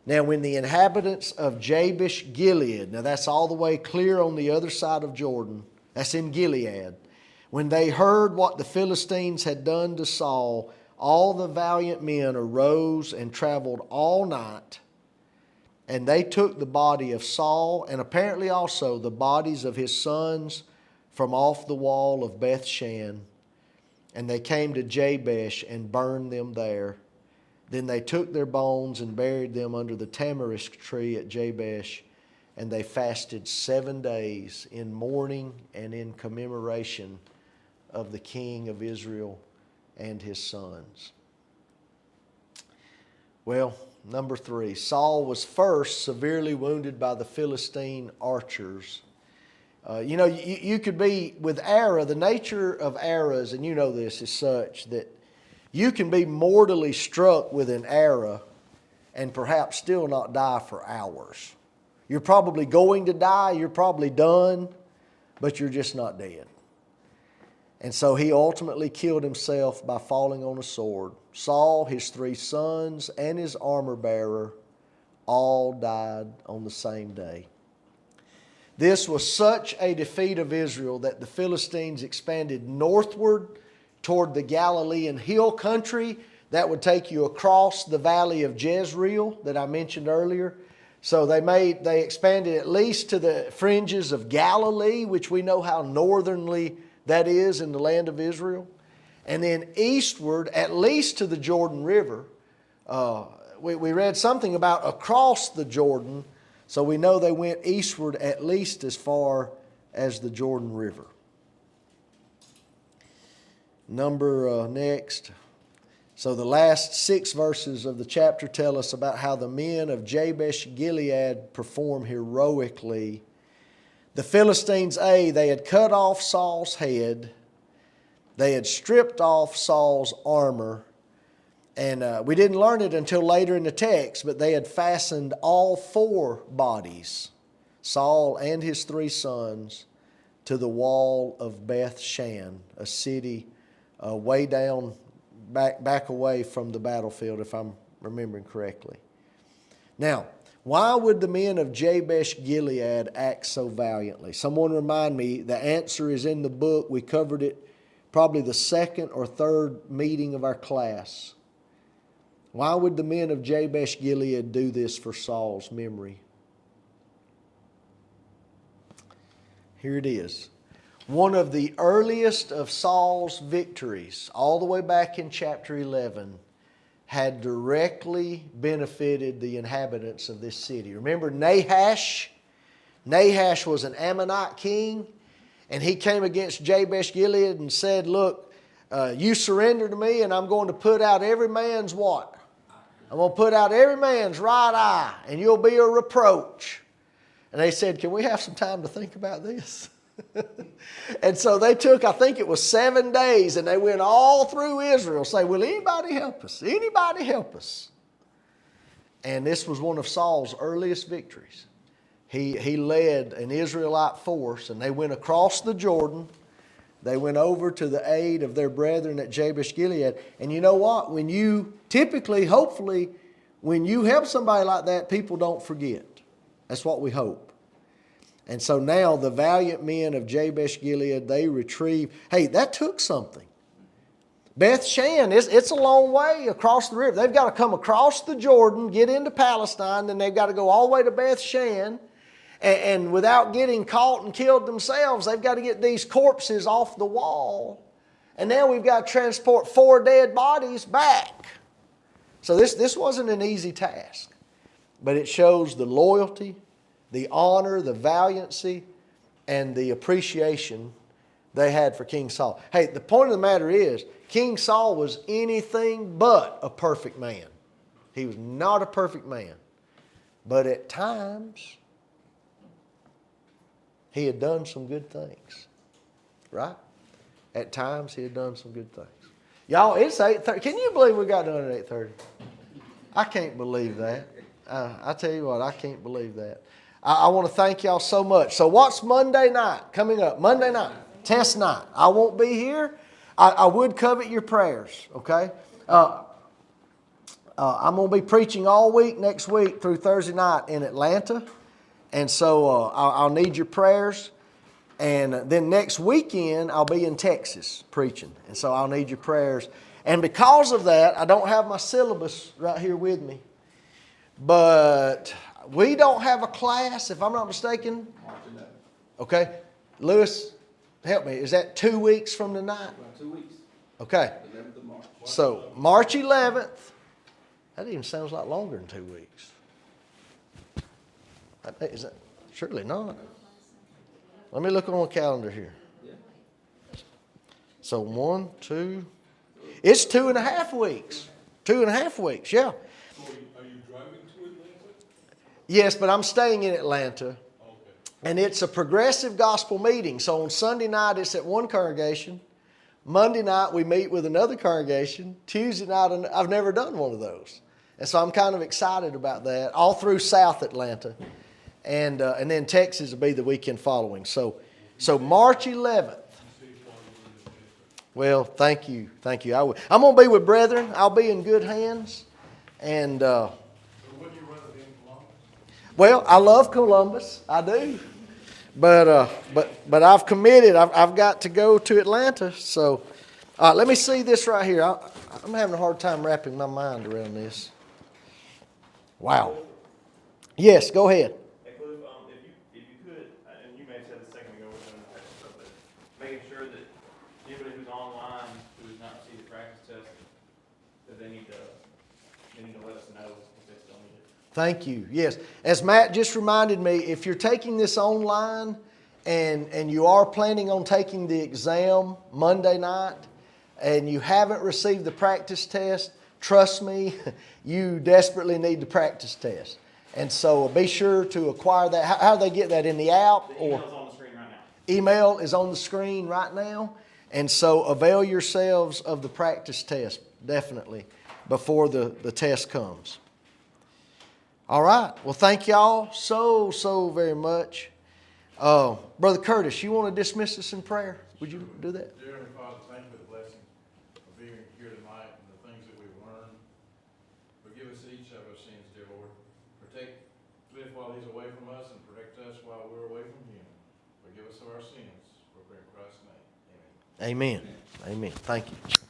Now when the inhabitants of Jabesh Gilead, now that's all the way clear on the other side of Jordan, that's in Gilead, when they heard what the Philistines had done to Saul, all the valiant men arose and traveled all night, and they took the body of Saul and apparently also the bodies of his sons from off the wall of Bethshan, and they came to Jabesh and burned them there. Then they took their bones and buried them under the tamarisk tree at Jabesh, and they fasted 7 days in mourning and in commemoration of the king of Israel and his sons. Well, number 3, Saul was first severely wounded by the Philistine archers. You could be with arrow. The nature of arrows, and you know this, is such that you can be mortally struck with an arrow and perhaps still not die for hours. You're probably going to die, you're probably done, but you're just not dead. And so he ultimately killed himself by falling on a sword. Saul, his 3 sons, and his armor bearer all died on the same day. This was such a defeat of Israel that the Philistines expanded northward toward the Galilean hill country. That would take you across the valley of Jezreel that I mentioned earlier. So they expanded at least to the fringes of Galilee, which we know how northernly that is in the land of Israel. And then eastward, at least to the Jordan River. We read something about across the Jordan, so we know they went eastward at least as far as the Jordan River. Next. So the last 6 verses of the chapter tell us about how the men of Jabesh Gilead perform heroically. The Philistines, they had cut off Saul's head. They had stripped off Saul's armor. And we didn't learn it until later in the text, but they had fastened all 4 bodies, Saul and his 3 sons, to the wall of Bethshan, a city way down, back away from the battlefield, if I'm remembering correctly. Now, why would the men of Jabesh Gilead act so valiantly? Someone remind me, the answer is in the book. We covered it probably the 2nd or 3rd meeting of our class. Why would the men of Jabesh Gilead do this for Saul's memory? Here it is. one of the earliest of Saul's victories, all the way back in chapter 11, had directly benefited the inhabitants of this city. Remember Nahash? Nahash was an Ammonite king, and he came against Jabesh Gilead and said, look, you surrender to me and I'm going to put out every man's what? I'm going to put out every man's right eye and you'll be a reproach. And they said, can we have some time to think about this? And so they took, I think it was 7 days, and they went all through Israel saying, will anybody help us? Anybody help us? And this was one of Saul's earliest victories. He led an Israelite force, and they went across the Jordan. They went over to the aid of their brethren at Jabesh Gilead. And you know what? When you typically, hopefully, when you help somebody like that, people don't forget. That's what we hope. And so now the valiant men of Jabesh Gilead, they retrieve. Hey, that took something. Beth Shan, it's a long way across the river. They've got to come across the Jordan, get into Palestine, then they've got to go all the way to Beth Shan. And without getting caught and killed themselves, they've got to get these corpses off the wall. And now we've got to transport 4 dead bodies back. So this wasn't an easy task. But it shows the loyalty, the honor, the valiancy, and the appreciation they had for King Saul. Hey, the point of the matter is, King Saul was anything but a perfect man. He was not a perfect man. But at times, he had done some good things. Right? At times, he had done some good things. Y'all, it's 8:30. Can you believe we got done at 8:30? I can't believe that. I tell you what, I can't believe that. I want to thank y'all so much. So what's Monday night coming up? Monday night, test night. I won't be here. I would covet your prayers, okay? I'm going to be preaching all week next week through Thursday night in Atlanta. And so I'll need your prayers. And then next weekend, I'll be in Texas preaching. And so I'll need your prayers. And because of that, I don't have my syllabus right here with me. But we don't have a class, if I'm not mistaken. Okay. Lewis, help me. Is that 2 weeks from tonight? 2 weeks. Okay. 11th of March. So March 11th. That even sounds like longer than 2 weeks. Is that? Surely not. Let me look on the calendar here. So 1, 2. It's 2.5 weeks. 2.5 weeks, yeah. So are you driving to Atlanta? Yes, but I'm staying in Atlanta. Okay. And it's a progressive gospel meeting. So on Sunday night, it's at one congregation. Monday night, we meet with another congregation. Tuesday night, I've never done one of those. And so I'm kind of excited about that, all through South Atlanta. And then Texas will be the weekend following. So March 11th. Well, thank you. Thank you. I'm going to be with brethren. I'll be in good hands. And, So what do you run it in Columbus? well, I love Columbus. I do. But I've committed. I've got to go to Atlanta. So let me see this right here. I'm having a hard time wrapping my mind around this. Wow. Yes, go ahead. Hey, Cliff, if you could, and you may have said this a second ago, we're doing the practice stuff, but making sure that anybody who's online who has not received the practice test, that they need to let us know if they still need it. Thank you. Yes. As Matt just reminded me, if you're taking this online and you are planning on taking the exam Monday night and you haven't received the practice test, trust me, you desperately need the practice test. And so be sure to acquire that. How do they get that, in the app? The email's on the screen right now. Email is on the screen right now. And so avail yourselves of the practice test, definitely, before the test comes. All right. Well, thank y'all so very much. Brother Curtis, you want to dismiss us in prayer? Would you do that? Dear Heavenly Father, thank you for the blessing of being here tonight and the things that we've learned. Forgive us each of our sins, dear Lord. Protect Cliff while he's away from us and protect us while we're away from him. Forgive us of our sins. We pray in Christ's name. Amen. Amen. Amen. Thank you.